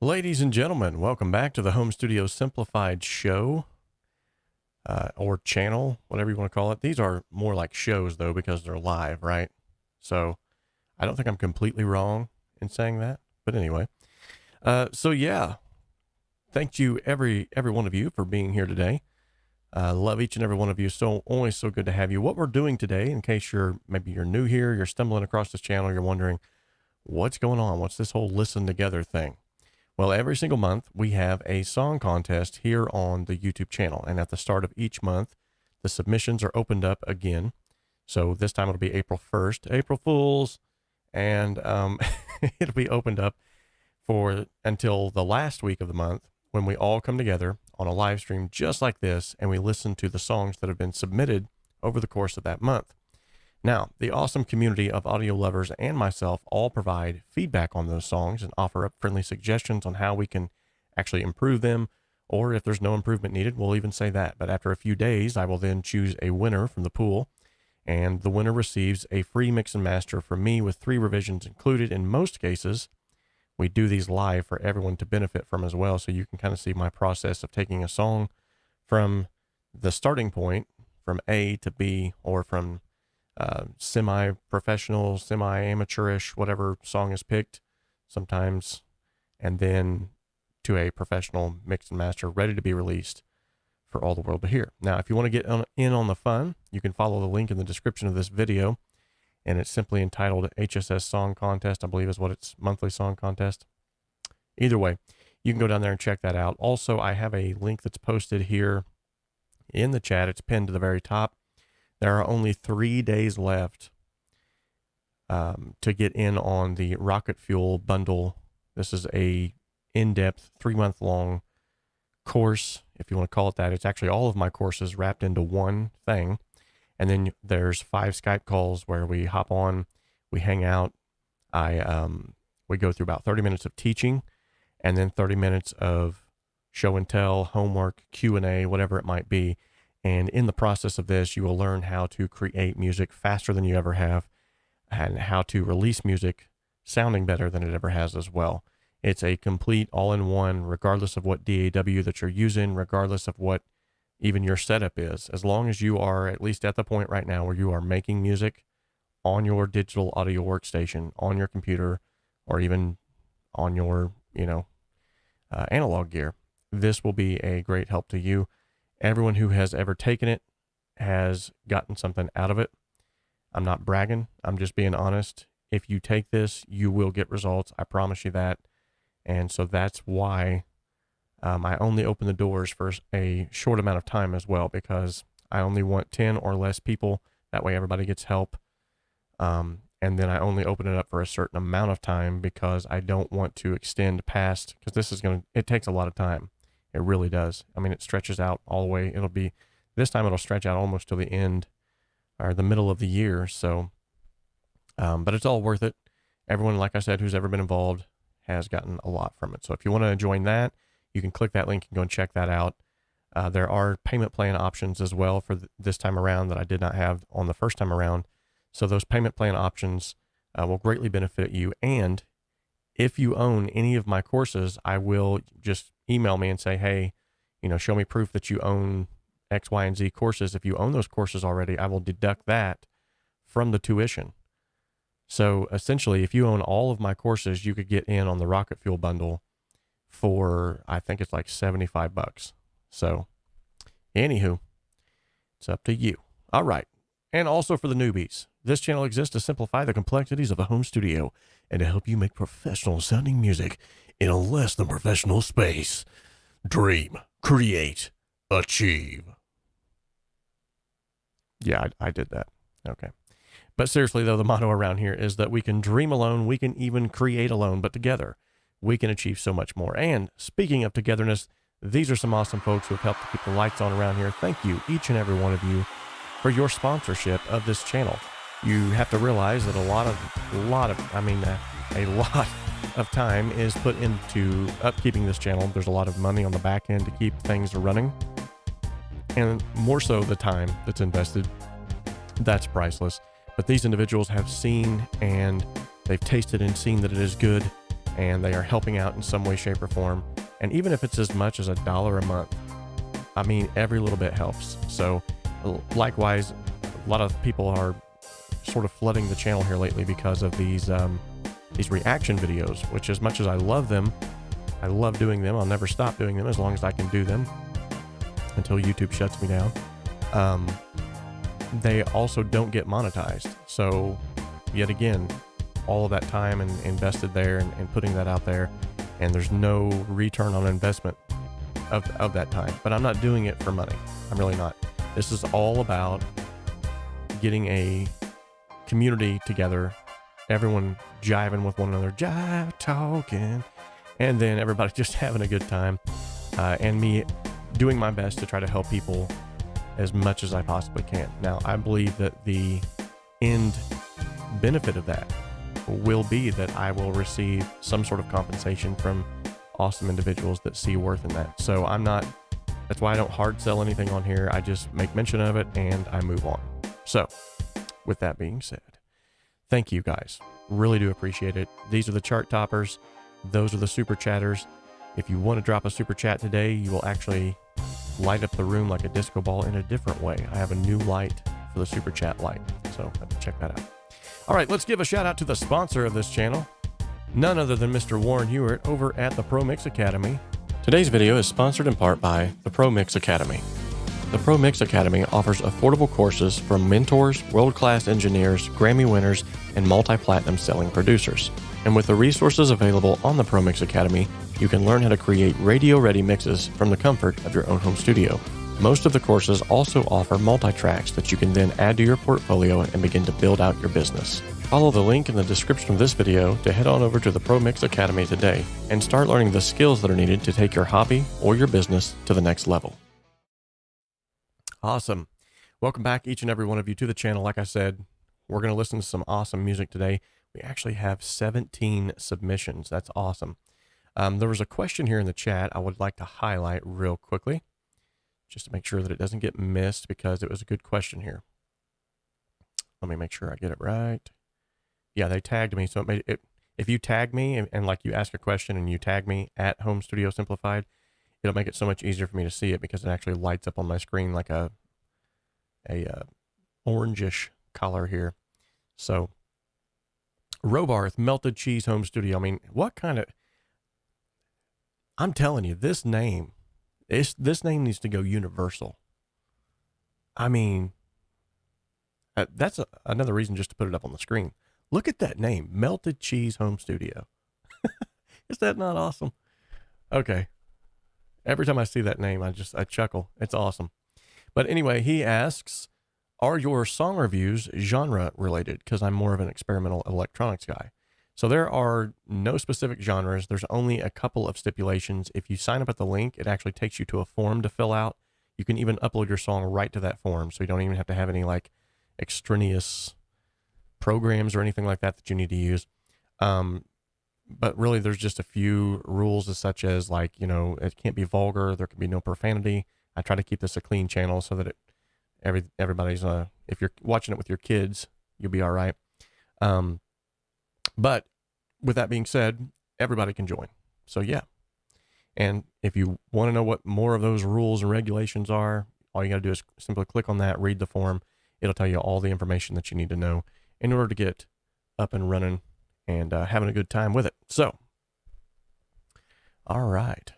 Ladies and gentlemen, welcome back to the Home Studio Simplified show, or channel, whatever you want to call it. These are more like shows, though, because they're live, right? So I don't think I'm completely wrong in saying that. But anyway, so yeah, thank you, every one of you, for being here today. Love each and every one of you. So always so good to have you. What we're doing today, in case maybe you're new here, you're stumbling across this channel, you're wondering, what's going on? What's this whole listen together thing? Well, every single month we have a song contest here on the YouTube channel. And at the start of each month, the submissions are opened up again. So this time it'll be April 1st, April Fools. And it'll be opened up until the last week of the month, when we all come together on a live stream just like this, and we listen to the songs that have been submitted over the course of that month. Now, the awesome community of audio lovers and myself all provide feedback on those songs and offer up friendly suggestions on how we can actually improve them, or if there's no improvement needed, we'll even say that. But after a few days, I will then choose a winner from the pool, and the winner receives a free mix and master from me with 3 revisions included. In most cases, we do these live for everyone to benefit from as well, so you can kind of see my process of taking a song from the starting point, from A to B, or from semi-professional, semi-amateurish, whatever song is picked sometimes, and then to a professional mix and master ready to be released for all the world to hear. Now, if you want to get in on the fun, you can follow the link in the description of this video, and it's simply entitled HSS Song Contest, I believe is what it's, monthly song contest. Either way, you can go down there and check that out. Also, I have a link that's posted here in the chat. It's pinned to the very top. There are only 3 days left to get in on the Rocket Fuel bundle. This is a in-depth 3-month-long course, if you want to call it that. It's actually all of my courses wrapped into one thing. And then there's 5 Skype calls where we hop on, we hang out. We go through about 30 minutes of teaching, and then 30 minutes of show and tell, homework, Q&A, whatever it might be. And in the process of this, you will learn how to create music faster than you ever have, and how to release music sounding better than it ever has as well. It's a complete all-in-one, regardless of what DAW that you're using, regardless of what even your setup is. As long as you are at least at the point right now where you are making music on your digital audio workstation, on your computer, or even on your, analog gear, this will be a great help to you. Everyone who has ever taken it has gotten something out of it. I'm not bragging. I'm just being honest. If you take this, you will get results. I promise you that. And so that's why I only open the doors for a short amount of time as well, because I only want 10 or less people. That way everybody gets help. And then I only open it up for a certain amount of time, because I don't want to extend past, because it takes a lot of time. It really does. I mean, it stretches out all the way. This time it'll stretch out almost to the end or the middle of the year. So, but it's all worth it. Everyone, like I said, who's ever been involved has gotten a lot from it. So if you want to join that, you can click that link and go and check that out. There are payment plan options as well for this time around that I did not have on the first time around. So those payment plan options will greatly benefit you. And if you own any of my courses, I will just email me and say, hey, show me proof that you own X, Y, and Z courses. If you own those courses already, I will deduct that from the tuition. So essentially, if you own all of my courses, you could get in on the Rocket Fuel bundle for, I think it's like $75. So anywho, it's up to you. All right. And also for the newbies, this channel exists to simplify the complexities of a home studio and to help you make professional sounding music in a less than professional space. Dream, create, achieve. Yeah, I did that. Okay. But seriously, though, the motto around here is that we can dream alone, we can even create alone, but together we can achieve so much more. And speaking of togetherness, these are some awesome folks who have helped to keep the lights on around here. Thank you, each and every one of you, for your sponsorship of this channel. You have to realize that a lot of time is put into upkeeping this channel. There's a lot of money on the back end to keep things running, and more so the time that's invested. That's priceless. But these individuals have seen, and they've tasted and seen that it is good, and they are helping out in some way, shape, or form. And even if it's as much as $1 a month, I mean, every little bit helps. So likewise, a lot of people are sort of flooding the channel here lately because of these reaction videos, which, as much as I love them, I love doing them. I'll never stop doing them as long as I can do them until YouTube shuts me down. They also don't get monetized. So yet again, all of that time and invested there and putting that out there, and there's no return on investment of that time. But I'm not doing it for money. I'm really not. This is all about getting a community together, everyone jiving with one another, jive talking, and then everybody just having a good time, and me doing my best to try to help people as much as I possibly can. Now, I believe that the end benefit of that will be that I will receive some sort of compensation from awesome individuals that see worth in that. So that's why I don't hard sell anything on here. I just make mention of it and I move on. So with that being said, thank you guys. Really do appreciate it. These are the chart toppers. Those are the super chatters. If you want to drop a super chat today, you will actually light up the room like a disco ball in a different way. I have a new light for the super chat light, so check that out. All right, let's give a shout out to the sponsor of this channel, none other than Mr. Warren Ewart over at the Pro-Mix Academy. Today's video is sponsored in part by the Pro-Mix Academy. The Pro-Mix Academy offers affordable courses from mentors, world-class engineers, Grammy winners, and multi-platinum selling producers. And with the resources available on the Pro-Mix Academy, you can learn how to create radio-ready mixes from the comfort of your own home studio. Most of the courses also offer multi-tracks that you can then add to your portfolio and begin to build out your business. Follow the link in the description of this video to head on over to the Pro-Mix Academy today and start learning the skills that are needed to take your hobby or your business to the next level. Awesome. Welcome back, each and every one of you, to the channel. Like I said, we're going to listen to some awesome music today. We actually have 17 submissions. That's awesome. There was a question here in the chat I would like to highlight real quickly, just to make sure that it doesn't get missed, because it was a good question here. Let me make sure I get it right. Yeah, they tagged me. So it made it, if you tag me and like you ask a question and you tag me at Home Studio Simplified, it'll make it so much easier for me to see it, because it actually lights up on my screen like a orangish color here. So 𝗏𝗏 Melted Cheese Home Studio. I mean, what kind of, I'm telling you, this name needs to go universal. I mean, that's another reason just to put it up on the screen. Look at that name, Melted Cheese Home Studio. Is that not awesome? Okay. Every time I see that name, I chuckle. It's awesome. But anyway, he asks, are your song reviews genre related? Because I'm more of an experimental electronics guy. So there are no specific genres. There's only a couple of stipulations. If you sign up at the link, it actually takes you to a form to fill out. You can even upload your song right to that form, so you don't even have to have any like extraneous programs or anything like that that you need to use. But really, there's just a few rules, such as, like, you know, it can't be vulgar. There can be no profanity. I try to keep this a clean channel so that everybody's, if you're watching it with your kids, you'll be all right. But with that being said, everybody can join. So yeah. And if you want to know what more of those rules and regulations are, all you got to do is simply click on that, read the form. It'll tell you all the information that you need to know in order to get up and running and having a good time with it. So, all right.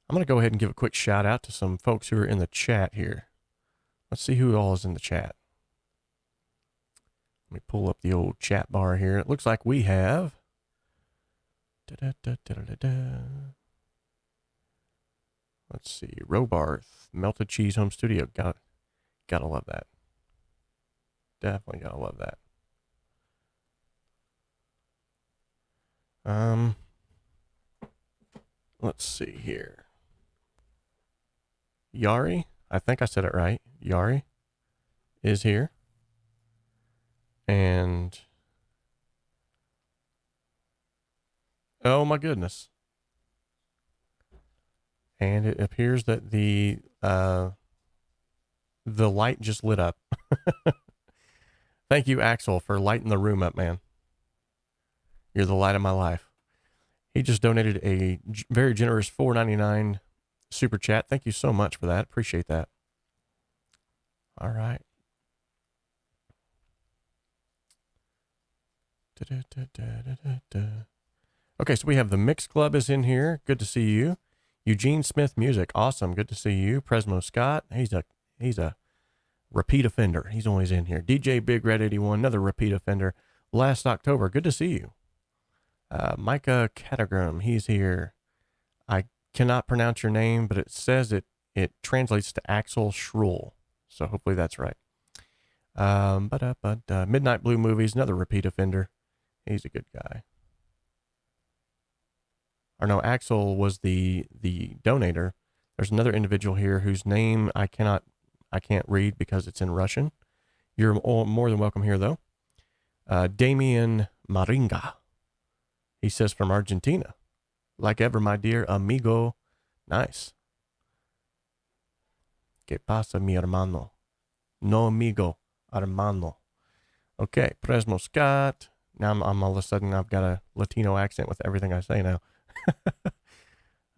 I'm going to go ahead and give a quick shout out to some folks who are in the chat here. Let's see who all is in the chat. Let me pull up the old chat bar here. It looks like we have let's see, 𝗏𝗏 Melted Cheese Home Studio. Gotta love that. Definitely gotta love that. Let's see here. Yari, I think I said it right. Yari is here. And oh my goodness. And it appears that the light just lit up. Thank you, Axel, for lighting the room up, man. You're the light of my life. He just donated a very generous $4.99 super chat. Thank you so much for that. Appreciate that. All right. Okay, so we have the Mix Club is in here. Good to see you. Eugene Smith Music. Awesome. Good to see you. Presmo Scott. He's a repeat offender. He's always in here. DJ Big Red 81, another repeat offender. Last October. Good to see you. Micah Catergram. He's here. I cannot pronounce your name, but it says it translates to Axel Schrull. So hopefully that's right. Midnight Blue Movies, another repeat offender. He's a good guy. Or no, Axel was the donator. There's another individual here whose name I can't read because it's in Russian. You're more than welcome here though. Damien Maringa. He says from Argentina. Like ever, my dear amigo. Nice. ¿Qué pasa, mi hermano? No amigo, hermano. Okay, Presmo Scott. Now I'm all of a sudden, I've got a Latino accent with everything I say now.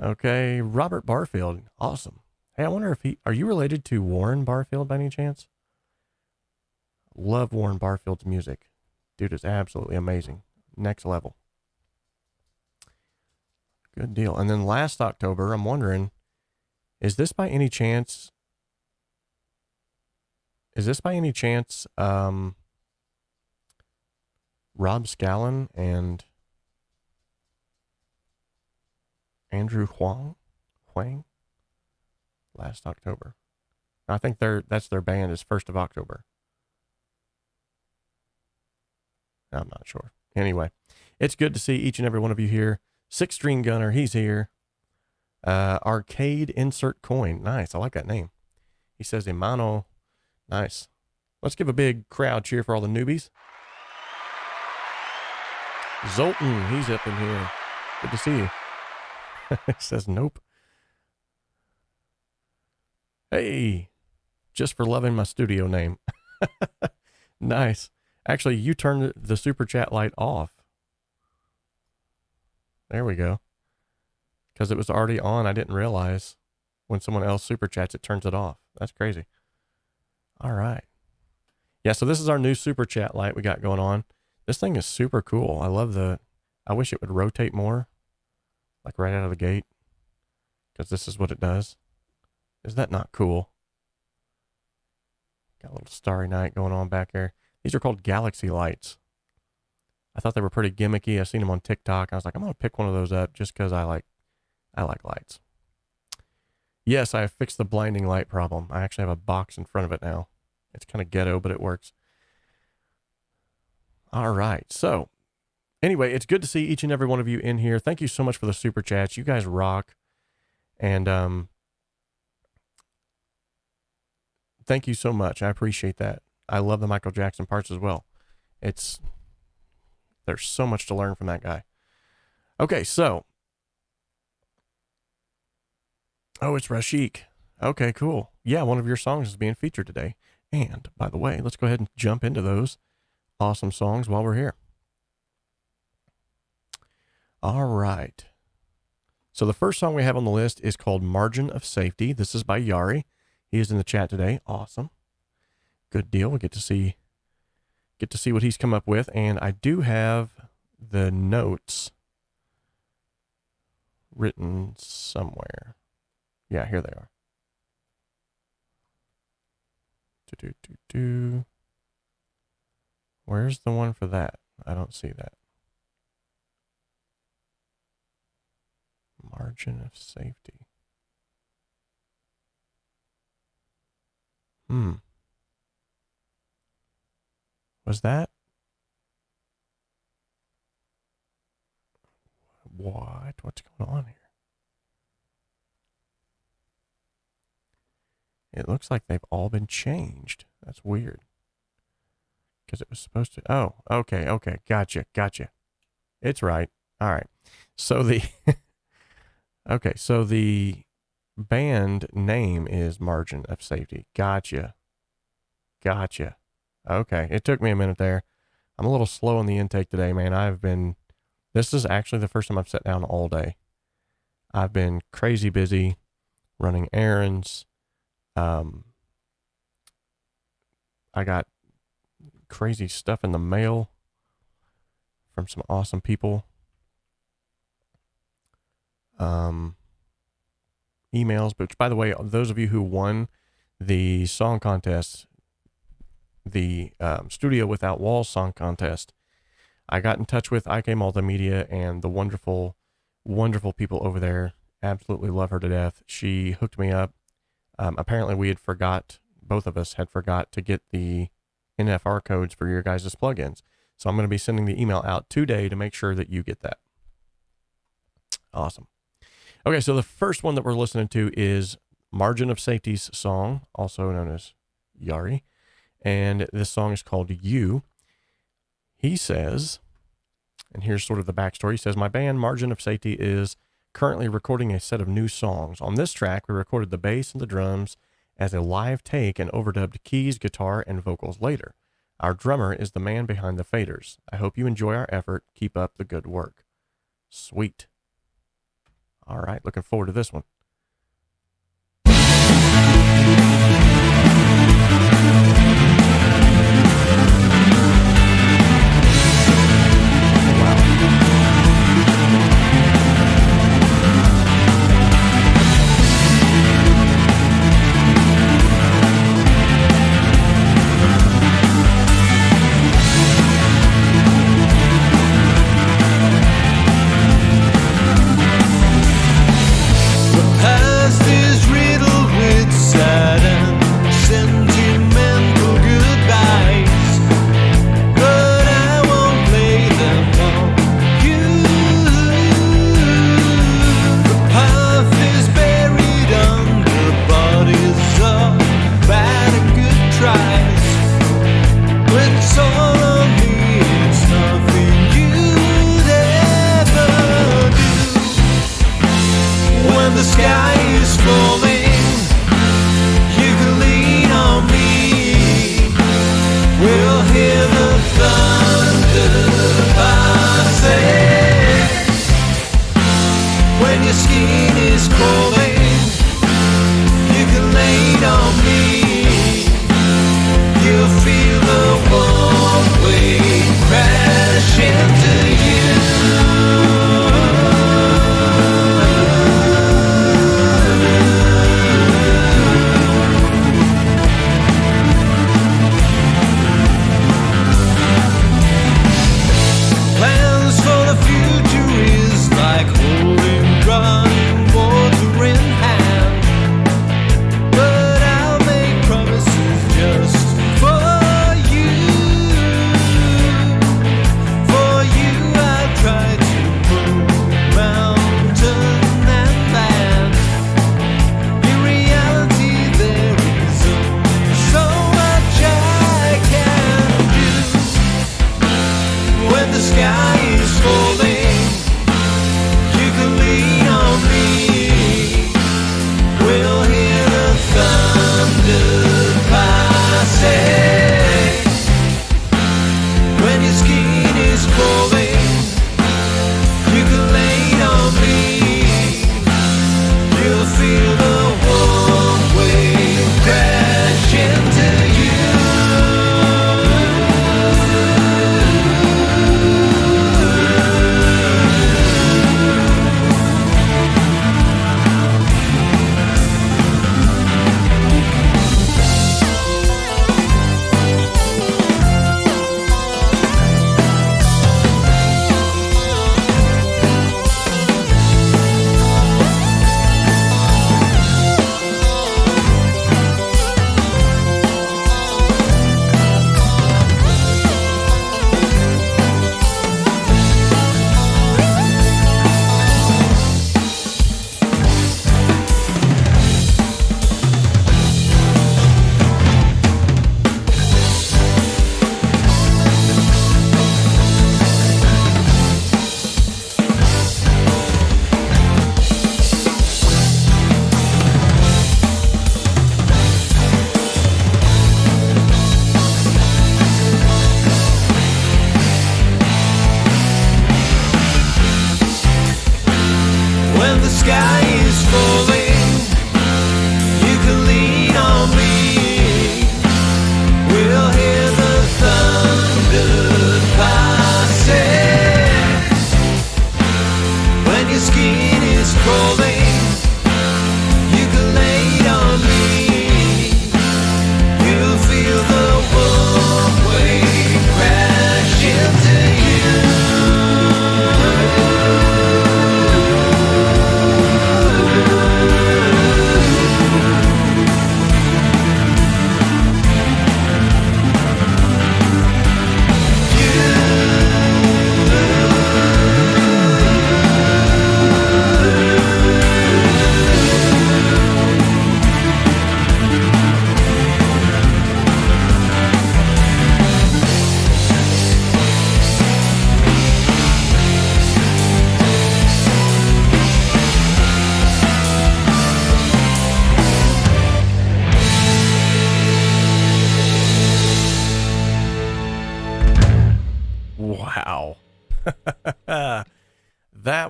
Okay, Robert Barfield. Awesome. Hey, I wonder if are you related to Warren Barfield by any chance? Love Warren Barfield's music. Dude is absolutely amazing. Next level. Good deal. And then last October, I'm wondering, is this by any chance Rob Scallon and Andrew Huang last October? I think that's their band is 1st of October. I'm not sure. Anyway, it's good to see each and every one of you here. Six String Gunner, he's here. Arcade Insert Coin. Nice. I like that name. He says Imano. Nice. Let's give a big crowd cheer for all the newbies. Zoltan, he's up in here. Good to see you. He says nope. Hey, just for loving my studio name. Nice. Actually, you turned the super chat light off. There we go. Because it was already on. I didn't realize when someone else super chats, it turns it off. That's crazy. All right. Yeah, so this is our new super chat light we got going on. This thing is super cool. I love I wish it would rotate more, like right out of the gate, because this is what it does. Is that not cool? Got a little Starry Night going on back there. These are called Galaxy lights. I thought they were pretty gimmicky. I've seen them on TikTok. I was like, I'm going to pick one of those up just because I like lights. Yes, I have fixed the blinding light problem. I actually have a box in front of it now. It's kind of ghetto, but it works. All right. So anyway, it's good to see each and every one of you in here. Thank you so much for the super chats. You guys rock. And thank you so much. I appreciate that. I love the Michael Jackson parts as well. There's so much to learn from that guy. Okay, so. Oh, it's Rashik. Okay, cool. Yeah, one of your songs is being featured today. And by the way, let's go ahead and jump into those awesome songs while we're here. All right. So the first song we have on the list is called Margin of Safety. This is by Yari. He is in the chat today. Awesome. Good deal. We get to see what he's come up with. And I do have the notes written somewhere. Yeah, here they are. Where's the one for that? I don't see that. Margin of safety. Was that? What? What's going on here? It looks like they've all been changed. That's weird. Because it was supposed to... Oh, okay. Gotcha. It's right. All right. So the... Okay, so the band name is Margin of Safety. Gotcha. Okay, it took me a minute there. I'm a little slow on the intake today, man. I've been This is actually the first time I've sat down all day. I've been crazy busy running errands. I got crazy stuff in the mail from some awesome people. Emails, which, by the way, those of you who won the song contest, the Studio Without Walls song contest, I got in touch with 𝗧𝗵𝗲 𝗛𝗦 and the wonderful, wonderful people over there. Absolutely love her to death. She hooked me up. Apparently we had both of us had forgot to get the NFR codes for your guys' plugins. So I'm going to be sending the email out today to make sure that you get that. Awesome. Okay, so the first one that we're listening to is Margin of Safety's song, also known as Yari. And this song is called You. He says, and here's sort of the backstory. He says, my band Margin of Safety is currently recording a set of new songs. On this track, we recorded the bass and the drums as a live take and overdubbed keys, guitar, and vocals later. Our drummer is the man behind the faders. I hope you enjoy our effort. Keep up the good work. Sweet. All right, looking forward to this one.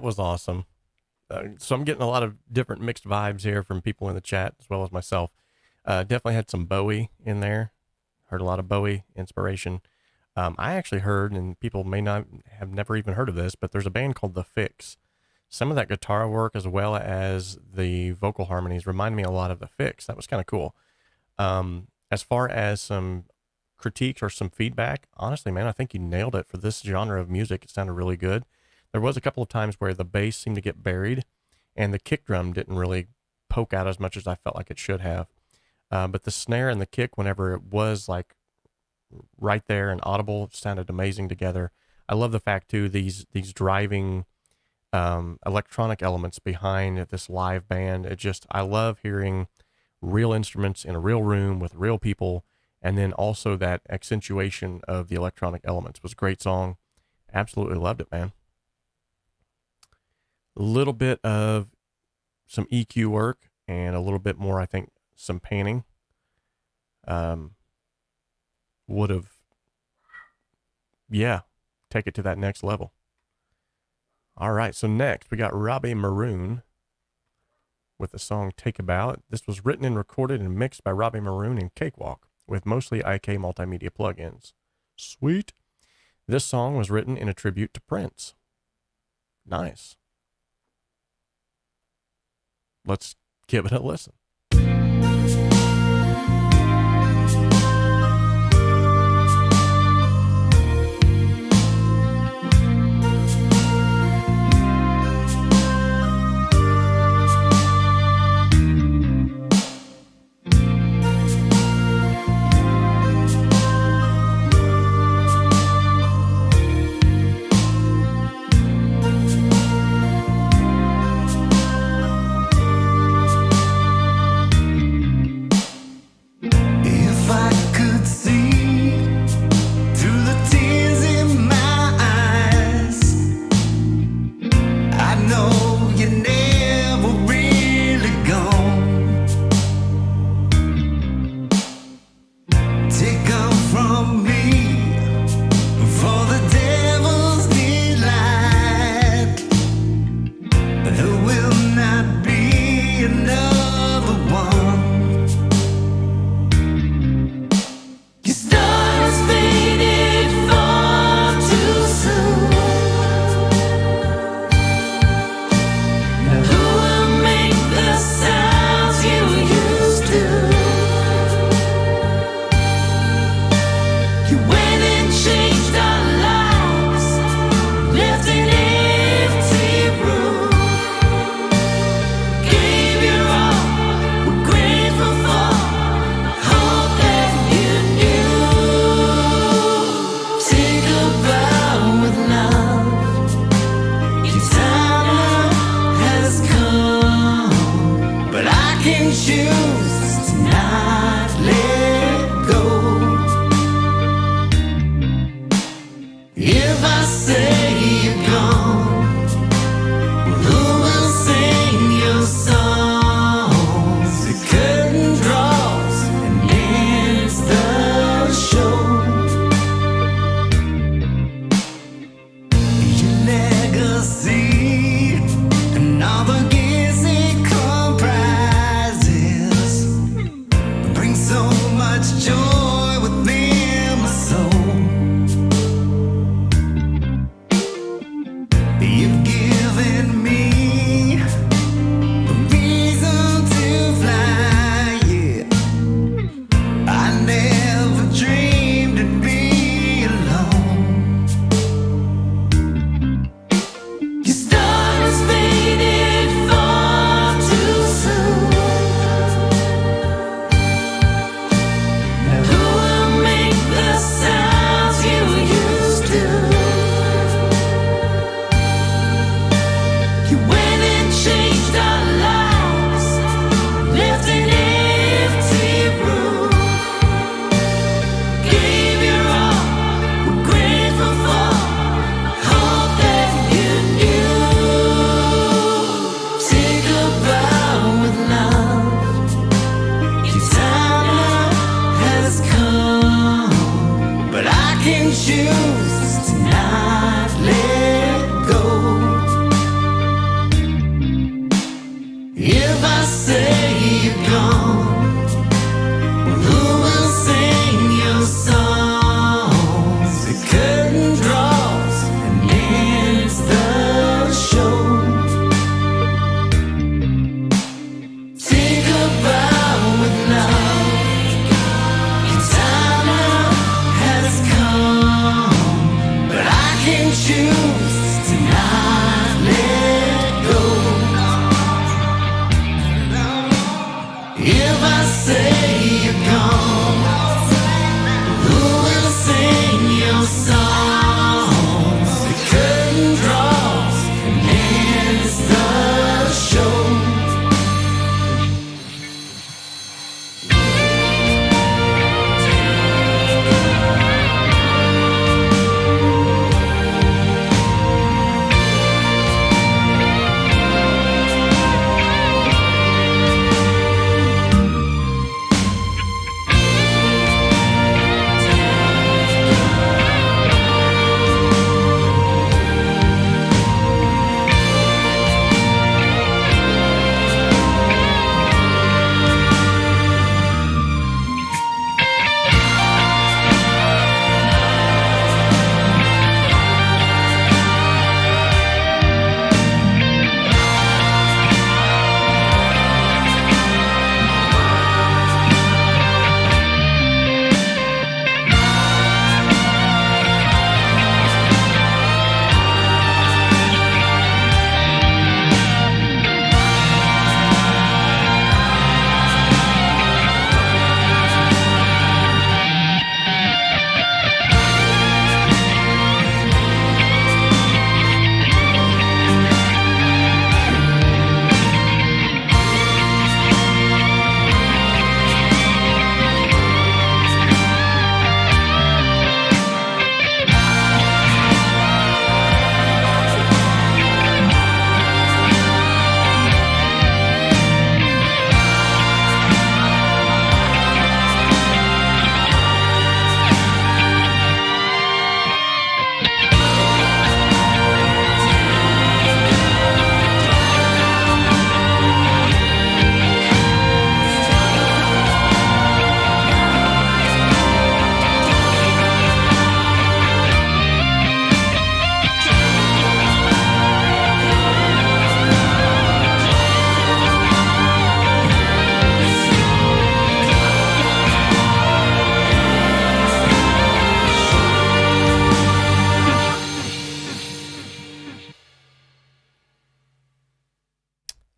was awesome. So I'm getting a lot of different mixed vibes here from people in the chat as well as myself. Definitely had some Bowie in there. Heard a lot of Bowie inspiration. I actually heard, and people may not have never even heard of this, but there's a band called The Fix. Some of that guitar work as well as the vocal harmonies remind me a lot of The Fix. That was kind of cool. As far as some critiques or some feedback, honestly, man, I think you nailed it for this genre of music. It sounded really good. There was a couple of times where the bass seemed to get buried and the kick drum didn't really poke out as much as I felt like it should have. But the snare and the kick, whenever it was like right there and audible, sounded amazing together. I love the fact too, these driving electronic elements behind this live band. I love hearing real instruments in a real room with real people, and then also that accentuation of the electronic elements. It was a great song. Absolutely loved it, man. A little bit of some EQ work and a little bit more, I think, some panning would have, take it to that next level. All right, so next we got Robbie Maroon with the song Take a Bow. This was written and recorded and mixed by Robbie Maroon in Cakewalk with mostly IK multimedia plugins. Sweet. This song was written in a tribute to Prince. Nice. Let's give it a listen. So If I say you're gone, who will sing your songs? The curtain draws and ends the show.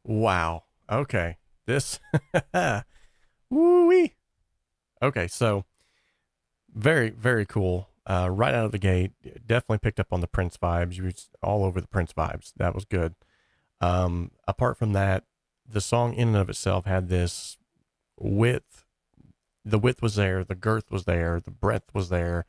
Wow. Okay. This. Woo-wee. Okay. So very, very cool. Right out of the gate, definitely picked up on the Prince vibes. You was all over the Prince vibes. That was good. Apart from that, the song in and of itself had this width. The width was there. The girth was there. The breadth was there.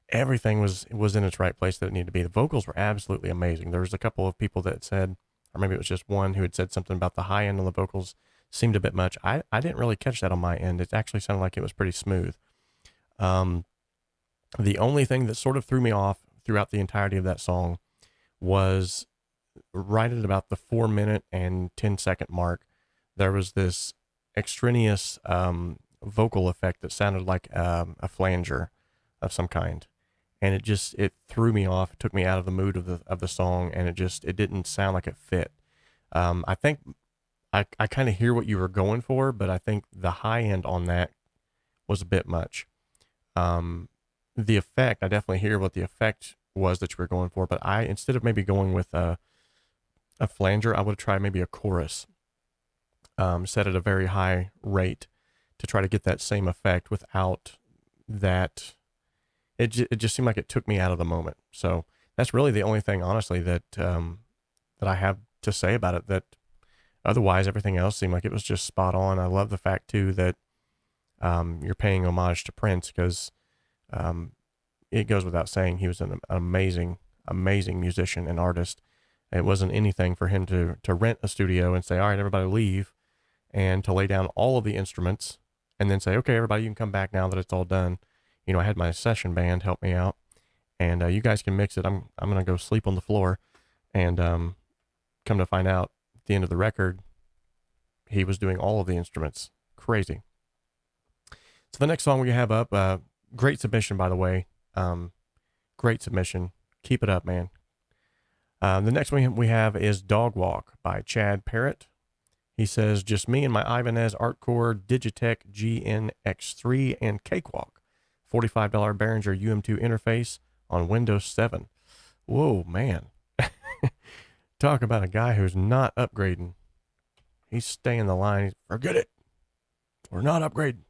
Everything was in its right place that it needed to be. The vocals were absolutely amazing. There was a couple of people that said, or maybe it was just one who had said something about the high end on the vocals seemed a bit much. I didn't really catch that on my end. It actually sounded like it was pretty smooth. The only thing that sort of threw me off throughout the entirety of that song was right at about the 4-minute and 10-second mark. There was this extraneous vocal effect that sounded like a flanger of some kind. And it threw me off. It took me out of the mood of the song, and it didn't sound like it fit. I think I kind of hear what you were going for, but I think the high end on that was a bit much. The effect, I definitely hear what the effect was that you were going for, but instead of maybe going with a flanger, I would have tried maybe a chorus, set at a very high rate to try to get that same effect without that. It just seemed like it took me out of the moment. So that's really the only thing, honestly, that I have to say about it. That otherwise, everything else seemed like it was just spot on. I love the fact too that you're paying homage to Prince, because it goes without saying he was an amazing musician and artist. It wasn't anything for him to rent a studio and say, all right, everybody leave, and to lay down all of the instruments and then say, okay, everybody, you can come back now that it's all done. You know, I had my session band help me out, and you guys can mix it. I'm going to go sleep on the floor. And come to find out, at the end of the record, he was doing all of the instruments. Crazy. So the next song we have up, great submission, by the way. Great submission. Keep it up, man. The next one we have is Dog Walk by Chad Parrott. He says, just me and my Ibanez Artcore Digitech GNX3 and Cakewalk. $45 Behringer UM2 interface on Windows 7. Whoa, man. Talk about a guy who's not upgrading. He's staying the line. Forget it. We're not upgrading.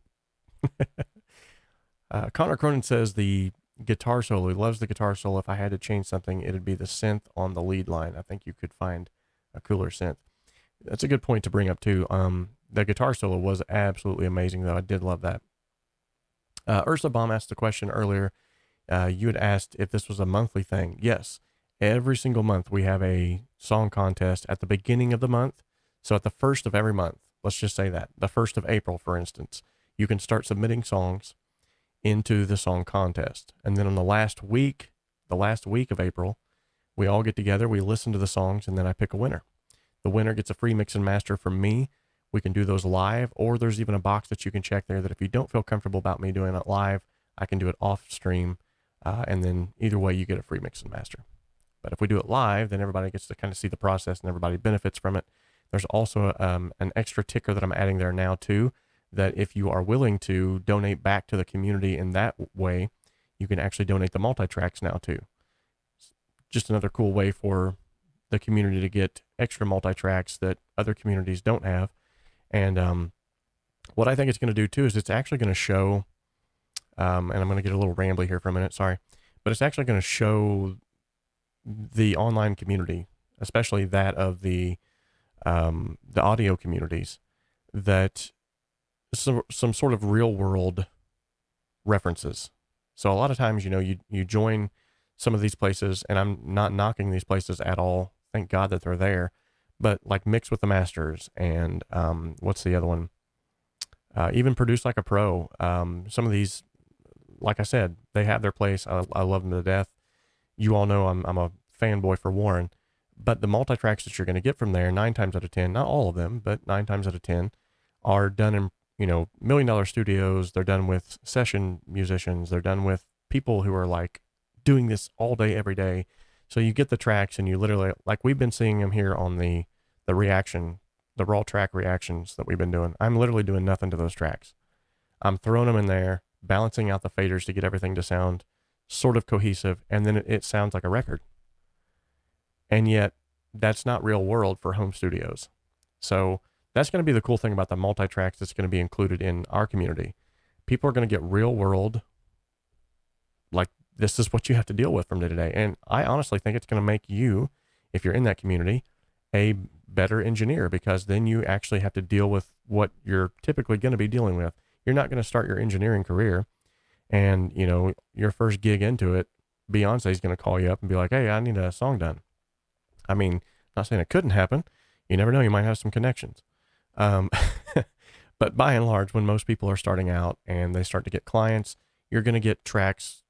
Connor Cronin says the guitar solo. He loves the guitar solo. If I had to change something, it'd be the synth on the lead line. I think you could find a cooler synth. That's a good point to bring up too. The guitar solo was absolutely amazing, though. I did love that. 𝗧𝗵𝗲 asked the question earlier. You had asked if this was a monthly thing. Yes. Every single month we have a song contest at the beginning of the month. So at the first of every month, let's just say that, the 1st of April, for instance, you can start submitting songs into the song contest. And then on the last week of April, we all get together, we listen to the songs, and then I pick a winner. The winner gets a free mix and master from me. We can do those live, or there's even a box that you can check there that if you don't feel comfortable about me doing it live, I can do it off stream. And then either way, you get a free mix and master. But if we do it live, then everybody gets to kind of see the process and everybody benefits from it. There's also an extra ticker that I'm adding there now too, that if you are willing to donate back to the community in that way, you can actually donate the multi-tracks now too. Just another cool way for the community to get extra multi-tracks that other communities don't have. And what I think it's going to do too is it's actually going to show, and I'm going to get a little rambly here for a minute, sorry, but it's actually going to show the online community, especially that of the audio communities, that some sort of real world references. So a lot of times, you know, you join some of these places, and I'm not knocking these places at all. Thank God that they're there. But like Mix with the Masters and what's the other one? Even Produce Like a Pro. Some of these, like I said, they have their place. I love them to death. You all know I'm a fanboy for Warren. But the multi-tracks that you're going to get from there, 9 times out of 10, not all of them, but 9 times out of 10, are done in, you know, $1 million studios. They're done with session musicians. They're done with people who are like doing this all day, every day. So you get the tracks and you literally, like we've been seeing them here on the reaction, the raw track reactions that we've been doing. I'm literally doing nothing to those tracks. I'm throwing them in there, balancing out the faders to get everything to sound sort of cohesive, and then it sounds like a record. And yet that's not real world for home studios. So that's going to be the cool thing about the multi-tracks that's going to be included in our community. People are going to get real world, like this is what you have to deal with from day to day. And I honestly think it's going to make you, if you're in that community, a better engineer, because then you actually have to deal with what you're typically going to be dealing with. You're not going to start your engineering career and, you know, your first gig into it, Beyonce's going to call you up and be like, hey, I need a song done. I mean, not saying it couldn't happen. You never know. You might have some connections. But by and large, when most people are starting out and they start to get clients, you're going to get tracks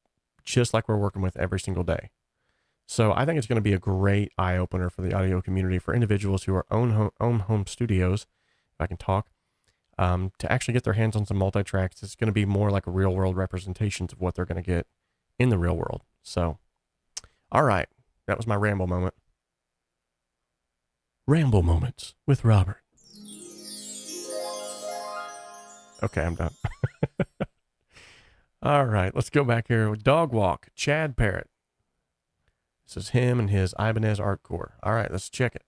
just like we're working with every single day. So I think it's going to be a great eye opener for the audio community, for individuals who are own home studios, if I can talk, to actually get their hands on some multi-tracks. It's going to be more like a real world representations of what they're going to get in the real world. So, all right. That was my ramble moment. Ramble moments with Robert. Okay, I'm done. All right, let's go back here with Dog Walk, Chad Parrott. This is him and his Ibanez Art Core. All right, let's check it.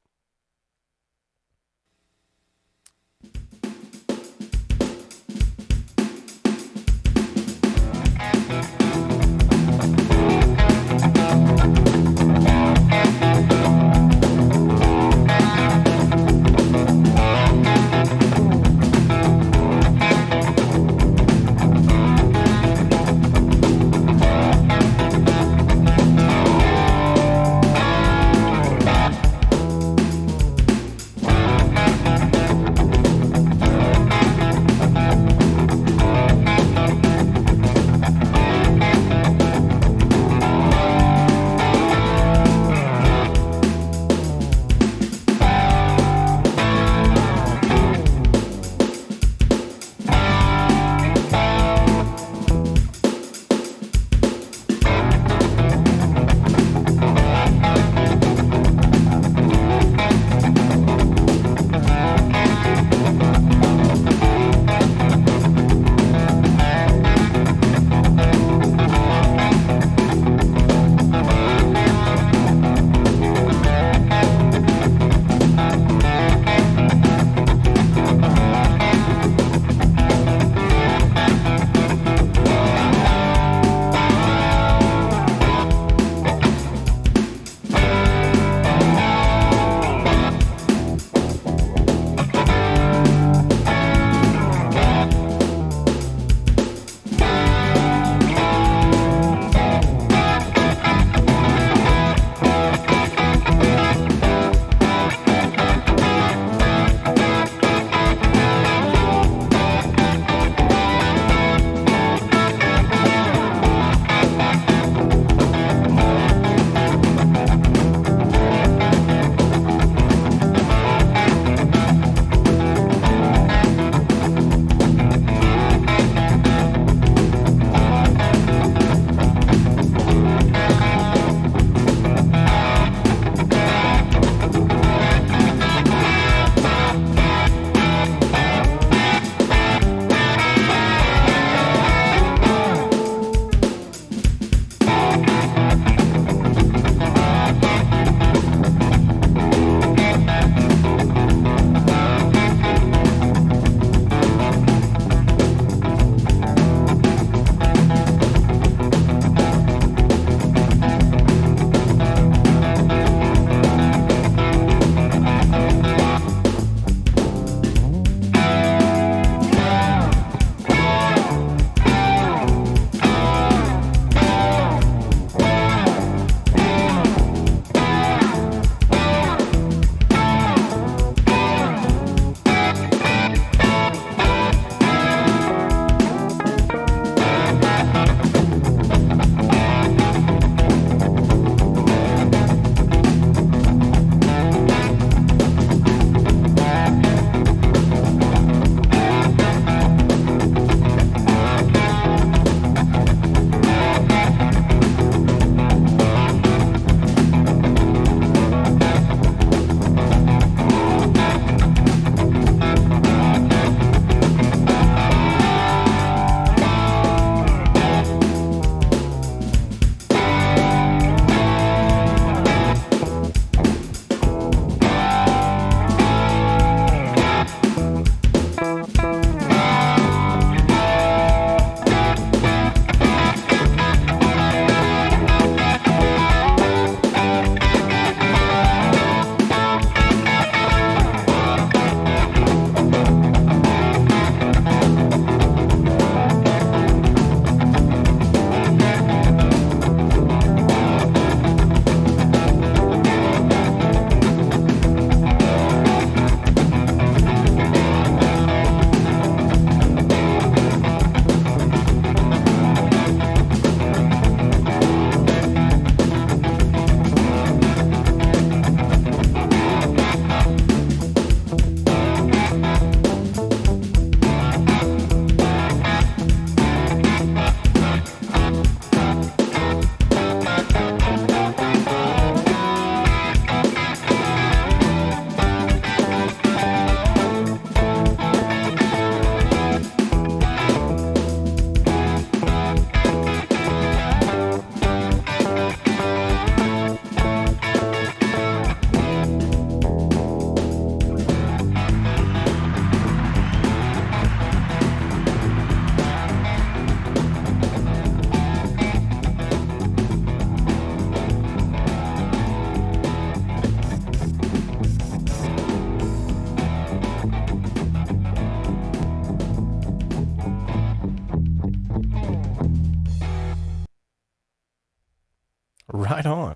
Right on.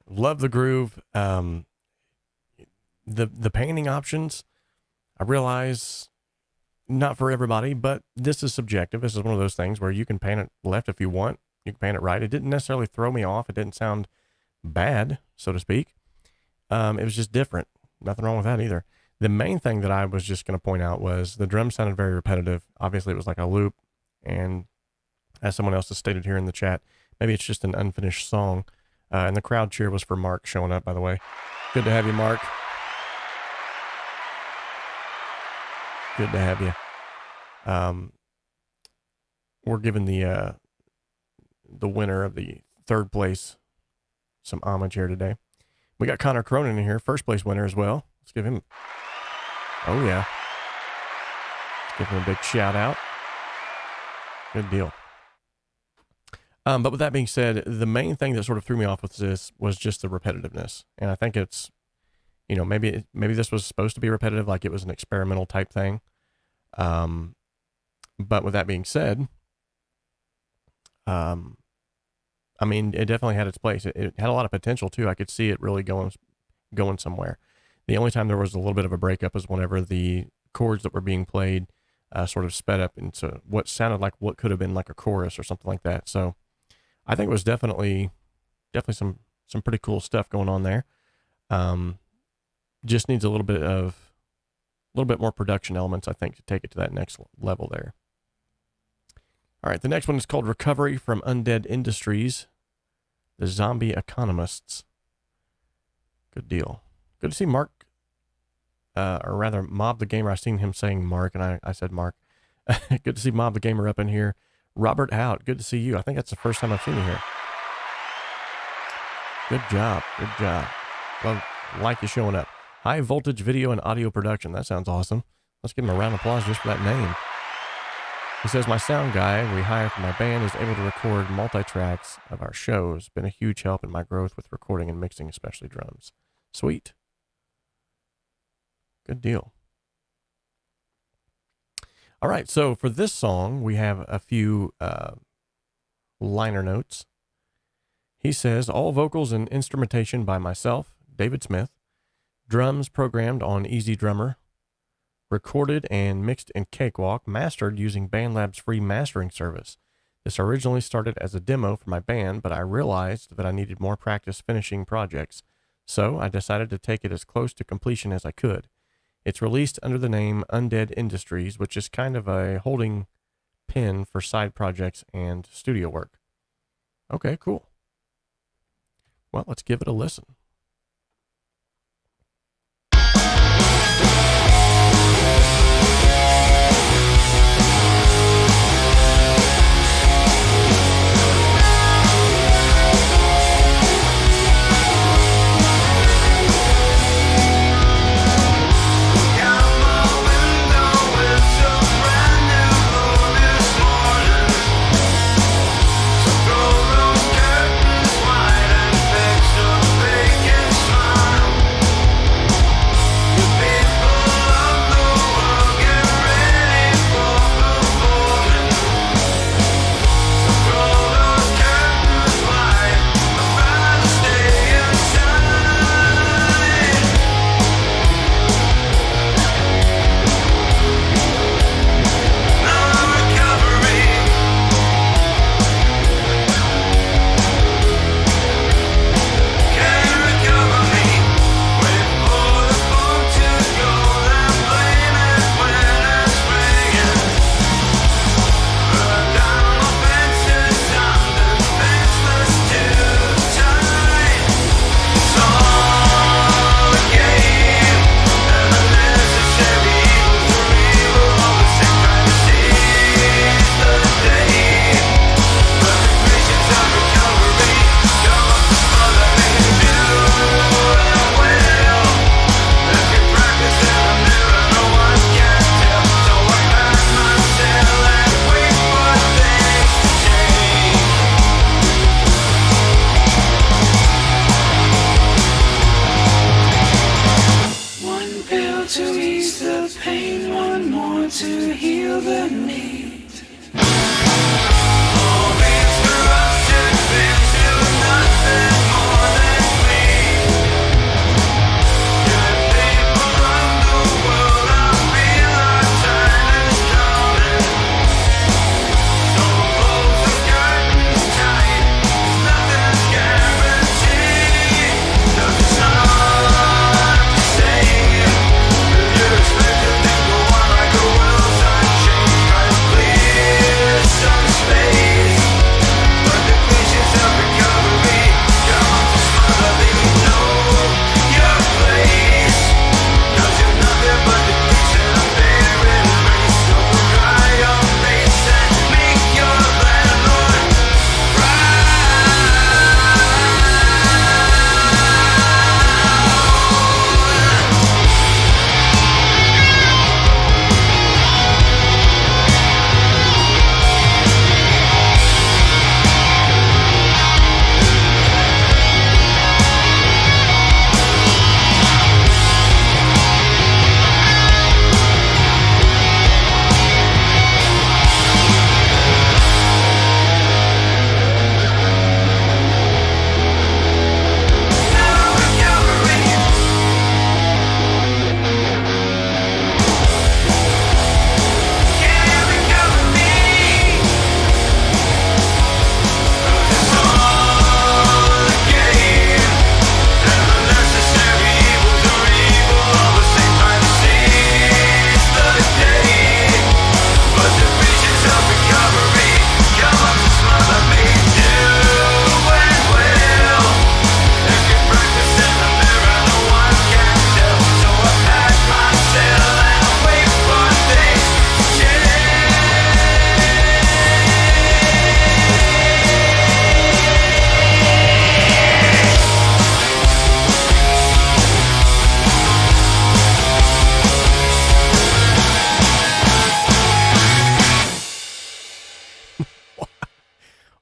Love the groove. The painting options, I realize not for everybody, but this is subjective. This is one of those things where you can paint it left if you want. You can paint it right. It didn't necessarily throw me off. It didn't sound bad, so to speak. It was just different. Nothing wrong with that either. The main thing that I was just going to point out was the drums sounded very repetitive. Obviously, it was like a loop. And as someone else has stated here in the chat, maybe it's just an unfinished song. And the crowd cheer was for Mark showing up, by the way. Good to have you, Mark. Good to have you. We're giving the winner of the third place some homage here today. We got Connor Cronin in here, first place winner as well. Let's give him, oh yeah. Let's give him a big shout out. Good deal. But with that being said, the main thing that sort of threw me off with this was just the repetitiveness. And I think it's, you know, maybe this was supposed to be repetitive, like it was an experimental type thing. But with that being said, I mean, it definitely had its place. It had a lot of potential too. I could see it really going somewhere. The only time there was a little bit of a breakup was whenever the chords that were being played sort of sped up into what sounded like what could have been like a chorus or something like that. So I think it was definitely some pretty cool stuff going on there. Just needs a little bit more production elements, I think, to take it to that next level there. All right, the next one is called Recovery from Undead Industries, the Zombie Economists. Good deal. Good to see Mark, or rather Mob the Gamer. I've seen him saying Mark, and I said Mark. Good to see Mob the Gamer up in here. Robert Out, good to see you. I think that's the first time I've seen you here. Good job. Good job. Well, like you showing up. High voltage video and audio production. That sounds awesome. Let's give him a round of applause just for that name. He says, my sound guy we hire for my band is able to record multi-tracks of our shows. Been a huge help in my growth with recording and mixing, especially drums. Sweet. Good deal. All right, so for this song, we have a few liner notes. He says, all vocals and instrumentation by myself, David Smith. Drums programmed on EZdrummer. Recorded and mixed in Cakewalk, mastered using BandLab's free mastering service. This originally started as a demo for my band, but I realized that I needed more practice finishing projects, so I decided to take it as close to completion as I could. It's released under the name Undead Industries, which is kind of a holding pin for side projects and studio work. Okay, cool. Well, let's give it a listen. Throw those curtains wide and fix the big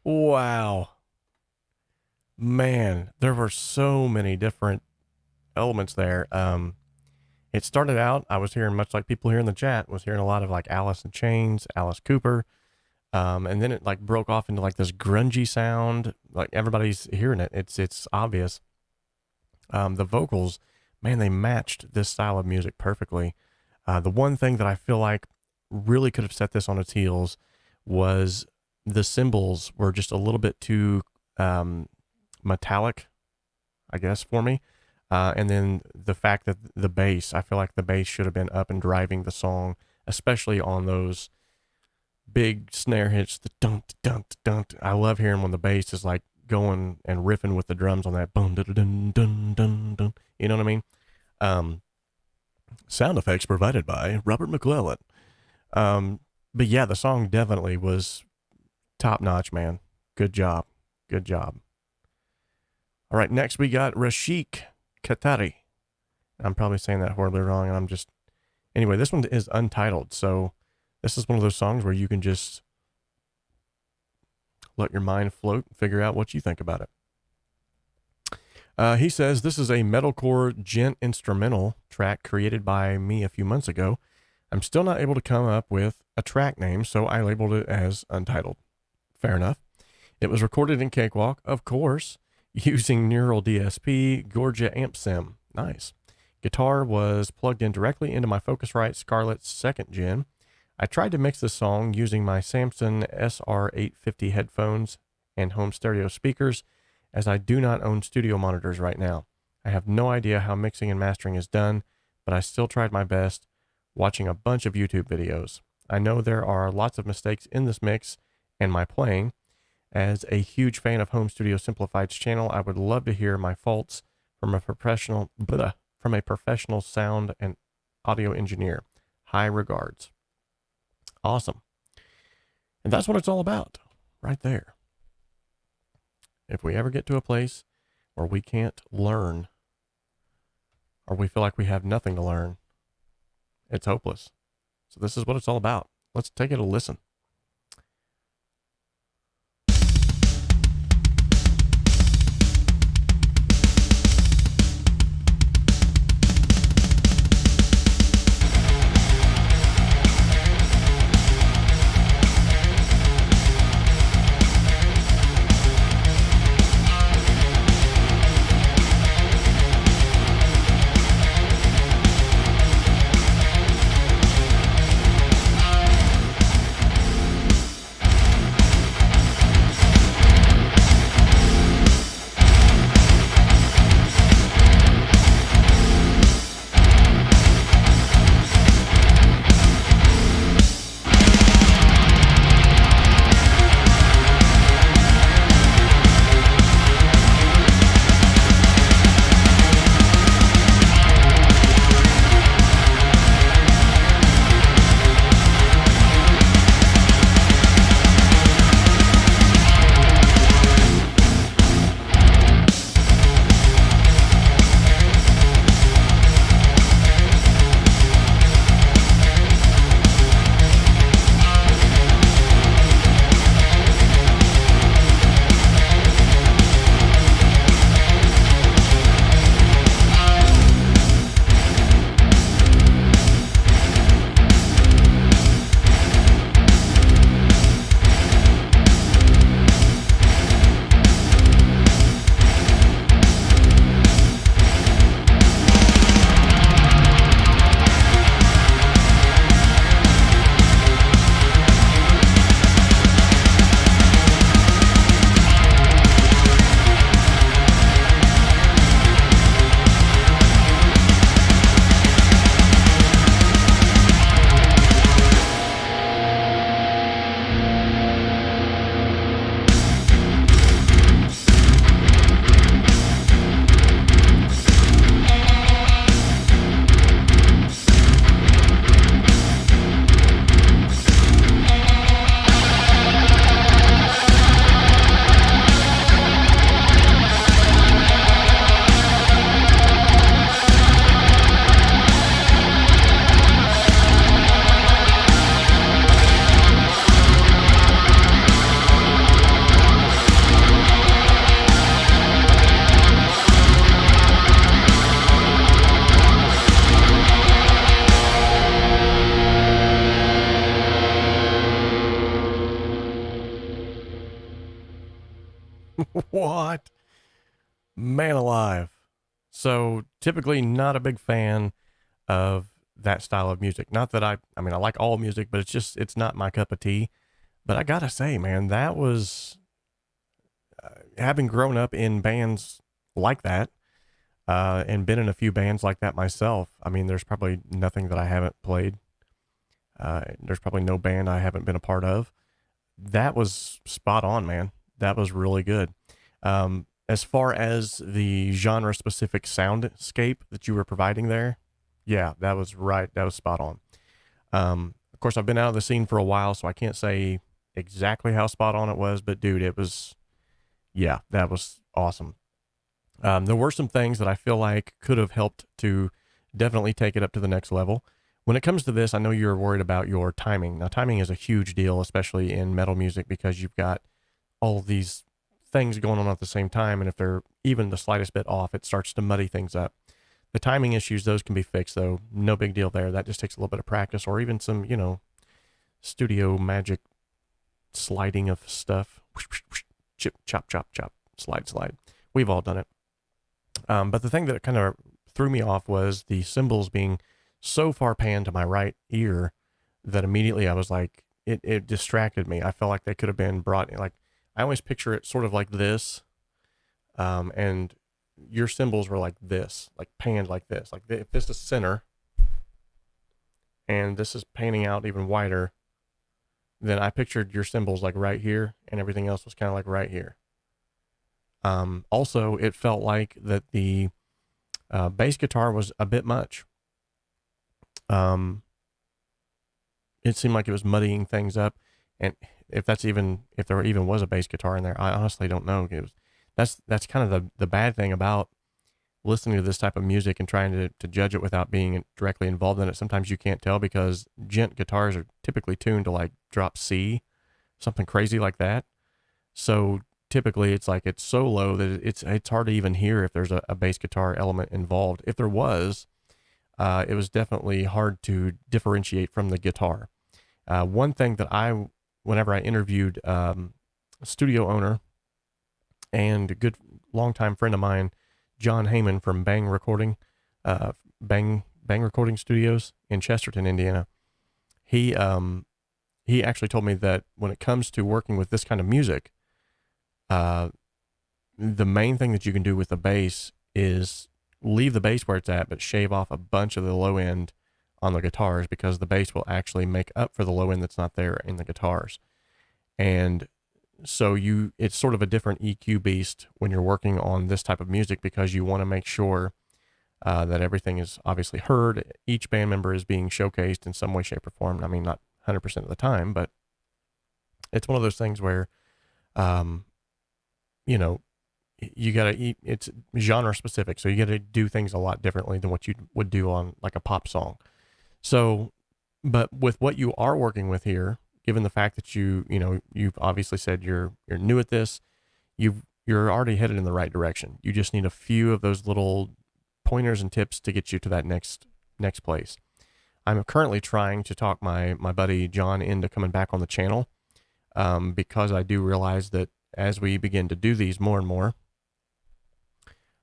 Wow. Man, there were so many different elements there. It started out, I was hearing, much like people here in the chat, was hearing a lot of like Alice in Chains, Alice Cooper. And then it like broke off into like this grungy sound. Like everybody's hearing it. It's obvious. The vocals, man, they matched this style of music perfectly. The one thing that I feel like really could have set this on its heels was the cymbals were just a little bit too metallic, I guess, for me. And then the fact that the bass, I feel like the bass should have been up and driving the song, especially on those big snare hits, the dunk, dunk, dunk. I love hearing when the bass is like going and riffing with the drums on that boom, dun, dun, dun, dun, dun. You know what I mean? Sound effects provided by Robert McClellan. But yeah, the song definitely was top notch, man. Good job. Good job. All right, next we got Rashik Katari. I'm probably saying that horribly wrong, and I'm just... Anyway, this one is untitled, so this is one of those songs where you can just let your mind float and figure out what you think about it. He says, this is a metalcore gent instrumental track created by me a few months ago. I'm still not able to come up with a track name, so I labeled it as untitled. Fair enough. It was recorded in Cakewalk, of course, using Neural DSP, 𝗲𝗄 amp sim. Nice. Guitar was plugged in directly into my Focusrite Scarlett's 2nd gen. I tried to mix this song using my Samson SR850 headphones and home stereo speakers, as I do not own studio monitors right now. I have no idea how mixing and mastering is done, but I still tried my best, watching a bunch of YouTube videos. I know there are lots of mistakes in this mix and my playing. As a huge fan of Home Studio Simplified's channel, I would love to hear my faults from a professional sound and audio engineer. High regards. Awesome. And that's what it's all about, right there. If we ever get to a place where we can't learn, or we feel like we have nothing to learn, it's hopeless. So this is what it's all about. Let's take it a listen. What? Man alive. So typically not a big fan of that style of music. Not that I mean, I like all music, but it's not my cup of tea. But I gotta say, man, that was, having grown up in bands like that, and been in a few bands like that myself. I mean, there's probably nothing that I haven't played. There's probably no band I haven't been a part of. That was spot on, man. That was really good. As far as the genre specific soundscape that you were providing there, yeah, that was right. That was spot on. Of course, I've been out of the scene for a while, so I can't say exactly how spot on it was, but dude, it was, yeah, that was awesome. There were some things that I feel like could have helped to definitely take it up to the next level. When it comes to this, I know you're worried about your timing. Now, timing is a huge deal, especially in metal music, because you've got all of these things going on at the same time, and if they're even the slightest bit off, it starts to muddy things up. The timing issues, those can be fixed, though. No big deal there. That just takes a little bit of practice, or even some, studio magic sliding of stuff. Chip, chop, chop, chop, slide, slide. We've all done it. But the thing that kind of threw me off was the cymbals being so far panned to my right ear that immediately I was like, it distracted me. I felt like they could have been brought in. Like, I always picture it sort of like this. And your cymbals were like this, like panned like this. Like if this is center and this is panning out even wider, then I pictured your cymbals like right here and everything else was kind of like right here. Also, it felt like that the bass guitar was a bit much. It seemed like it was muddying things up, and if there even was a bass guitar in there, I honestly don't know. That's kind of the bad thing about listening to this type of music and trying to judge it without being directly involved in it. Sometimes you can't tell because gent guitars are typically tuned to like drop C, something crazy like that. So typically it's like it's so low that it's hard to even hear if there's a bass guitar element involved. If there was, it was definitely hard to differentiate from the guitar. One thing that whenever I interviewed a studio owner and a good longtime friend of mine, John Heyman from Bang Recording Studios in Chesterton, Indiana, he actually told me that when it comes to working with this kind of music, the main thing that you can do with the bass is leave the bass where it's at, but shave off a bunch of the low end on the guitars, because the bass will actually make up for the low end that's not there in the guitars. And so it's sort of a different EQ beast when you're working on this type of music, because you want to make sure that everything is obviously heard. Each band member is being showcased in some way, shape, or form. I mean, not 100% of the time, but it's one of those things where, you got to it's genre specific. So you got to do things a lot differently than what you would do on like a pop song. So, but with what you are working with here, given the fact that you've obviously said you're new at this, you're already headed in the right direction. You just need a few of those little pointers and tips to get you to that next place. I'm currently trying to talk my buddy John into coming back on the channel, because I do realize that as we begin to do these more and more,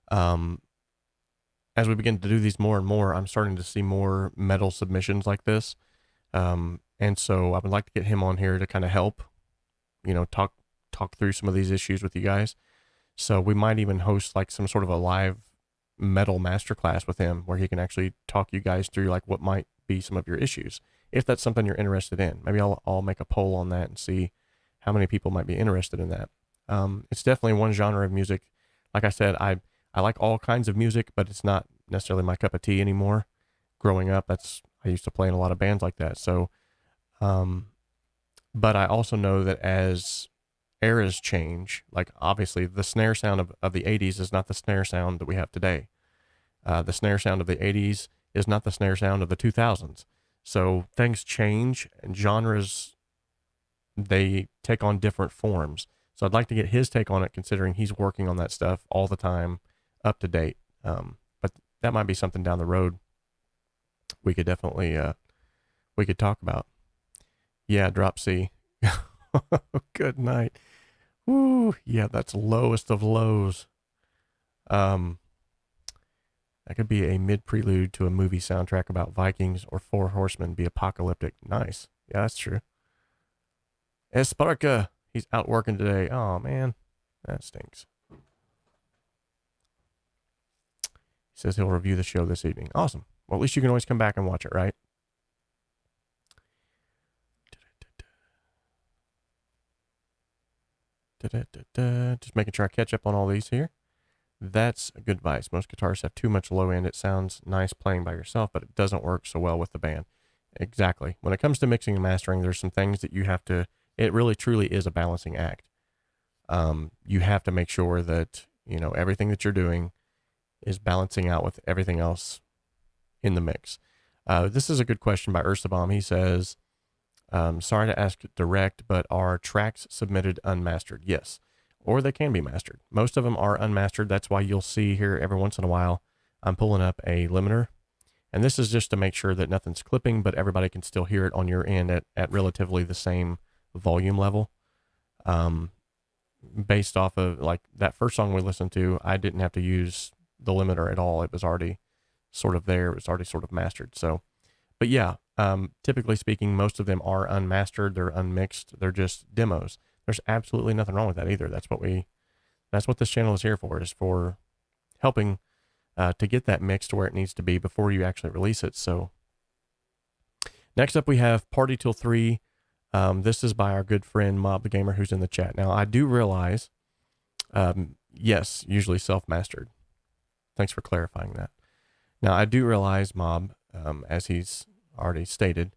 I'm starting to see more metal submissions like this. And so I would like to get him on here to kind of help, talk through some of these issues with you guys. So we might even host like some sort of a live metal masterclass with him where he can actually talk you guys through like what might be some of your issues, if that's something you're interested in. Maybe I'll make a poll on that and see how many people might be interested in that. It's definitely one genre of music. Like I said, I like all kinds of music, but it's not necessarily my cup of tea anymore. Growing up, I used to play in a lot of bands like that. So, but I also know that as eras change, like obviously the snare sound of the 80s is not the snare sound that we have today. The snare sound of the 80s is not the snare sound of the 2000s. So things change and genres, they take on different forms. So I'd like to get his take on it, considering he's working on that stuff all the time, up to date. But that might be something down the road we could definitely, we could talk about. Yeah, drop C. Good night. Woo, yeah, that's lowest of lows. That could be a mid-prelude to a movie soundtrack about Vikings or Four Horsemen be apocalyptic. Nice. Yeah, that's true. 𝗧𝗵𝗲, he's out working today. Oh, man, that stinks. He says he'll review the show this evening. Awesome. Well, at least you can always come back and watch it, right? Just making sure I catch up on all these here. That's a good advice. Most guitarists have too much low end. It sounds nice playing by yourself, but it doesn't work so well with the band. Exactly. When it comes to mixing and mastering, there's some things that you have to, it really truly is a balancing act. You have to make sure that, you know, everything that you're doing is balancing out with everything else in the mix. This is a good question by 𝗧𝗵𝗲. He says, sorry to ask direct, but are tracks submitted unmastered? Yes. Or they can be mastered. Most of them are unmastered. That's why you'll see here every once in a while, I'm pulling up a limiter. And this is just to make sure that nothing's clipping, but everybody can still hear it on your end at relatively the same volume level. Based off of like that first song we listened to, I didn't have to use the limiter at all. It was already sort of there. It was already sort of mastered. So, but yeah, typically speaking, most of them are unmastered. They're unmixed. They're just demos. There's absolutely nothing wrong with that either. That's what this channel is here for, is for helping to get that mix to where it needs to be before you actually release it. So next up we have Party Till 3. This is by our good friend Mob the Gamer, who's in the chat. Now I do realize, yes, usually self-mastered. Thanks for clarifying that. Now I do realize, Mob, as he's already stated,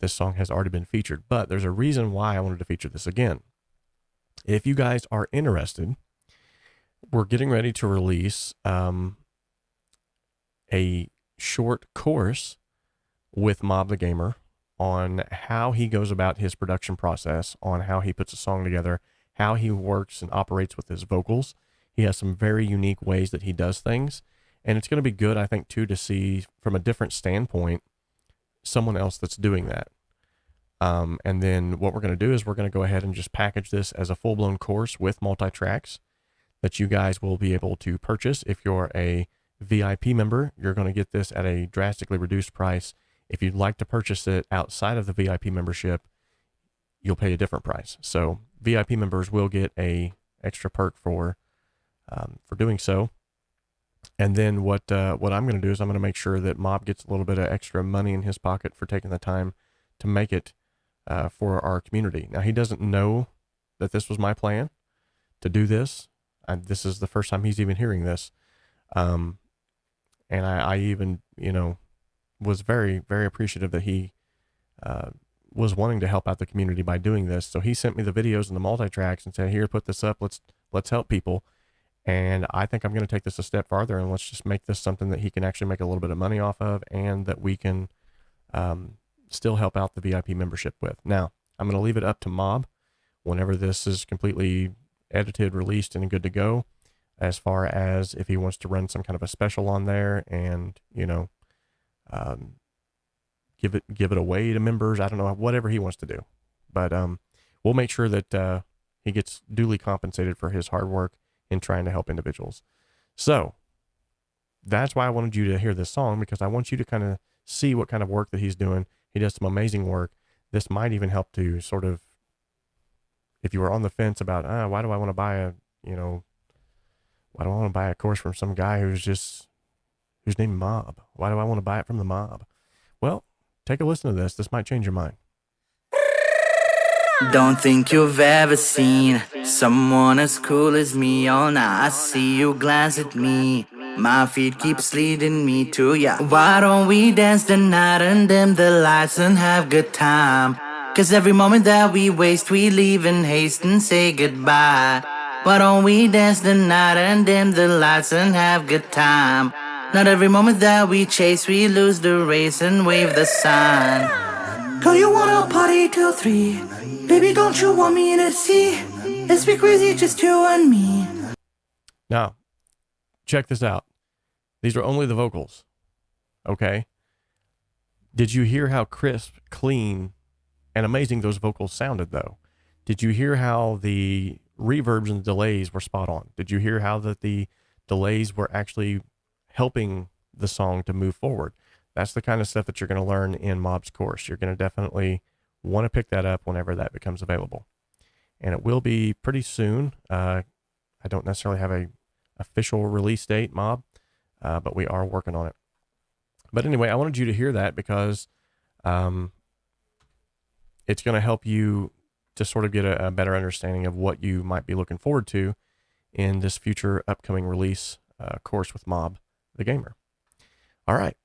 this song has already been featured, but there's a reason why I wanted to feature this again. If you guys are interested, we're getting ready to release a short course with Mob the Gamer on how he goes about his production process, on how he puts a song together, how he works and operates with his vocals. He has some very unique ways that he does things, and it's going to be good, I think, too, to see from a different standpoint someone else that's doing that. And then what we're going to do is we're going to go ahead and just package this as a full-blown course with multi-tracks that you guys will be able to purchase. If you're a VIP member, you're going to get this at a drastically reduced price. If you'd like to purchase it outside of the VIP membership, you'll pay a different price. So VIP members will get a extra perk for doing so. And then what I'm going to do is I'm going to make sure that Mob gets a little bit of extra money in his pocket for taking the time to make it for our community. Now, he doesn't know that this was my plan to do this. This is the first time he's even hearing this. And I even, you know, was very, very appreciative that he was wanting to help out the community by doing this. So he sent me the videos and the multi-tracks and said, here, put this up. Let's help people. And I think I'm going to take this a step farther, and let's just make this something that he can actually make a little bit of money off of, and that we can still help out the VIP membership with. Now, I'm going to leave it up to Mob whenever this is completely edited, released, and good to go, as far as if he wants to run some kind of a special on there and, you know, give it away to members. I don't know, whatever he wants to do. But we'll make sure that he gets duly compensated for his hard work in trying to help individuals. So that's why I wanted you to hear this song, because I want you to kind of see what kind of work that he's doing. He does some amazing work. This might even help to sort of, if you were on the fence about, why do I want to buy a course from some guy who's named Mob? Why do I want to buy it from the Mob? Well, take a listen to this. This might change your mind. Don't think you've ever seen someone as cool as me. All night I see you glance at me. My feet keeps leading me to ya. Why don't we dance the night and dim the lights and have good time? Cause every moment that we waste, we leave in haste and say goodbye. Why don't we dance the night and dim the lights and have good time? Not every moment that we chase, we lose the race and wave the sign. Girl, you wanna party till 3? Baby, don't you want me to see? Let's be crazy, just you and me. Now, check this out. These are only the vocals. Okay? Did you hear how crisp, clean, and amazing those vocals sounded, though? Did you hear how the reverbs and the delays were spot on. Did you hear how that the delays were actually helping the song to move forward? That's the kind of stuff that you're going to learn in Mob's course. You're going to definitely want to pick that up whenever that becomes available. And it will be pretty soon. I don't necessarily have a official release date, Mob, but we are working on it. But anyway, I wanted you to hear that because it's going to help you to sort of get a better understanding of what you might be looking forward to in this future upcoming release course with Mob the Gamer. All right.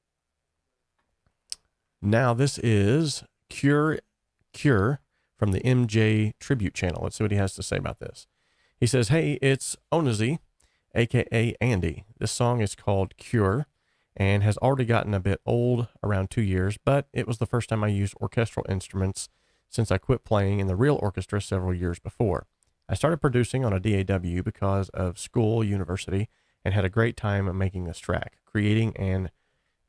Now this is 𝗧𝗃 from the MJ Tribute channel. Let's see what he has to say about this. He says, hey, it's 𝗧𝗵𝗲, aka Andy. This song is called 𝗧𝗃 and has already gotten a bit old, around 2 years, but it was the first time I used orchestral instruments since I quit playing in the real orchestra several years before. I started producing on a DAW because of school, university, and had a great time making this track, creating a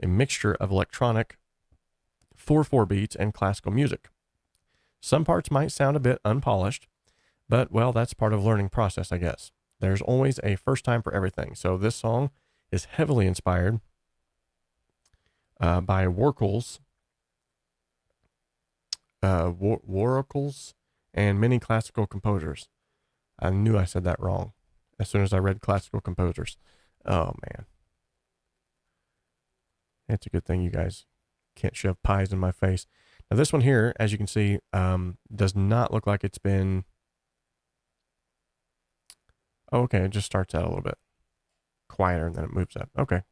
mixture of electronic 4/4 beats and classical music. Some parts might sound a bit unpolished, but well, that's part of learning process, I guess. There's always a first time for everything. So this song is heavily inspired by 𝗧𝗏𝗏 and many classical composers. I knew I said that wrong as soon as I read classical composers. Oh man. It's a good thing you guys can't shove pies in my face. Now this one here, as you can see, does not look like it's been... Oh, okay, it just starts out a little bit quieter and then it moves up. Okay,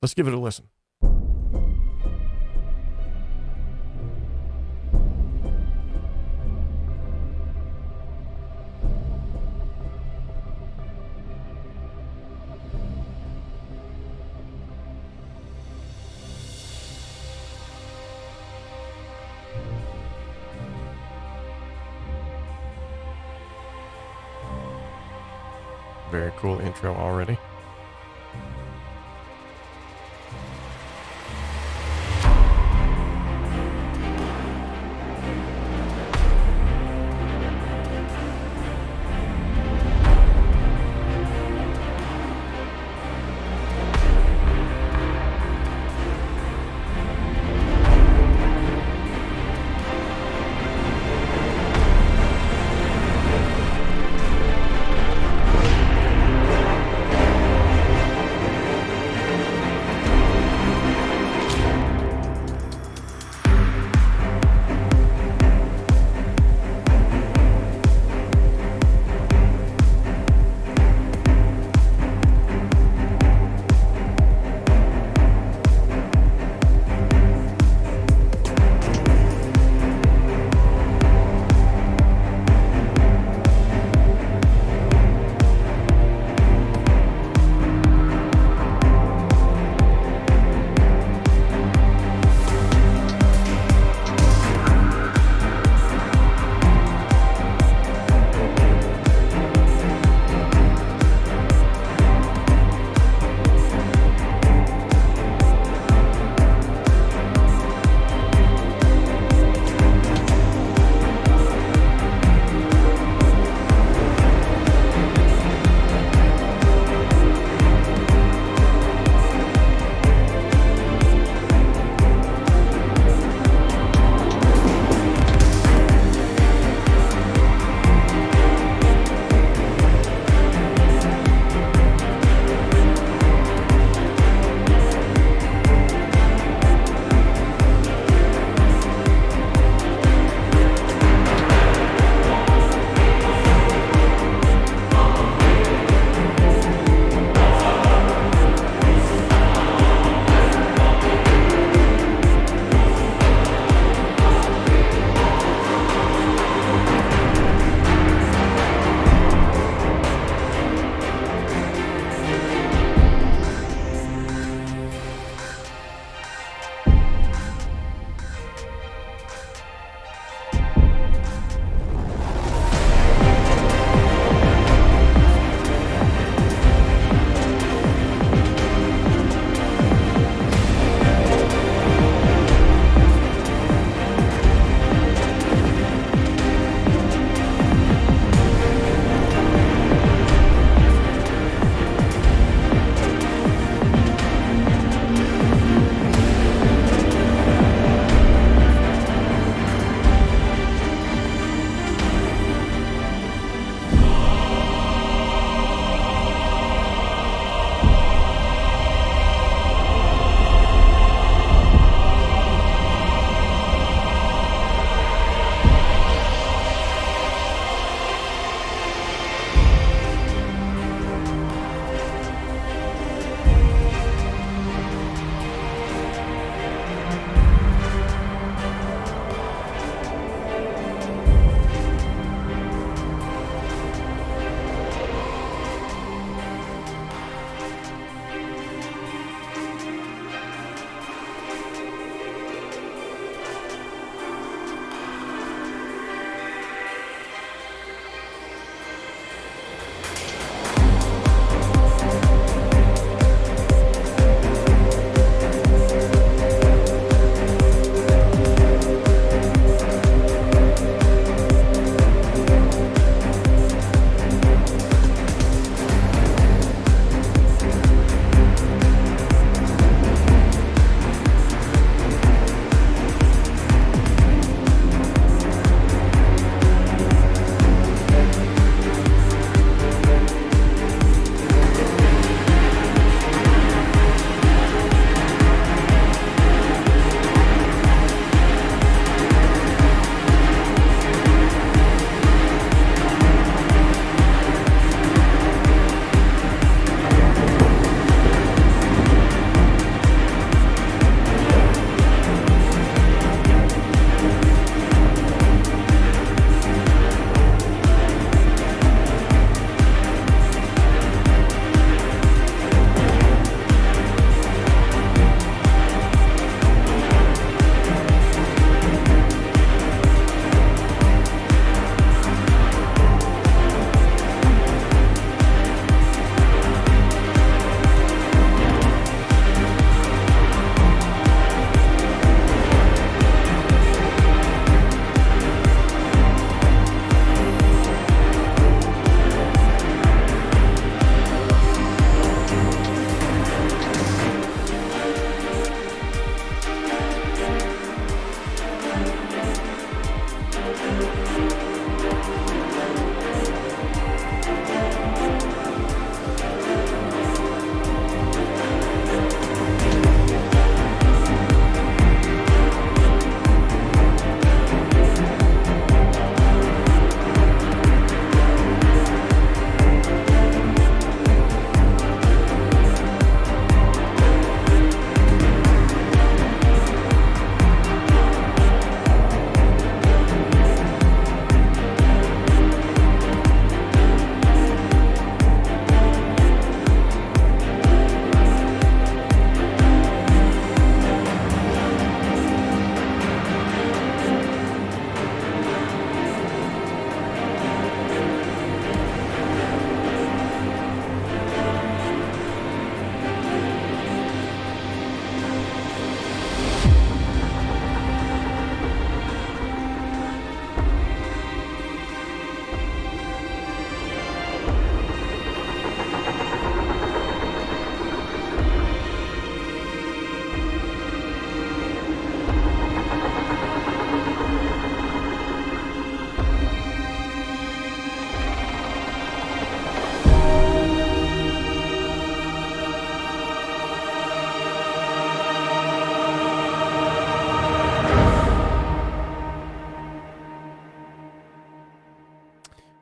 let's give it a listen. Very cool intro already.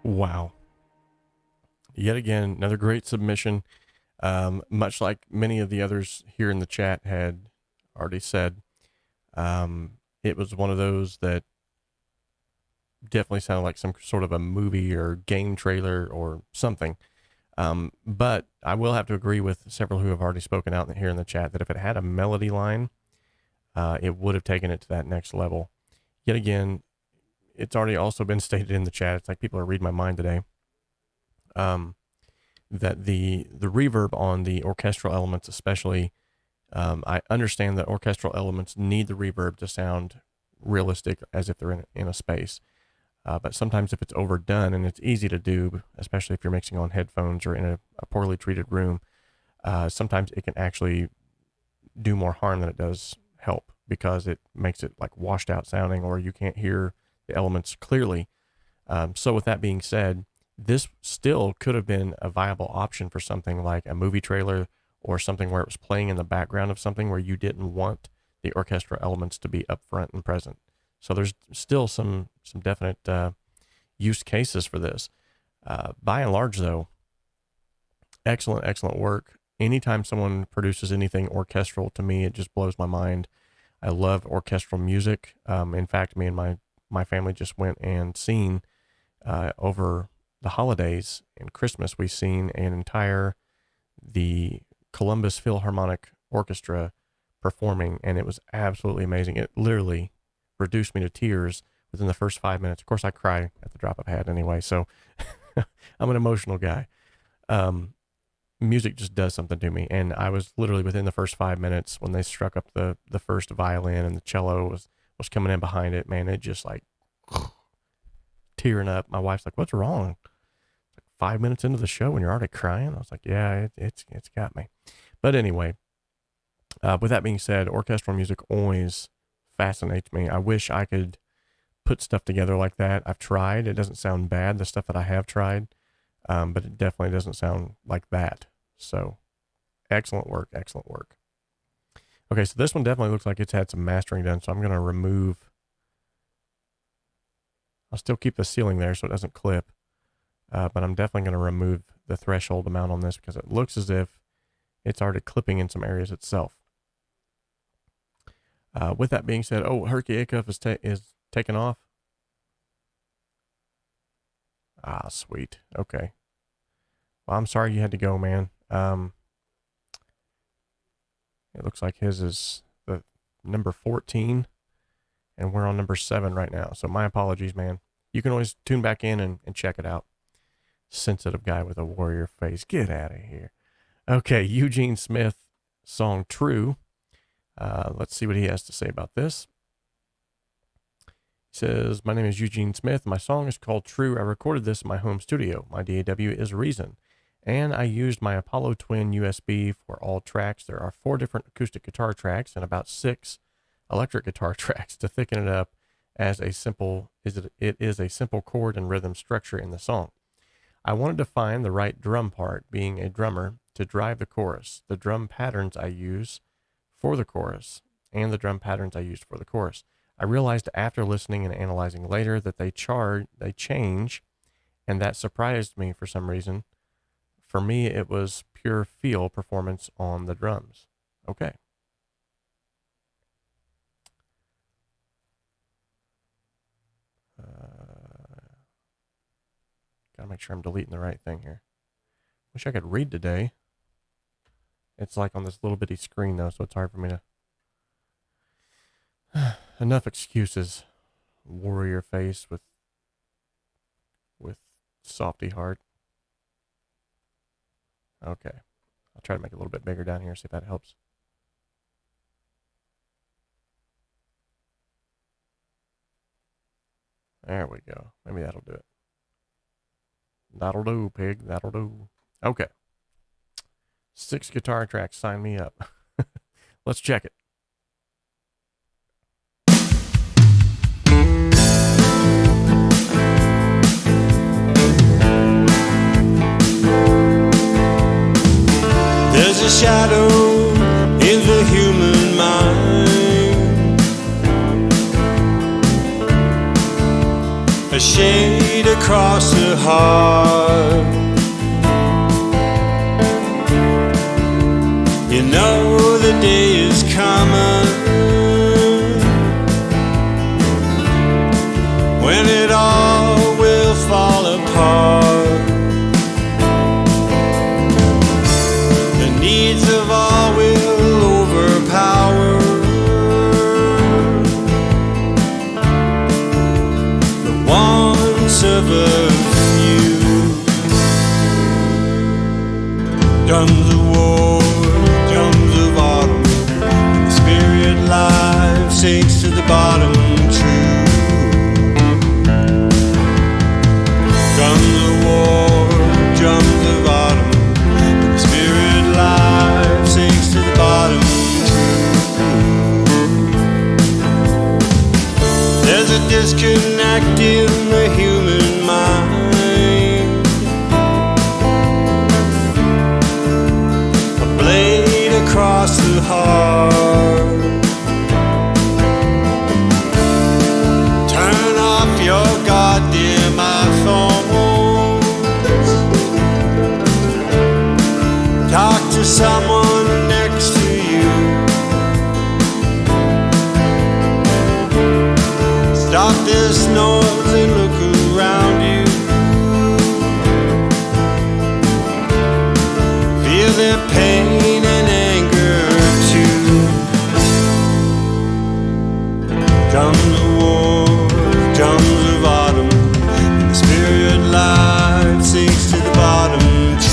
Wow. Yet again, another great submission. Much like many of the others here in the chat had already said, it was one of those that definitely sounded like some sort of a movie or game trailer or something. But I will have to agree with several who have already spoken out here in the chat that if it had a melody line, it would have taken it to that next level. Yet again, it's already also been stated in the chat. It's like people are reading my mind today. That the reverb on the orchestral elements, especially, I understand that orchestral elements need the reverb to sound realistic, as if they're in a space. But sometimes if it's overdone, and it's easy to do, especially if you're mixing on headphones or in a poorly treated room, sometimes it can actually do more harm than it does help, because it makes it like washed out sounding, or you can't hear the elements clearly. So with that being said, this still could have been a viable option for something like a movie trailer, or something where it was playing in the background of something where you didn't want the orchestral elements to be up front and present. So there's still some definite use cases for this. By and large, though, excellent work. Anytime someone produces anything orchestral, to me, it just blows my mind. I love orchestral music. In fact, me and my family just went and seen over the holidays and Christmas, we seen the Columbus Philharmonic Orchestra performing, and it was absolutely amazing. It literally reduced me to tears within the first 5 minutes. Of course, I cry at the drop of a hat anyway, so I'm an emotional guy. Music just does something to me, and I was literally within the first 5 minutes when they struck up the first violin and the cello was coming in behind it. Man, it just like tearing up. My wife's like, "What's wrong?" 5 minutes into the show and you're already crying? I was like, yeah, it's got me. But anyway, with that being said, orchestral music always fascinates me. I wish I could put stuff together like that. I've tried. It doesn't sound bad, the stuff that I have tried, but it definitely doesn't sound like that. So excellent work. Okay, so this one definitely looks like it's had some mastering done, so I'm going to remove. I'll still keep the ceiling there so it doesn't clip. But I'm definitely going to remove the threshold amount on this, because it looks as if it's already clipping in some areas itself. With that being said, Herky Acuff is taken off. Ah, sweet. Okay. Well, I'm sorry you had to go, man. It looks like his is the number 14, and we're on number 7 right now. So my apologies, man. You can always tune back in and check it out. Sensitive guy with a warrior face. Get out of here. Okay, Eugene Smith song True. Let's see what he has to say about this. He says, "My name is Eugene Smith. My song is called True. I recorded this in my home studio. My DAW is Reason. And I used my Apollo Twin USB for all tracks. There are 4 different acoustic guitar tracks and about 6 electric guitar tracks to thicken it up as it is a simple chord and rhythm structure in the song. I wanted to find the right drum part, being a drummer, to drive the chorus, the drum patterns I use for the chorus, and the drum patterns I used for the chorus. I realized after listening and analyzing later that they change, and that surprised me for some reason. For me, it was pure feel performance on the drums." Okay. Gotta make sure I'm deleting the right thing here. Wish I could read today. It's like on this little bitty screen though, so it's hard for me to. Enough excuses. Warrior face with softy heart. Okay. I'll try to make it a little bit bigger down here, see if that helps. There we go. Maybe that'll do it. That'll do, pig. That'll do. Okay. 6 guitar tracks. Sign me up. Let's check it. There's a shadow in the human mind, a shame blade across the heart. You know the day is coming when it all will fall apart. The needs of all will overpower the wants of a few. Drums of war, drums of autumn, and the spirit life sinks to the bottom too. Drums of war, drums of autumn, and the spirit life sinks to the bottom too. There's a disconnect in the human mind, a blade across the heart. Turn off your goddamn iPhones. Talk to someone next to you. Stop this noise and look around you. Feel their pain and anger too. Drums of war, drums of autumn, and the spirit life sinks to the bottom too.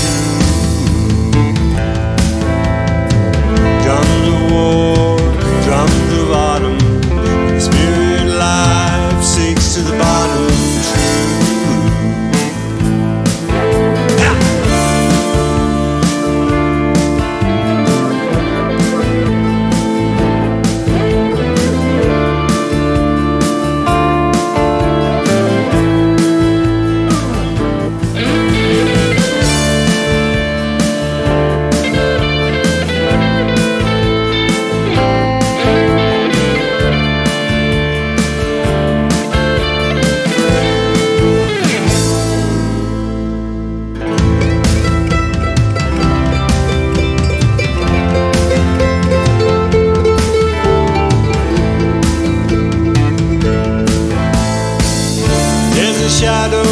Drums of war, drums of autumn, and the spirit life sinks to the bottom too. There's a shadow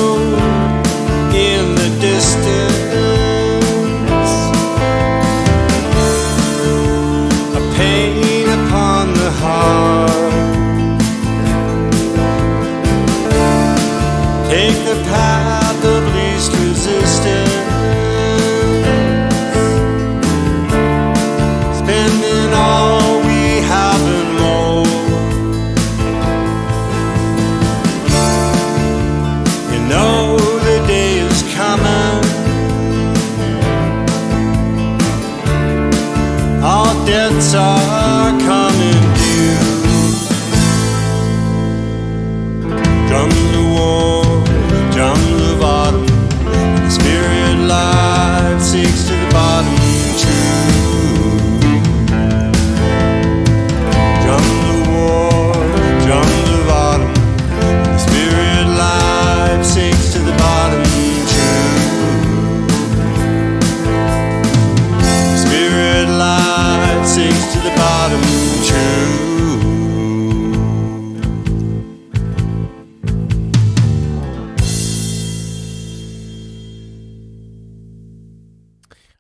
in the distance, a pain upon the heart. Take the path of least resistance, spending all we have and more. You know the day is coming, all debts are coming due. Drums of war, drums of autumn, and the spirit life sinks to the bottom too. Drums of war, drums of autumn, and the spirit life sinks to the bottom too. Spirit life sinks to the bottom too.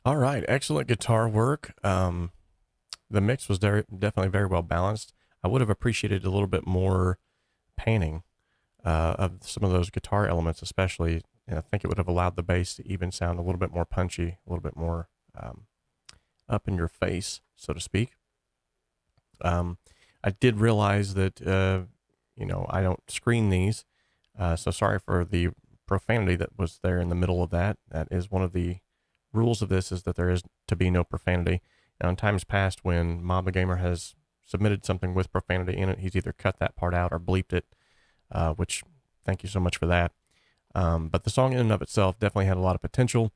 All right, excellent guitar work. The mix was definitely very well balanced. I would have appreciated a little bit more panning of some of those guitar elements, especially. And I think it would have allowed the bass to even sound a little bit more punchy, a little bit more up in your face, so to speak. I did realize that, I don't screen these, so sorry for the profanity that was there in the middle of that. That is one of the rules of this, is that there is to be no profanity. Now, in times past, when 𝗵𝗲 the Gamer has submitted something with profanity in it, he's either cut that part out or bleeped it, which, thank you so much for that. But the song in and of itself definitely had a lot of potential.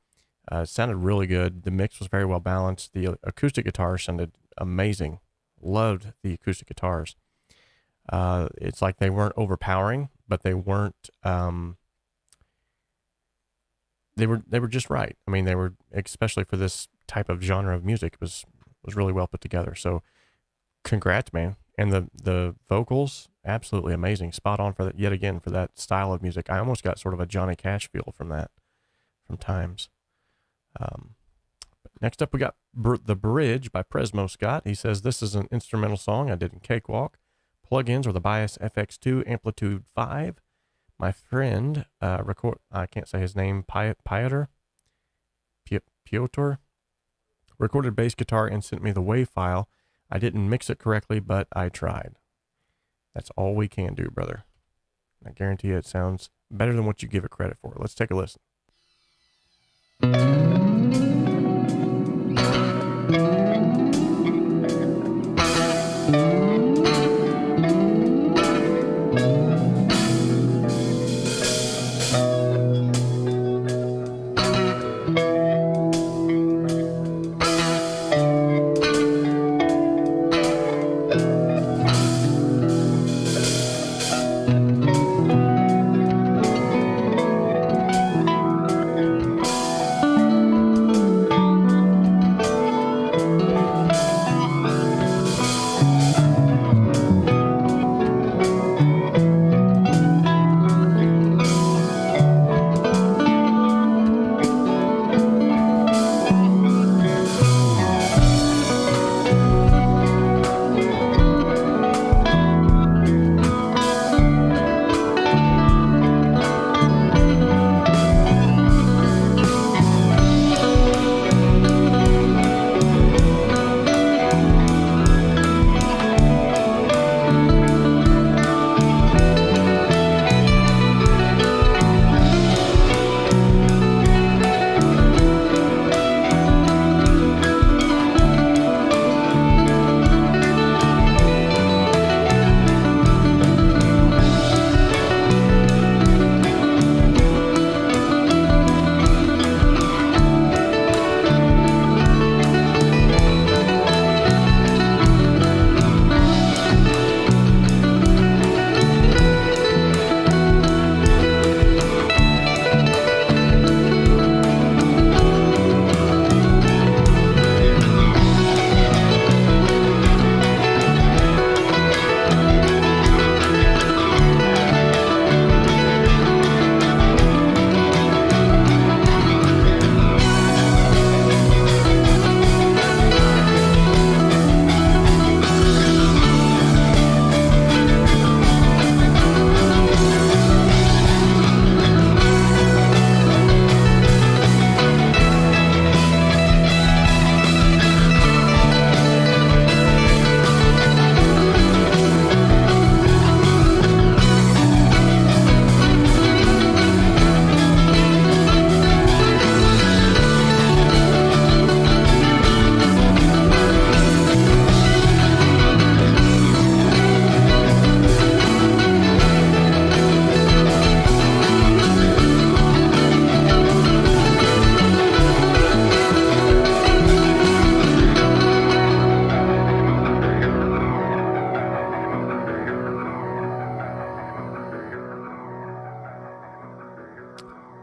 It sounded really good. The mix was very well balanced. The acoustic guitar sounded amazing. Loved the acoustic guitars. It's like they weren't overpowering, but they weren't they were just right. I mean, they were, especially for this type of genre of music, was really well put together. So congrats, man. And the vocals, absolutely amazing. Spot on for that, yet again, for that style of music. I almost got sort of a Johnny Cash feel from that, from times. Next up, we got The Bridge by 𝗏𝗲 𝗪𝗀. He says, this is an instrumental song I did in Cakewalk. Plugins are the Bias FX2 Amplitude 5. My friend, I can't say his name, Piotr, recorded bass guitar and sent me the WAV file. I didn't mix it correctly, but I tried. That's all we can do, brother. I guarantee you it sounds better than what you give it credit for. Let's take a listen.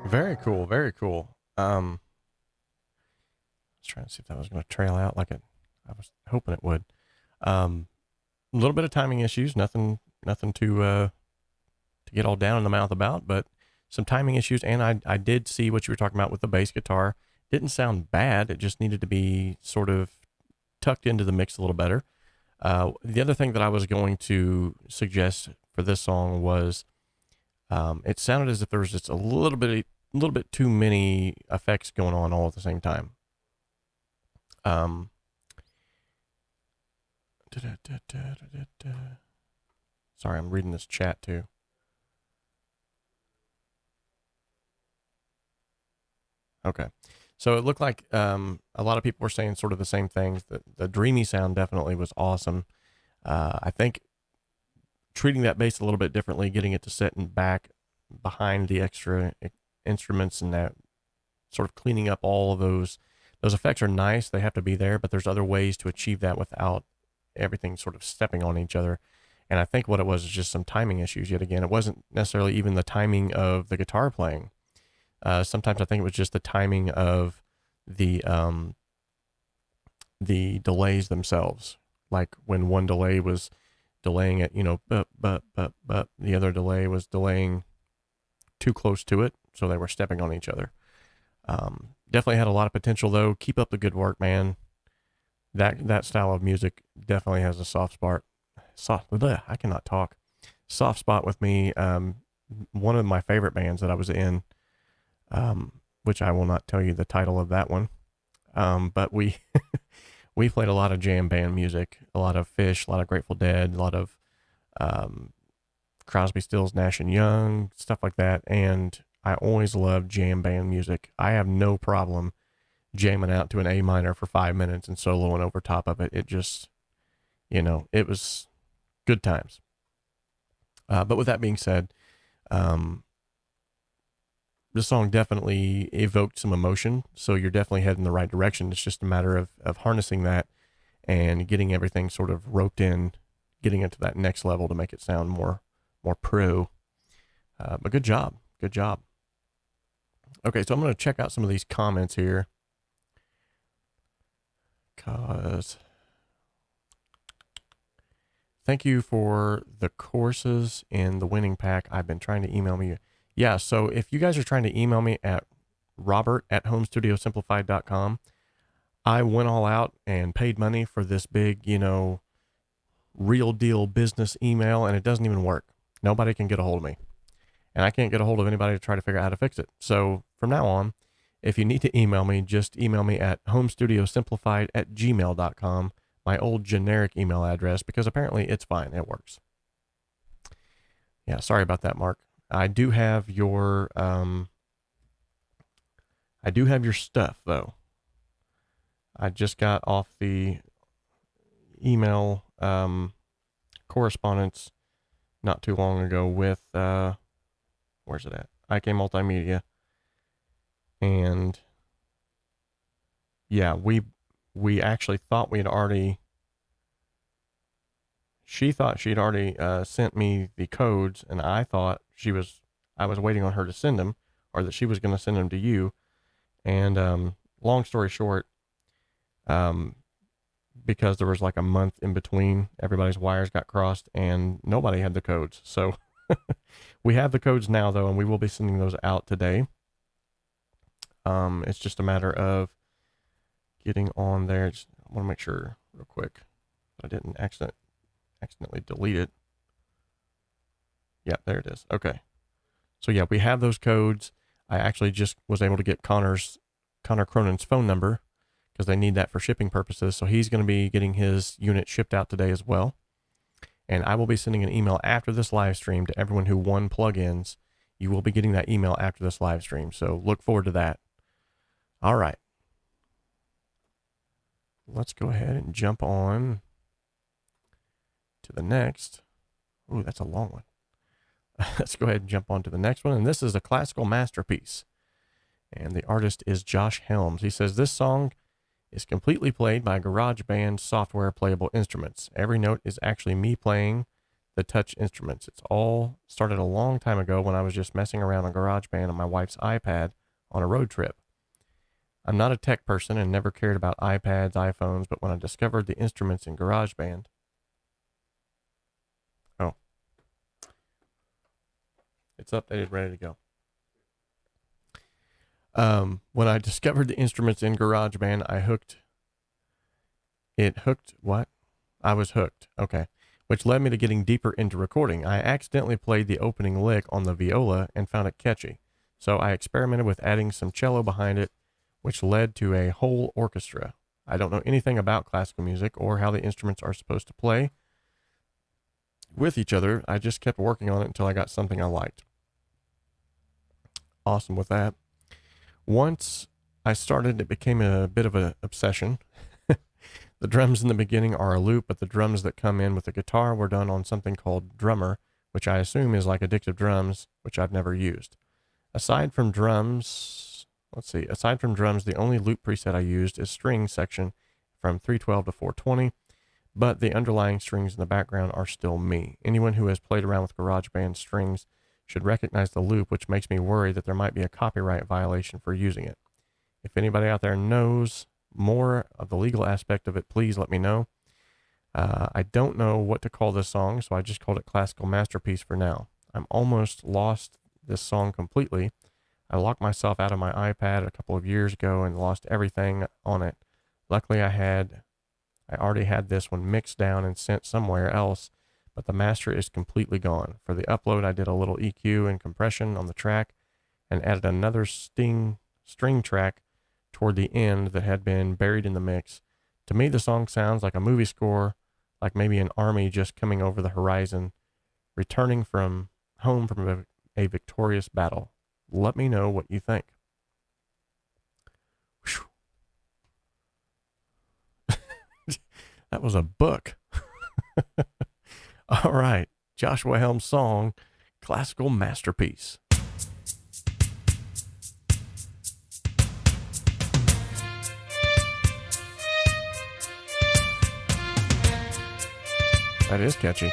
Very cool. Very cool. I was trying to see if that was going to trail out like it. I was hoping it would. A little bit of timing issues. Nothing to get all down in the mouth about, but some timing issues. And I did see what you were talking about with the bass guitar. Didn't sound bad. It just needed to be sort of tucked into the mix a little better. The other thing that I was going to suggest for this song was it sounded as if there was just a little bit too many effects going on all at the same time. Sorry, I'm reading this chat too. Okay. So it looked like a lot of people were saying sort of the same things. The dreamy sound definitely was awesome. I think treating that bass a little bit differently, getting it to sit in back behind the extra instruments, and that sort of cleaning up all of those effects are nice. They have to be there, but there's other ways to achieve that without everything sort of stepping on each other. And I think what it was is just some timing issues yet again. It wasn't necessarily even the timing of the guitar playing. Sometimes I think it was just the timing of the delays themselves. Like when one delay was delaying it, but the other delay was delaying too close to it, so they were stepping on each other. Definitely had a lot of potential though. Keep up the good work, man. That style of music definitely has a soft spot. I cannot talk. Soft spot with me. One of my favorite bands that I was in, which I will not tell you the title of that one. But we we played a lot of jam band music, a lot of Fish, a lot of Grateful Dead, a lot of Crosby, Stills, Nash and Young, stuff like that. And I always loved jam band music. I have no problem jamming out to an A minor for 5 minutes and soloing over top of it. It just, it was good times. But with that being said, the song definitely evoked some emotion. So you're definitely heading the right direction. It's just a matter of harnessing that and getting everything sort of roped in, getting it to that next level to make it sound more pro. But good job. Good job. Okay, so I'm going to check out some of these comments here. Thank you for the courses in the winning pack. I've been trying to email me. Yeah, so if you guys are trying to email me at robert@homestudiosimplified.com, I went all out and paid money for this big, real deal business email, and it doesn't even work. Nobody can get a hold of me. And I can't get a hold of anybody to try to figure out how to fix it. So from now on, if you need to email me, just email me at homestudiosimplified@gmail.com, my old generic email address, because apparently it's fine. It works. Yeah, sorry about that, Mark. I do have your stuff though. I just got off the email correspondence not too long ago with where's it at? IK Multimedia. And yeah, we actually thought she thought she'd already sent me the codes, and I thought I was waiting on her to send them, or that she was going to send them to you. And long story short, because there was like a month in between, everybody's wires got crossed and nobody had the codes. So we have the codes now though, and we will be sending those out today. It's just a matter of getting on there. I want to make sure real quick I didn't accidentally delete it. Yeah, there it is. Okay. So yeah, we have those codes. I actually just was able to get Connor Cronin's phone number because they need that for shipping purposes. So he's going to be getting his unit shipped out today as well. And I will be sending an email after this live stream to everyone who won plugins. You will be getting that email after this live stream. So look forward to that. All right. Let's go ahead and jump on to the next. Ooh, that's a long one. Let's go ahead and jump on to the next one. And this is a classical masterpiece. And the artist is Josh Helms. He says, this song is completely played by GarageBand software playable instruments. Every note is actually me playing the touch instruments. It's all started a long time ago when I was just messing around on GarageBand on my wife's iPad on a road trip. I'm not a tech person and never cared about iPads, iPhones, but when I discovered the instruments in GarageBand, it's updated, ready to go. When I discovered the instruments in GarageBand, I was hooked. Okay. Which led me to getting deeper into recording. I accidentally played the opening lick on the viola and found it catchy. So I experimented with adding some cello behind it, which led to a whole orchestra. I don't know anything about classical music or how the instruments are supposed to play with each other. I just kept working on it until I got something I liked. Awesome with that. Once I started, it became a bit of an obsession. The drums in the beginning are a loop, but the drums that come in with the guitar were done on something called Drummer, which I assume is like Addictive Drums, which I've never used. Aside from drums, the only loop preset I used is string section from 312 to 420, but the underlying strings in the background are still me. Anyone who has played around with GarageBand strings should recognize the loop, which makes me worry that there might be a copyright violation for using it. If anybody out there knows more of the legal aspect of it, please let me know. I don't know what to call this song, so I just called it Classical Masterpiece for now. I'm almost lost this song completely. I locked myself out of my iPad a couple of years ago and lost everything on it. Luckily, I already had this one mixed down and sent somewhere else, but the master is completely gone. For the upload, I did a little EQ and compression on the track and added another string track toward the end that had been buried in the mix. To me, the song sounds like a movie score, like maybe an army just coming over the horizon, returning from home from a victorious battle. Let me know what you think. That was a book. All right. Joshua Helms' song, Classical Masterpiece. That is catchy.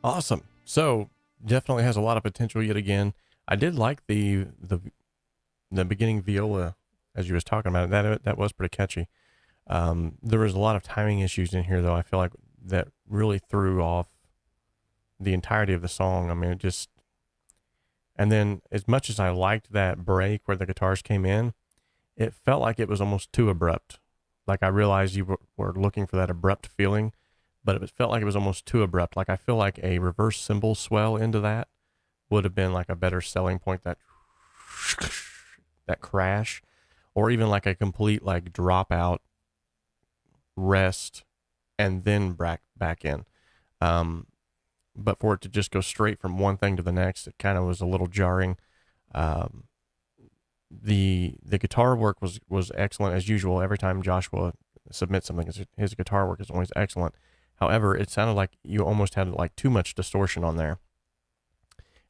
Awesome. So definitely has a lot of potential yet again. I did like the beginning viola as you was talking about it. That was pretty catchy. There was a lot of timing issues in here though. I feel like that really threw off the entirety of the song. I mean, it just, and then as much as I liked that break where the guitars came in, it felt like it was almost too abrupt. Like I realized you were looking for that abrupt feeling, but it felt like it was almost too abrupt. Like I feel like a reverse cymbal swell into that would have been like a better selling point, that crash, or even like a complete like drop out, rest, and then back in. But for it to just go straight from one thing to the next, it kind of was a little jarring. The guitar work was excellent as usual. Every time Joshua submits something, his guitar work is always excellent. However, it sounded like you almost had like too much distortion on there.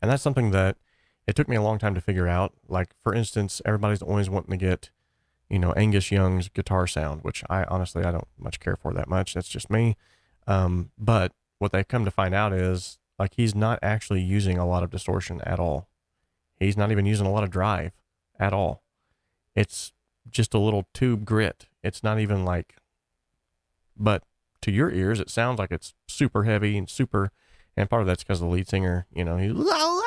And that's something that it took me a long time to figure out. Like, for instance, everybody's always wanting to get, Angus Young's guitar sound, which I honestly don't much care for that much. That's just me. But what they come to find out is, like, he's not actually using a lot of distortion at all. He's not even using a lot of drive at all. It's just a little tube grit. It's not even like, but to your ears, it sounds like it's super heavy and super, and part of that's because the lead singer, he's low.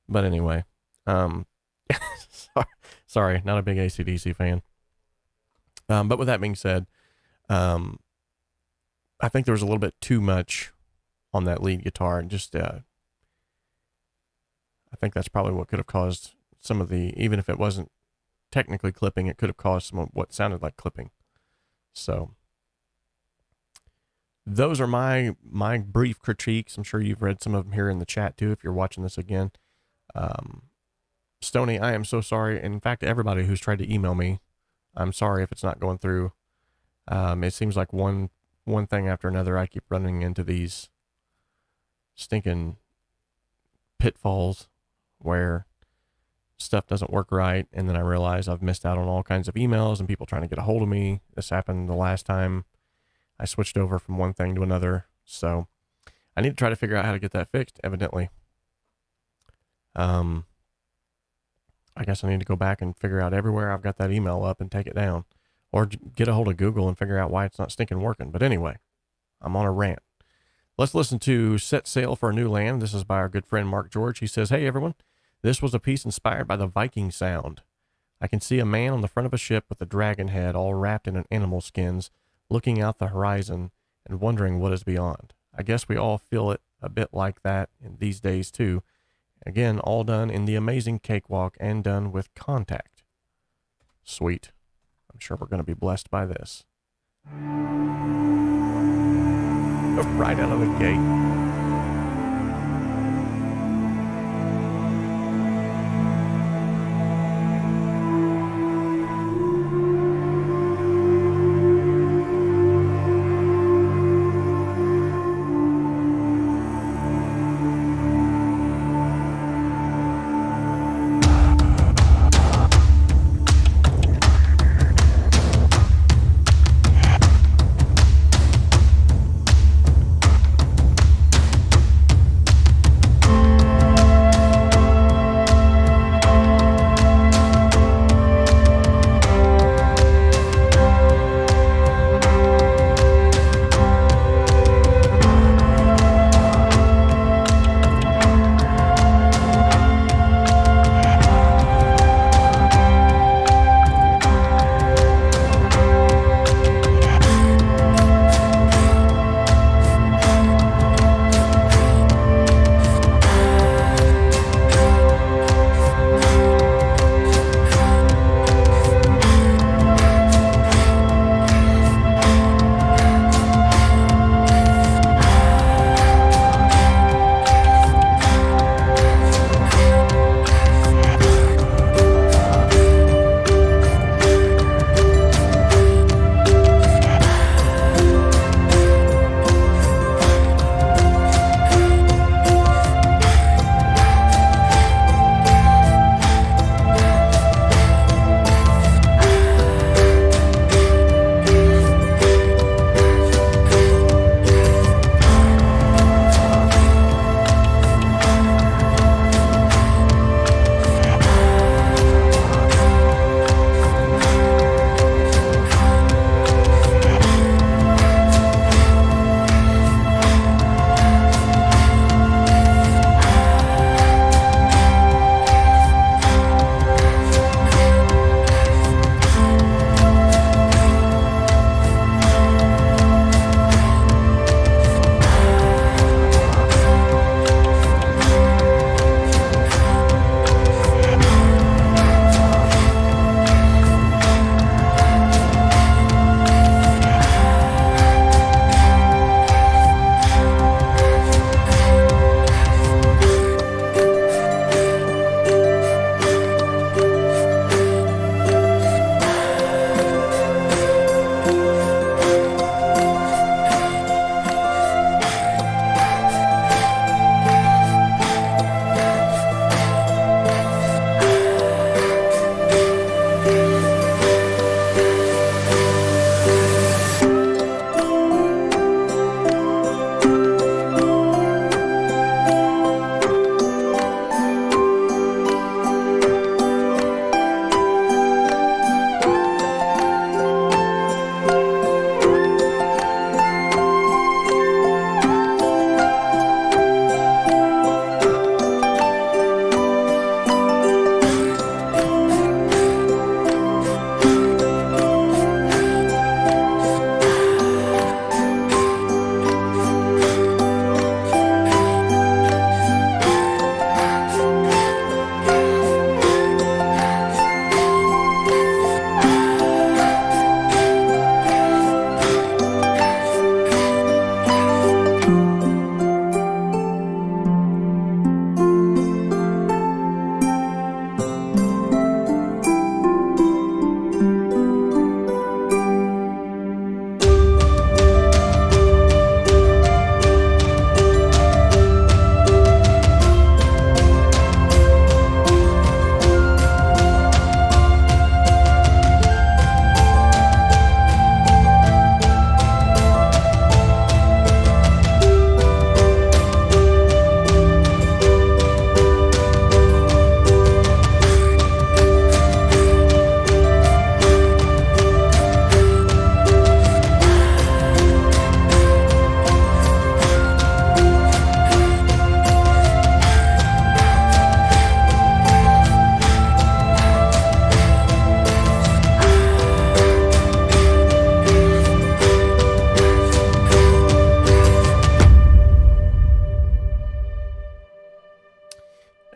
But anyway, sorry, not a big AC/DC fan. But with that being said, I think there was a little bit too much on that lead guitar, and just, I think that's probably what could have caused some of the, even if it wasn't technically clipping, it could have caused some of what sounded like clipping. So those are my brief critiques. I'm sure you've read some of them here in the chat too, if you're watching this again. Stoney, I am so sorry. And in fact, everybody who's tried to email me, I'm sorry if it's not going through. It seems like one thing after another, I keep running into these stinking pitfalls where stuff doesn't work right. And then I realize I've missed out on all kinds of emails and people trying to get a hold of me. This happened the last time I switched over from one thing to another. So I need to try to figure out how to get that fixed, evidently. I guess I need to go back and figure out everywhere I've got that email up and take it down, or get a hold of Google and figure out why it's not stinking working. But anyway, I'm on a rant. Let's listen to Set Sail for a New Land. This is by our good friend Mark George. He says, "Hey everyone, this was a piece inspired by the Viking sound. I can see a man on the front of a ship with a dragon head all wrapped in an animal skins, looking out the horizon and wondering what is beyond. I guess we all feel it a bit like that in these days too. Again, all done in the amazing Cakewalk and done with Contact. Sweet. I'm sure we're going to be blessed by this." Right out of the gate.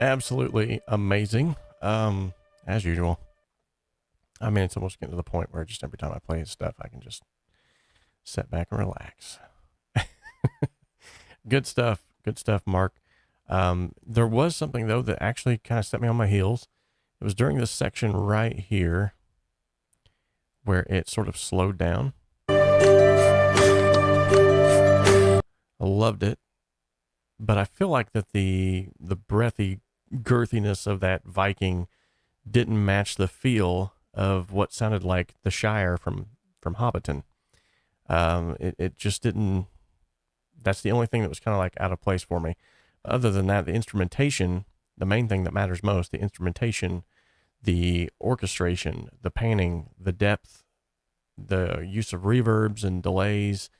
Absolutely amazing. As usual. I mean, it's almost getting to the point where just every time I play his stuff, I can just sit back and relax. Good stuff. Good stuff, Mark. There was something, though, that actually kind of set me on my heels. It was during this section right here where it sort of slowed down. I loved it. But I feel like that the breathy girthiness of that Viking didn't match the feel of what sounded like the Shire from Hobbiton. It just didn't. That's the only thing that was kind of like out of place for me. Other than that, the instrumentation, the main thing that matters most, the instrumentation, the orchestration, the panning, the depth, the use of reverbs and delays,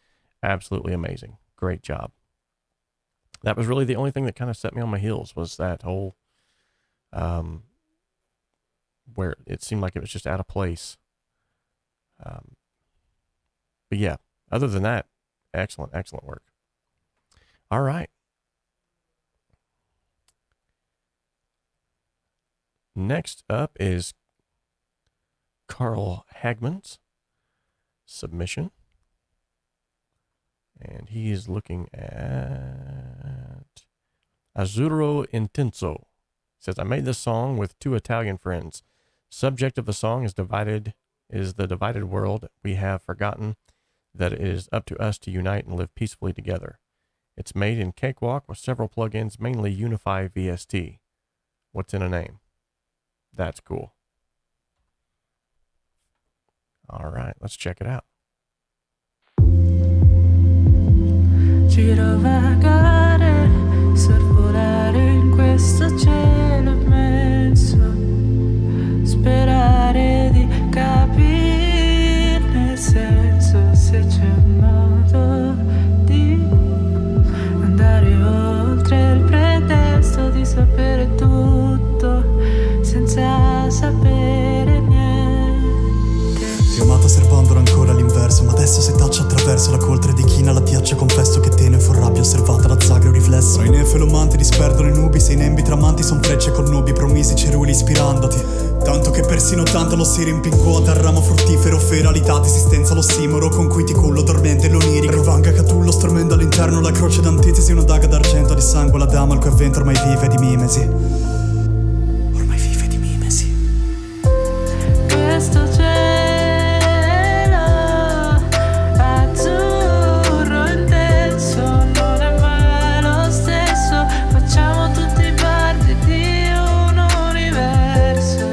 absolutely amazing. Great job. That was really the only thing that kind of set me on my heels, was that whole, where it seemed like it was just out of place. But yeah, other than that, excellent, excellent work. All right. Next up is Carl Hagman's submission. And he is looking at Azzurro Intenso. He says, I made this song with 2 Italian friends. Subject of the song is the divided world. We have forgotten that it is up to us to unite and live peacefully together. It's made in Cakewalk with several plugins, mainly Unify VST. What's in a name? That's cool. All right, let's check it out. Girovagare, sorvolare in questo cielo immenso, sperare di capirne il senso, se c'è un modo di andare oltre il pretesto di sapere tutto senza sapere niente. Ti ho amata servandolo ancora all'inverso, ma adesso se taccia attraverso la coltre di china la tiaccia confesso che te ne fu rabbia osservata da zagro riflesso. Tra i nefelomanti disperdono i nubi, se i nembi tramanti son frecce con nubi promisi ceruli ispirandoti. Tanto che persino tanto lo si rimpincuota al ramo fruttifero, feralità d'esistenza l'ossimoro con cui ti cullo dormente l'onirico. Rivanga catullo stremendo all'interno la croce d'antitesi, una daga d'argento di sangue la dama al cui vento ormai vive di mimesi. Questo cielo azzurro intenso non è mai lo stesso. Facciamo tutti parte di un universo,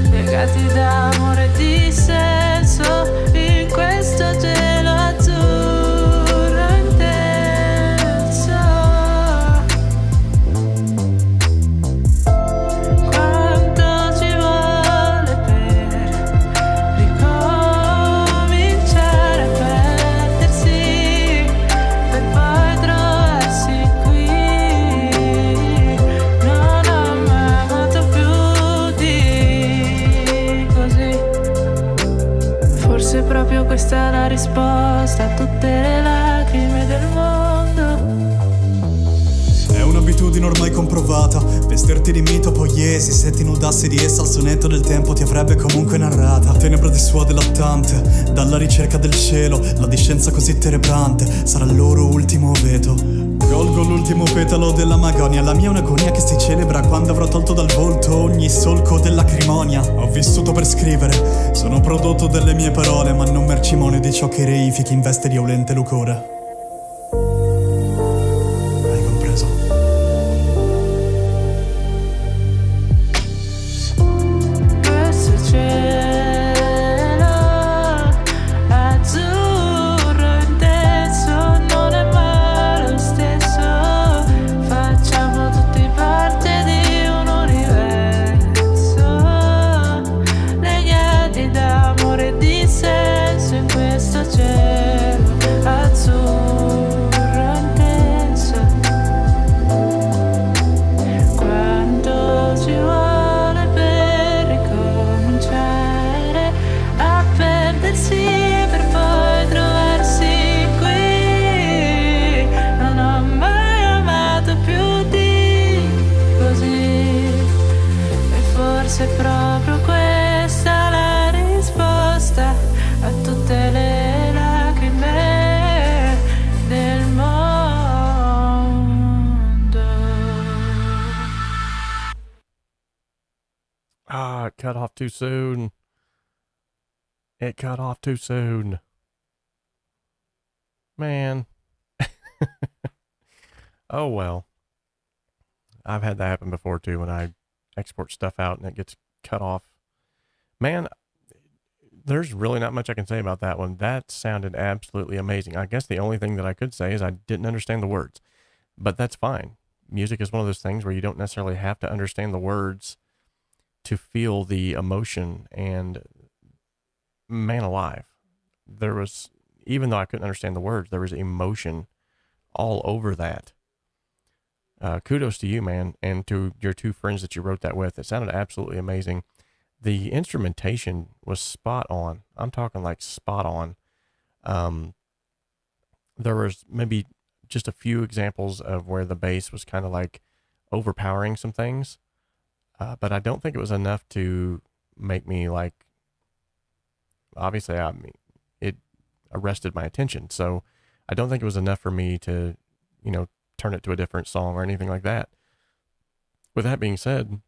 legati d'amore e di senso. In questo cielo azzurro intenso, quanto ci vuole per ricominciare a perdersi, per poi trovarsi qui. Non ho mai amato più di così. Forse proprio questa è la risposta a tutte le lacrime del mondo. È un'abitudine ormai comprovata, vestirti di mito poiesi, se ti nudassi di essa al sonetto del tempo ti avrebbe comunque narrata. Tenebra di suade lattante, dalla ricerca del cielo, la discenza così tenebrante, sarà il loro ultimo veto. Colgo l'ultimo petalo della magonia, la mia è un'agonia che si celebra quando avrò tolto dal volto ogni solco dell'acrimonia. Ho vissuto per scrivere, sono prodotto delle mie parole, ma non mercimone di ciò che reifichi in veste di aulente lucore. Hai compreso? Questo cielo azzurro intenso non è mai lo stesso. Facciamo tutti parte di un universo, legati d'amore e di senso. In questo cielo azzurro Forse è proprio questa la risposta a tutte le lacrime del mondo. Ah, it cut off too soon. It cut off too soon. Man. Oh, well. I've had that happen before, too, when I export stuff out and it gets cut off. Man, there's really not much I can say about that one. That sounded absolutely amazing. I guess the only thing that I could say is I didn't understand the words. But that's fine. Music is one of those things where you don't necessarily have to understand the words to feel the emotion. And man alive, there was, even though I couldn't understand the words, there was emotion all over that. Kudos to you, man, and to your two friends that you wrote that with. It sounded absolutely amazing. The instrumentation was spot on. I'm talking like spot on. There was maybe just a few examples of where the bass was kind of like overpowering some things, but I don't think it was enough to make me like, obviously, I mean, it arrested my attention. So I don't think it was enough for me to, you know, turn it to a different song or anything like that. With that being said,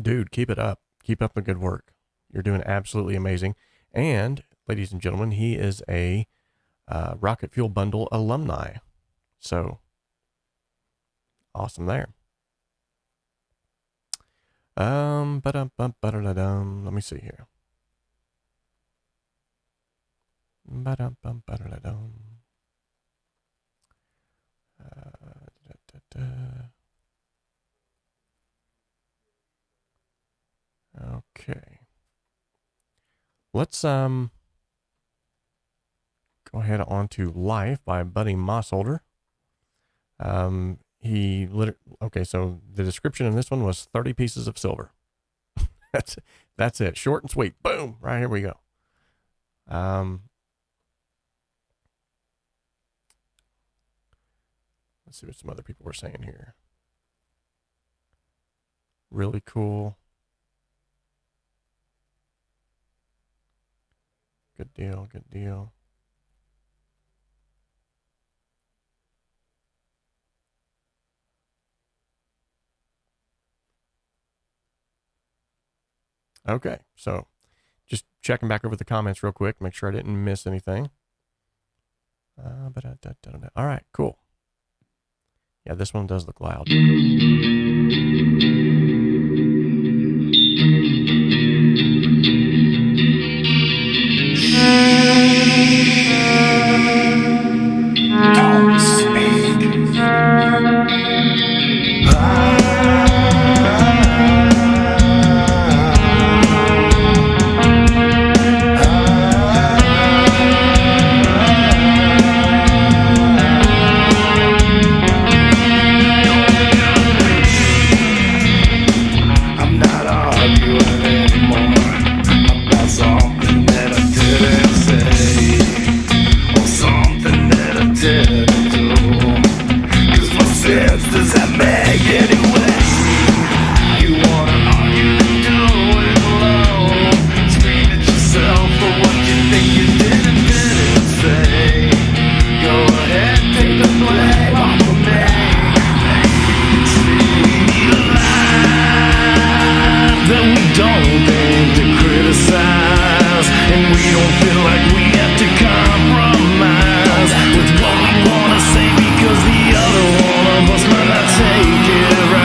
dude, keep it up. Keep up the good work. You're doing absolutely amazing. And ladies and gentlemen, he is a Rocket Fuel Bundle alumni. So awesome there. Let me see here. Okay. Let's go ahead on to Life by Buddy Mossholder. Okay, so the description in this one was 30 pieces of silver. That's it. Short and sweet. Boom. Right, here we go. Let's see what some other people were saying here. Really cool. Good deal, good deal. Okay, so just checking back over the comments real quick, make sure I didn't miss anything. All right, cool. Yeah, this one does look loud. Don't speak. Take it right.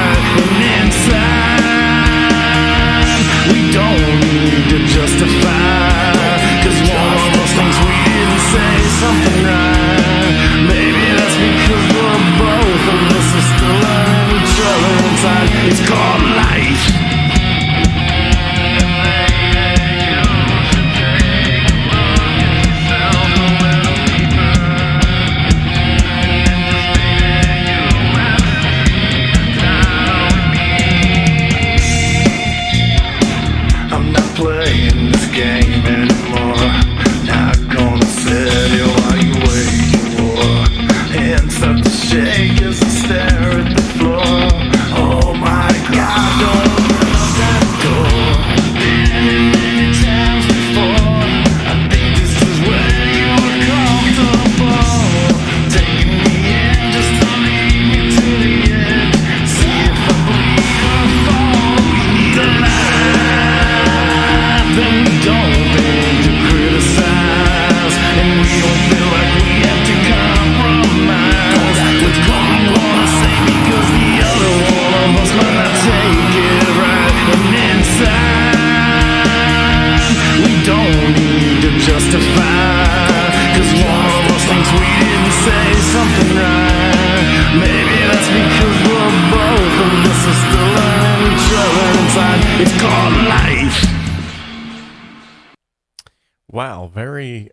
Wow, very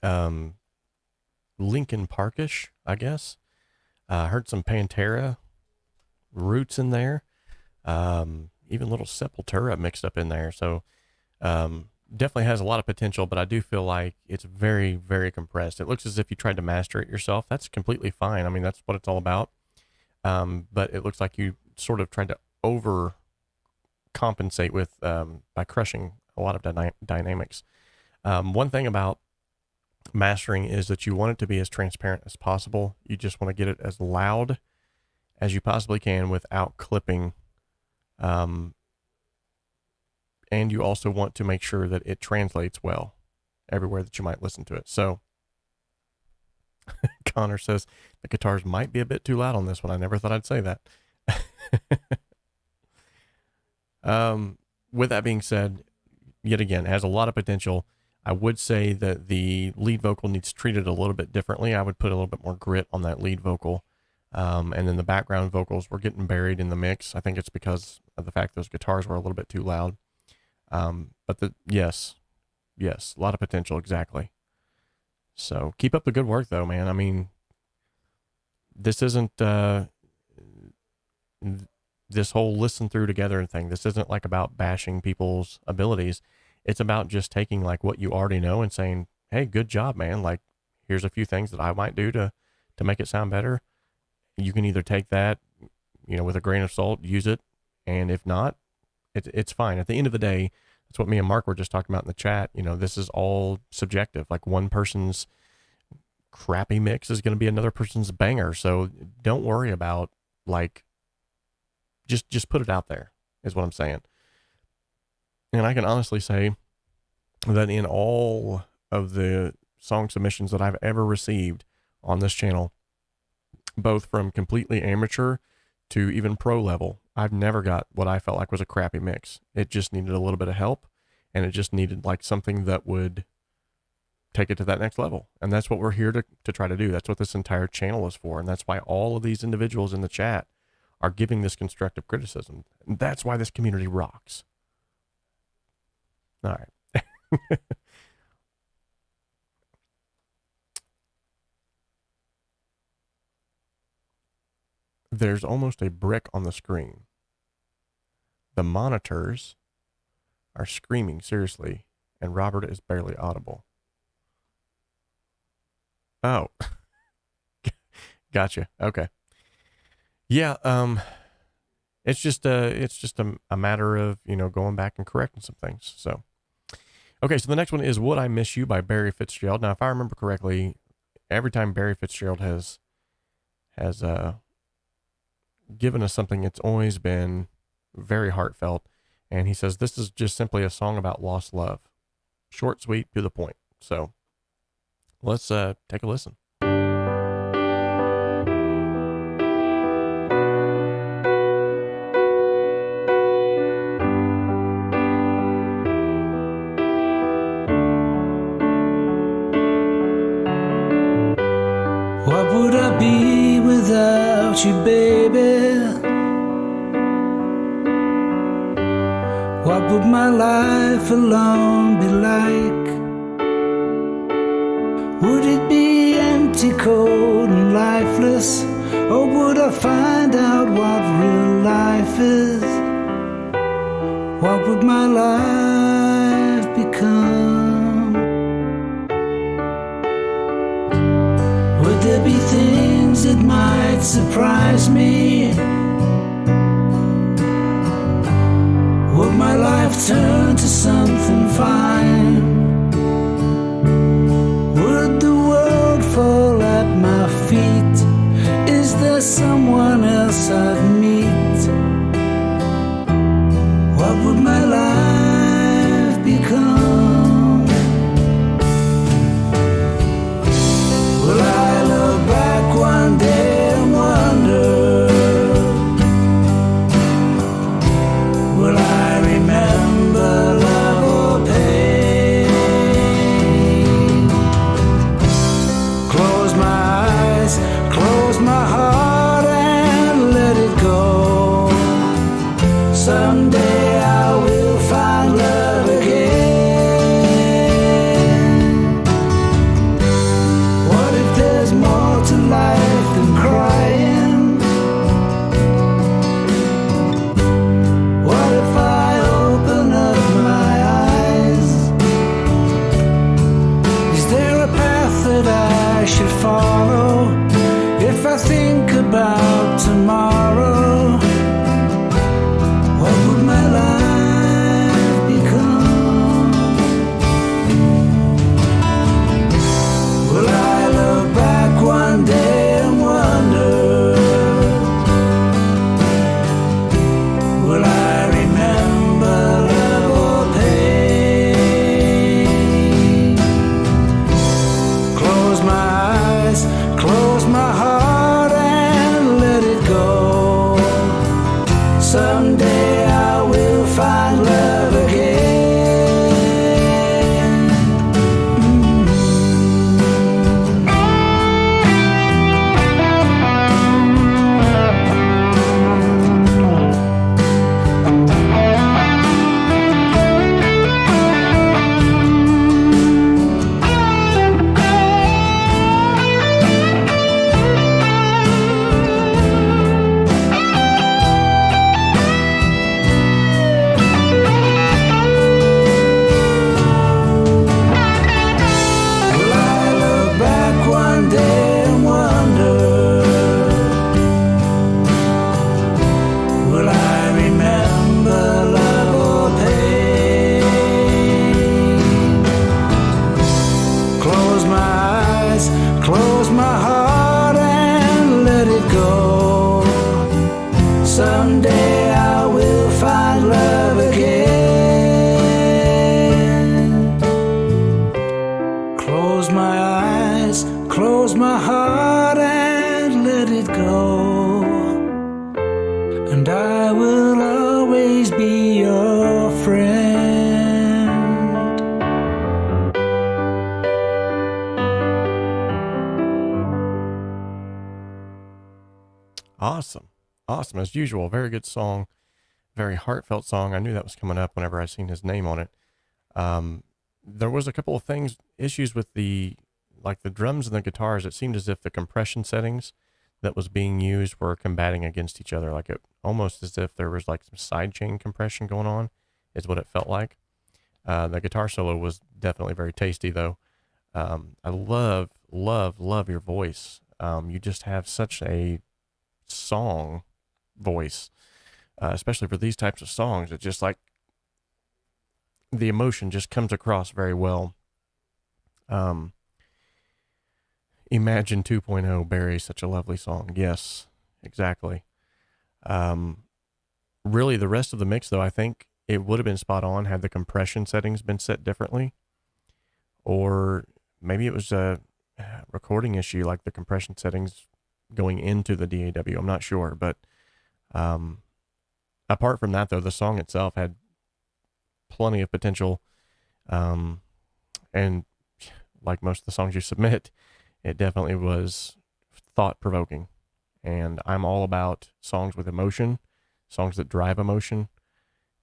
Linkin Parkish, I guess. Heard some Pantera roots in there. Even a little Sepultura mixed up in there. So definitely has a lot of potential, but I do feel like it's very, very compressed. It looks as if you tried to master it yourself. That's completely fine. I mean, that's what it's all about. But it looks like you sort of tried to overcompensate with by crushing a lot of dynamics. One thing about mastering is that you want it to be as transparent as possible. You just want to get it as loud as you possibly can without clipping. And you also want to make sure that it translates well everywhere that you might listen to it. So Connor says the guitars might be a bit too loud on this one. I never thought I'd say that. With that being said, yet again, it has a lot of potential. I would say that the lead vocal needs treated a little bit differently. I would put a little bit more grit on that lead vocal. And then the background vocals were getting buried in the mix. I think it's because of the fact those guitars were a little bit too loud. But yes, a lot of potential. Exactly. So keep up the good work though, man. I mean, this isn't, this whole listen through together thing. This isn't like about bashing people's abilities. It's about just taking like what you already know and saying, hey, good job, man. Like, here's a few things that I might do to make it sound better. You can either take that, with a grain of salt, use it. And if not, it's fine. At the end of the day, that's what me and Mark were just talking about in the chat. This is all subjective. Like one person's crappy mix is going to be another person's banger. So don't worry about like, just put it out there is what I'm saying. And I can honestly say that in all of the song submissions that I've ever received on this channel, both from completely amateur to even pro level, I've never got what I felt like was a crappy mix. It just needed a little bit of help, and it just needed like something that would take it to that next level. And that's what we're here to try to do. That's what this entire channel is for. And that's why all of these individuals in the chat are giving this constructive criticism. And that's why this community rocks. All right. There's almost a brick on the screen. The monitors are screaming seriously, and Robert is barely audible. Oh, gotcha. Okay. Yeah. It's just a matter of, going back and correcting some things. So, okay. So the next one is Would I Miss You by Barry Fitzgerald. Now, if I remember correctly, every time Barry Fitzgerald has given us something, it's always been very heartfelt. And he says, this is just simply a song about lost love. Short, sweet, to the point. So let's take a listen. What would I be without you, baby? What would my life alone be like? Would it be empty, cold and lifeless? Or would I find out what real life is? What would my life become? Would there be things that might surprise me? Would my life turn to something fine? Would the world fall at my feet? Is there someone else I'd meet? What would my life become? Will I look back one day and wonder and I will always be your friend. Awesome. Awesome. As usual, very good song, very heartfelt song. I knew that was coming up whenever I seen his name on it. There was a couple of issues with the drums and the guitars. It seemed as if the compression settings that was being used were combating against each other. Like it almost as if there was like some sidechain compression going on is what it felt like. The guitar solo was definitely very tasty though. I love your voice. You just have such a song voice, especially for these types of songs. It's just like the emotion just comes across very well. Imagine 2.0 Barry, such a lovely song. Yes, exactly. Really the rest of the mix though, I think it would have been spot on had the compression settings been set differently, or maybe it was a recording issue, like the compression settings going into the DAW. I'm not sure, but apart from that though, the song itself had plenty of potential, and like most of the songs you submit, it definitely was thought-provoking, and I'm all about songs with emotion, songs that drive emotion,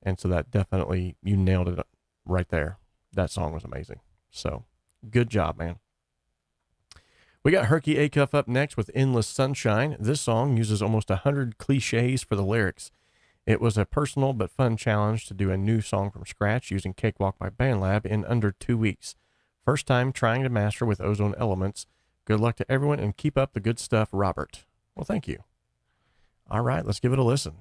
and so that definitely, you nailed it right there. That song was amazing, so good job, man. We got Herky Acuff up next with Endless Sunshine. This song uses almost 100 cliches for the lyrics. It was a personal but fun challenge to do a new song from scratch using Cakewalk by BandLab in under 2 weeks. First time trying to master with ozone elements. Good luck to everyone and keep up the good stuff, Robert. Well, thank you. All right, let's give it a listen.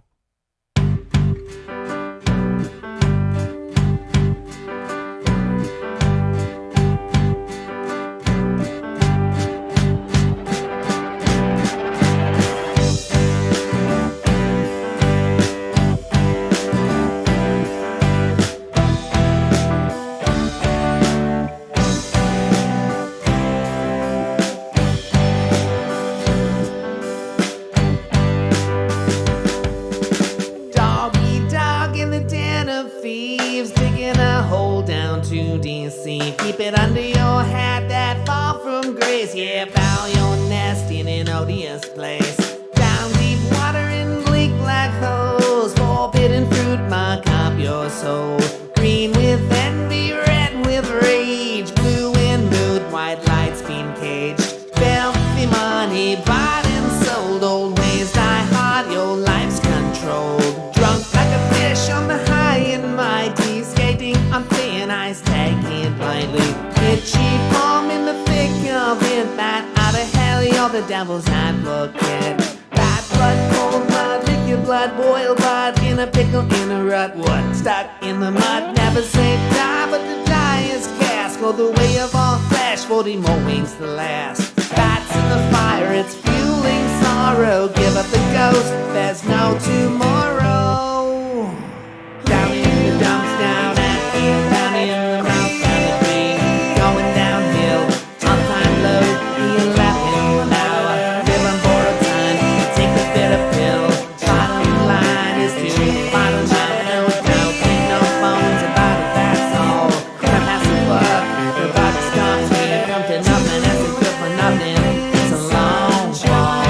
Keep it under your hat, that far from grace. Yeah, foul your nest in an odious place. Down deep water in bleak black holes. Forbidden fruit mark up your soul. Green with envy, red with rage. Blue in mood, white lights been caged. Filthy money, bought and sold. Old ways die hard, your life's controlled. Drunk like a fish on the high and mighty. Skating on thin ice, taking blindly. Itchy palm in the thick of it. Bat out of hell, you're the devil's advocate. Bad blood, cold blood, lick your blood, boil blood. In a pickle, in a rut, what? Stuck in the mud. Never say die, but to die is cast. Go the way of all flesh, 40 more wings to last. Bats in the fire, it's fueling sorrow. Give up the ghost, there's no tomorrow. Down in the dumps, down at you, down in the mouth, down the tree. Going downhill, on time low, being laughing now. Live on borrowed time, take the bitter pill. Bottom line is to bottom line, no doubt. Ain't no bones about it, that's all. Time has to work, the body stops when you come to nothing. That's a good for nothing, it's a long fall.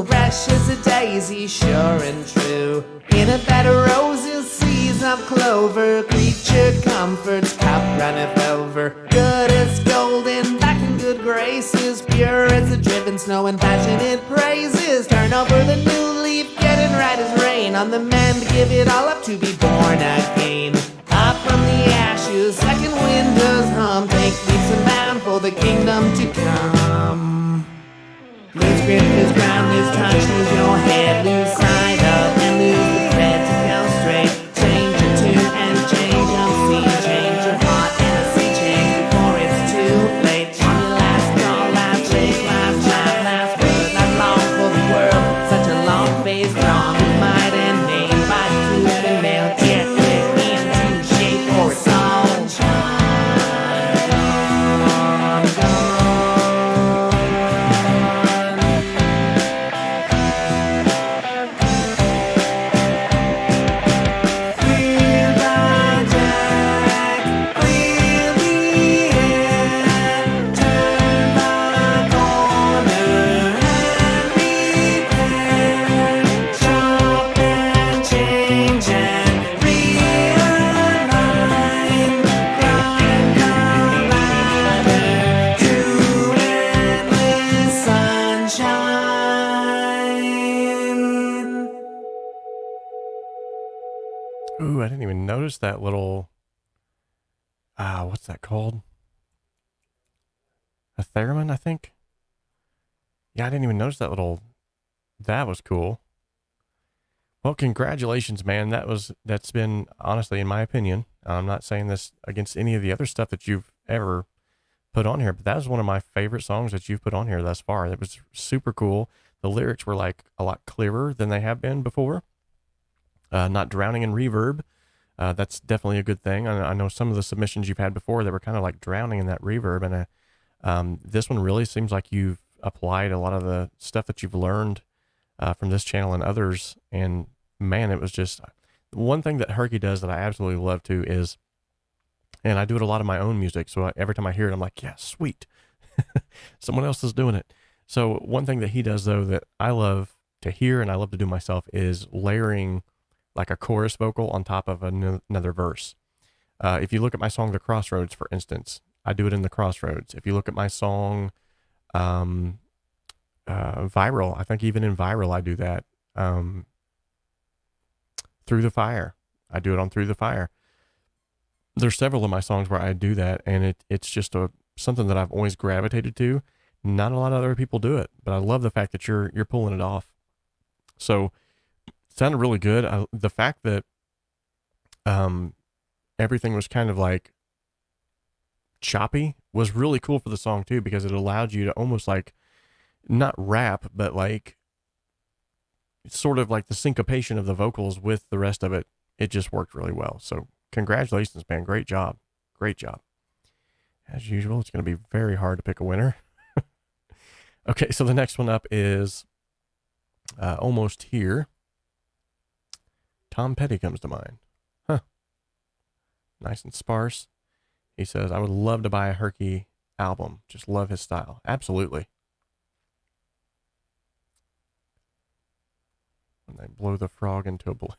Fresh as a daisy, sure and true. In a bed of roses, seas of clover. Creature comforts, cup runneth over. Good as gold and back in good graces. Pure as the driven snow and passionate praises. Turn over the new leaf, getting right as rain. On the mend, give it all up to be born again. Up from the ashes, second windows hum. Take leaps and bound for the kingdom to come. Lose grip, lose ground, lose touch, lose your head, lose sight of and lose the thread to go straight. Change your tune and change your scene, change your heart and see change before it's too late. She last, all last, chase last word. Not long for the world, such a long phase, drawn with might and name by two Ooh, I didn't even notice that little, what's that called? A theremin, I think. Yeah, I didn't even notice that little, that was cool. Well, congratulations, man. That's been, honestly, in my opinion, I'm not saying this against any of the other stuff that you've ever put on here, but that was one of my favorite songs that you've put on here thus far. It was super cool. The lyrics were like a lot clearer than they have been before. Not drowning in reverb. That's definitely a good thing. I know some of the submissions you've had before that were kind of like drowning in that reverb, and this one really seems like you've applied a lot of the stuff that you've learned from this channel and others. And man, it was just one thing that Herky does that I absolutely love too is, and I do it a lot of my own music. So every time I hear it, I'm like, yeah, sweet. Someone else is doing it. So one thing that he does though, that I love to hear and I love to do myself is layering like a chorus vocal on top of another verse. If you look at my song, The Crossroads, for instance, I do it in the crossroads. If you look at my song, Viral, I think even in Viral, I do that. Through the Fire, I do it on Through the Fire. There's several of my songs where I do that, and it's just something that I've always gravitated to. Not a lot of other people do it, but I love the fact that you're pulling it off. So it sounded really good. The fact that everything was kind of like choppy was really cool for the song too, because it allowed you to almost like not rap, but like sort of like the syncopation of the vocals with the rest of it. It just worked really well. So congratulations, man. Great job. Great job. As usual, it's going to be very hard to pick a winner. Okay, so the next one up is Almost Here. Tom Petty comes to mind. Huh. Nice and sparse. He says, I would love to buy a Herky album. Just love his style. Absolutely. When they blow the frog into a balloon.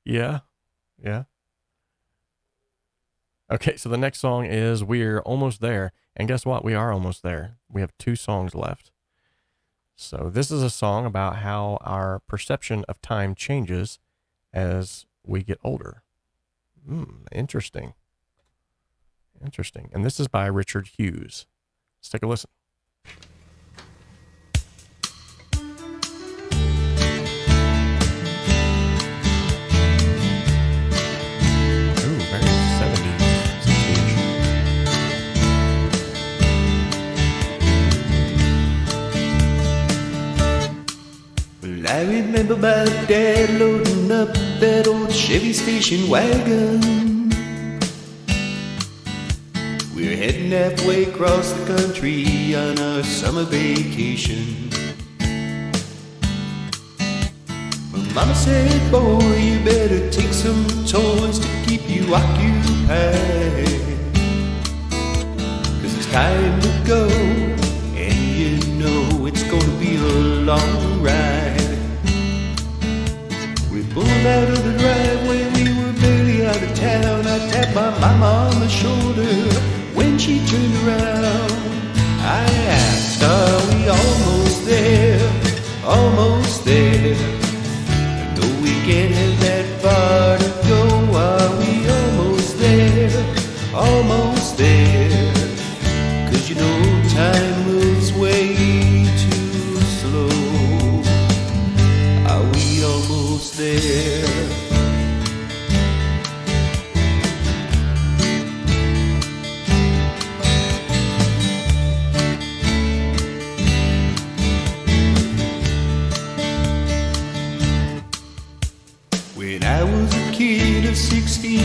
Yeah. Yeah. Okay, so the next song is We're Almost There. And guess what? We are almost there. We have 2 songs left. So this is a song about how our perception of time changes as we get older. Interesting. Interesting. And this is by Richard Hughes. Let's take a listen. Ooh, very 70s. I remember my dad loading up that old Chevy station wagon. We're heading halfway across the country on our summer vacation. My mama said, boy, you better take some toys to keep you occupied, 'cause it's time to go, and you know it's gonna be a long ride. We pulled out of the driveway, we were barely out of town. I tapped my mama on the shoulder when she turned around. I asked, are we almost there? Almost there. I know we can't have that far to go. Are we almost there? Almost there. 'Cause you know time moves way too slow. Are we almost there? When I was a kid of 16,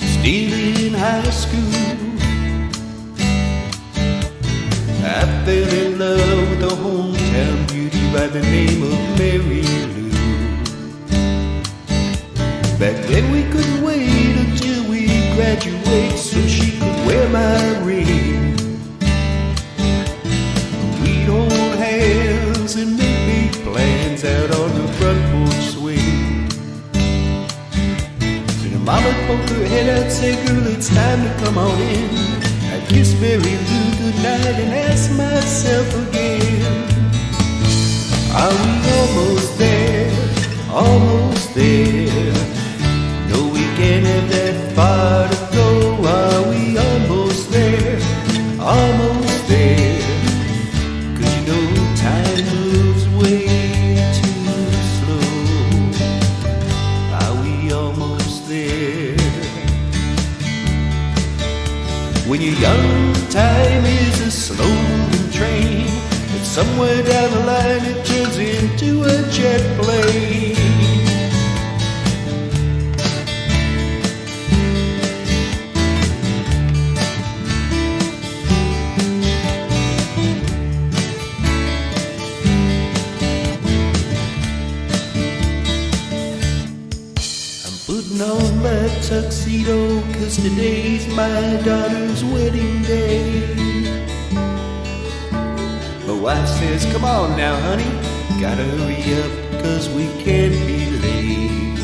still in high school, I fell in love with a hometown beauty by the name of Mary Lou. Back then we couldn't wait until we graduate so she could wear my ring. We'd hold hands and make big plans out on the front porch swing. Mama poked her head out, say, girl, it's time to come on in. I kissed Mary Lou goodnight and asked myself again, are we almost there? Almost there. When you're young, time is a slow-moving train, and somewhere down the line it turns into a jet plane. On my tuxedo, 'cause today's my daughter's wedding day. My wife says, come on now, honey, gotta hurry up, 'cause we can't be late.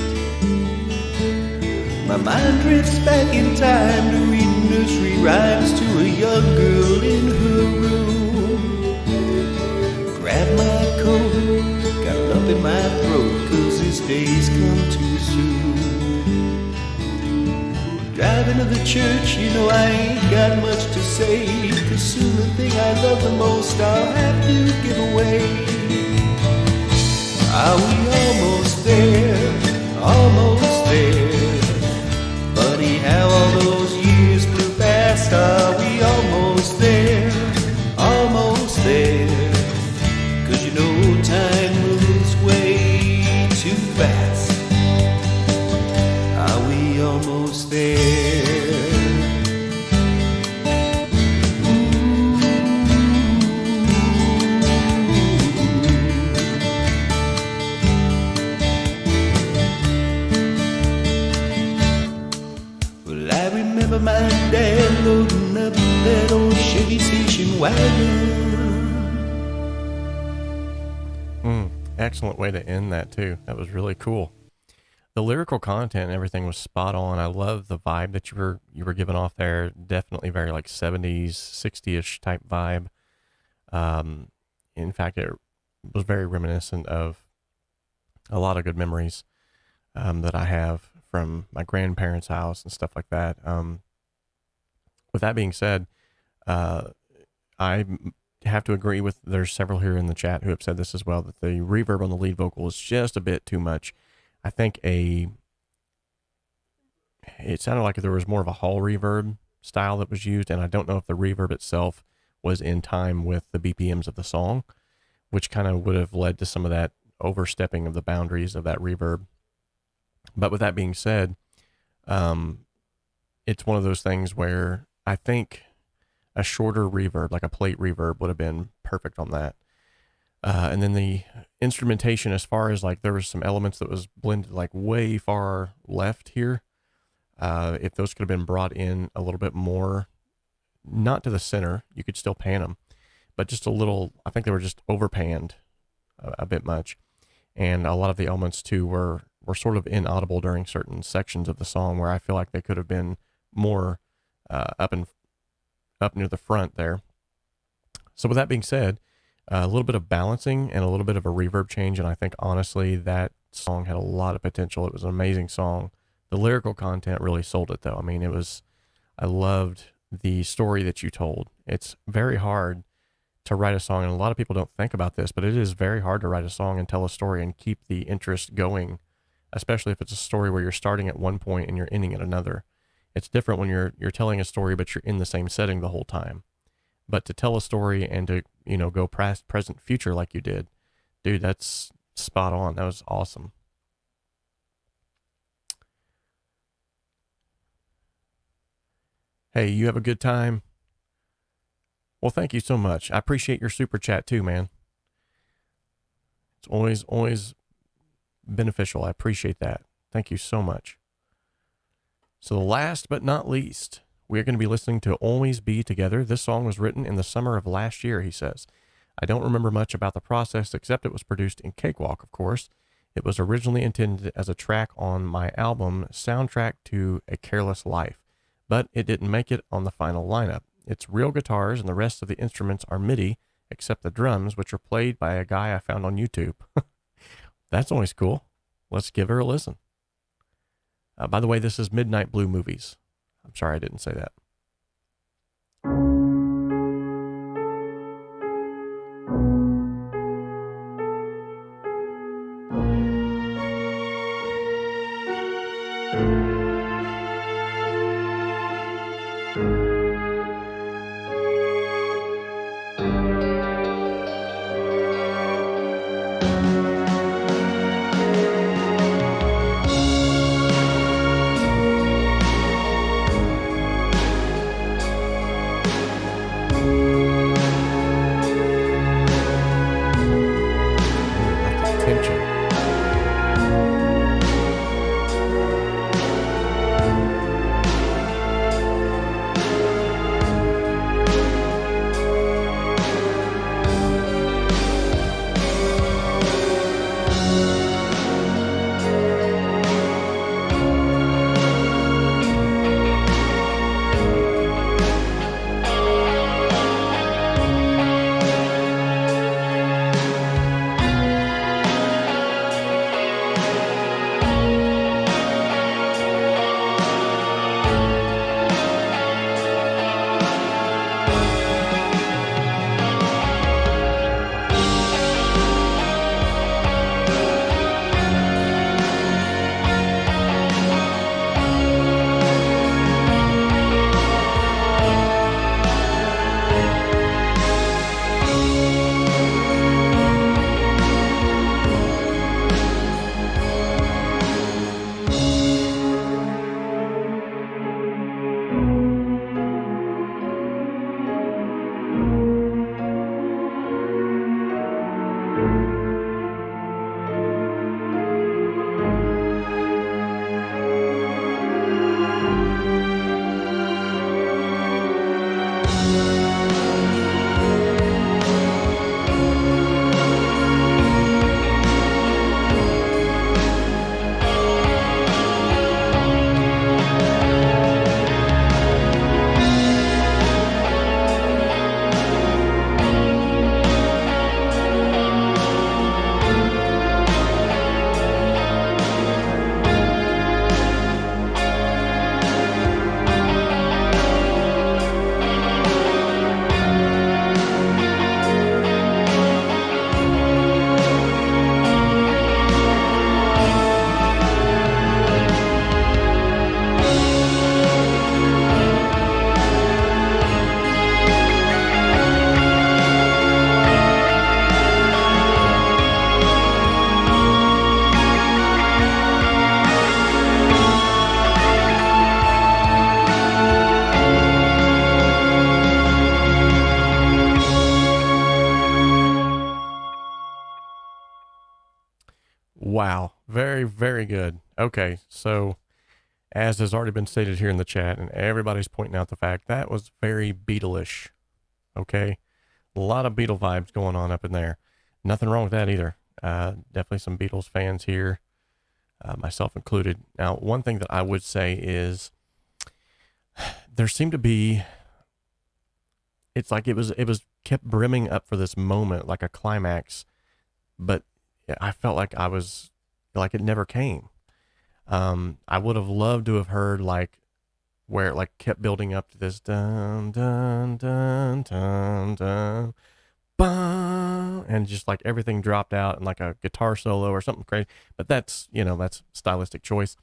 My mind drifts back in time to read nursery rhymes to a young girl in her room. Grab my coat, got a lump in my throat, 'cause this day's come too soon. Driving to the church, you know I ain't got much to say, 'cause soon the thing I love the most I'll have to give away. Are we almost there? Almost there. Funny how all those years flew fast. Are we almost there? Almost there. 'Cause you know time moves way too fast. Are we almost there? Well, I remember my dad loading up that old Chevy station wagon. Excellent way to end that too. That was really cool. The lyrical content and everything was spot on. I love the vibe that you were giving off there. Definitely very like 70s, 60-ish type vibe. In fact, it was very reminiscent of a lot of good memories that I have from my grandparents' house and stuff like that. With that being said, I have to agree with, there's several here in the chat who have said this as well, that the reverb on the lead vocal is just a bit too much. I think it sounded like there was more of a hall reverb style that was used, and I don't know if the reverb itself was in time with the BPMs of the song, which kind of would have led to some of that overstepping of the boundaries of that reverb. But with that being said, it's one of those things where I think a shorter reverb, like a plate reverb, would have been perfect on that. And then the instrumentation, as far as like there was some elements that was blended like way far left here. If those could have been brought in a little bit more, not to the center, you could still pan them, but just a little, I think they were just overpanned a bit much. And a lot of the elements too were sort of inaudible during certain sections of the song, where I feel like they could have been more up near the front there. So with that being said, a little bit of balancing and a little bit of a reverb change, and I think honestly that song had a lot of potential. It was an amazing song. The lyrical content really sold it though. I mean, I loved the story that you told. It's very hard to write a song, and a lot of people don't think about this, but it is very hard to write a song and tell a story and keep the interest going, especially if it's a story where you're starting at one point and you're ending at another. It's different when you're telling a story, but you're in the same setting the whole time. But to tell a story and to, go past, present, future like you did, dude, that's spot on. That was awesome. Hey, you have a good time? Well, thank you so much. I appreciate your super chat too, man. It's always beneficial. I appreciate that. Thank you so much. So last but not least, we're going to be listening to Always Be Together. This song was written in the summer of last year, he says. I don't remember much about the process, except it was produced in Cakewalk, of course. It was originally intended as a track on my album, Soundtrack to a Careless Life, but it didn't make it on the final lineup. It's real guitars, and the rest of the instruments are MIDI, except the drums, which are played by a guy I found on YouTube. That's always cool. Let's give her a listen. By the way, this is Midnight Blue Movies. I'm sorry I didn't say that. Wow. Very, very good. Okay. So as has already been stated here in the chat, and everybody's pointing out the fact that was very Beatle-ish. Okay. A lot of Beatle vibes going on up in there. Nothing wrong with that either. Definitely some Beatles fans here, myself included. Now, one thing that I would say is there seemed to be, it's like it was kept brimming up for this moment, like a climax, but I felt like it never came. I would have loved to have heard like where it like kept building up to this dun dun dun dun dun bum, and just like everything dropped out and like a guitar solo or something crazy. But that's stylistic choice.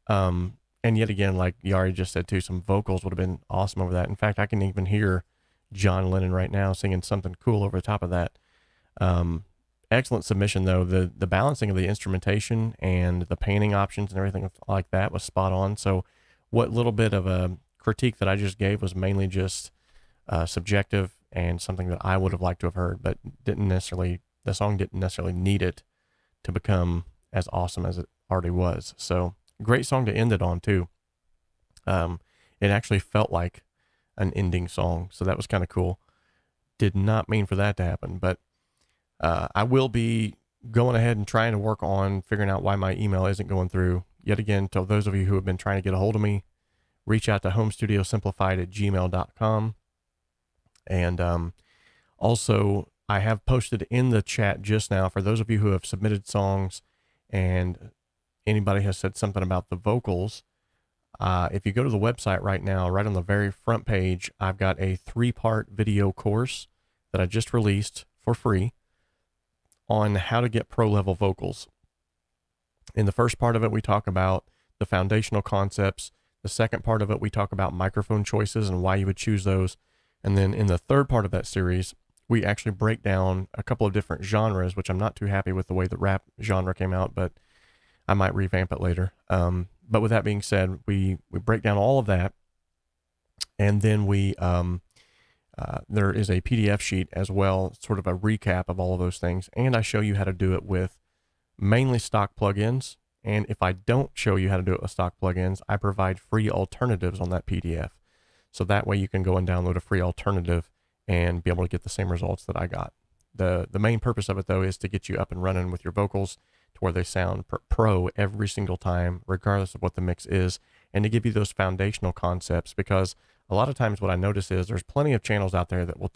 And yet again, like Yari just said too, some vocals would have been awesome over that. In fact, I can even hear John Lennon right now singing something cool over the top of that. Excellent submission though. The balancing of the instrumentation and the painting options and everything like that was spot on. So what little bit of a critique that I just gave was mainly just subjective and something that I would have liked to have heard, but the song didn't necessarily need it to become as awesome as it already was. So great song to end it on too. It actually felt like an ending song, so that was kind of cool. Did not mean for that to happen, but I will be going ahead and trying to work on figuring out why my email isn't going through. Yet again, to those of you who have been trying to get a hold of me, reach out to homestudiosimplified@gmail.com. And also, I have posted in the chat just now, for those of you who have submitted songs and anybody has said something about the vocals, if you go to the website right now, right on the very front page, I've got a 3-part video course that I just released for free on how to get pro level vocals. In the first part of it, we talk about the foundational concepts. The second part of it, we talk about microphone choices and why you would choose those. And then in the third part of that series, we actually break down a couple of different genres, which I'm not too happy with the way the rap genre came out, but I might revamp it later. But with that being said, we break down all of that. And then there is a PDF sheet as well, sort of a recap of all of those things. And I show you how to do it with mainly stock plugins. And if I don't show you how to do it with stock plugins, I provide free alternatives on that PDF. So that way you can go and download a free alternative and be able to get the same results that I got. The main purpose of it though is to get you up and running with your vocals to where they sound pro every single time, regardless of what the mix is, and to give you those foundational concepts, because a lot of times what I notice is there's plenty of channels out there that will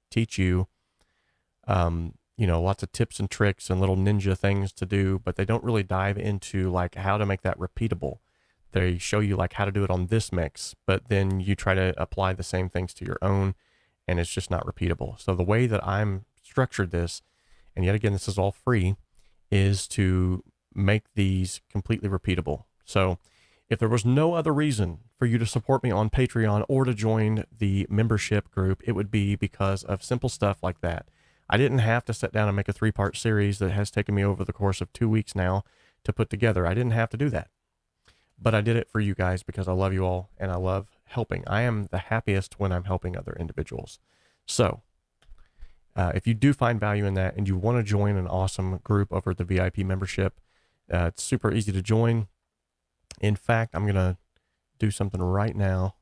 teach you, lots of tips and tricks and little ninja things to do, but they don't really dive into like how to make that repeatable. They show you like how to do it on this mix, but then you try to apply the same things to your own and it's just not repeatable. So the way that I'm structured this, and yet again, this is all free, is to make these completely repeatable. So if there was no other reason for you to support me on Patreon or to join the membership group, it would be because of simple stuff like that. I didn't have to sit down and make a 3-part series that has taken me over the course of 2 weeks now to put together. I didn't have to do that, but I did it for you guys because I love you all and I love helping. I am the happiest when I'm helping other individuals. So if you do find value in that and you want to join an awesome group over at the VIP membership, it's super easy to join. In fact, I'm going to do something right now.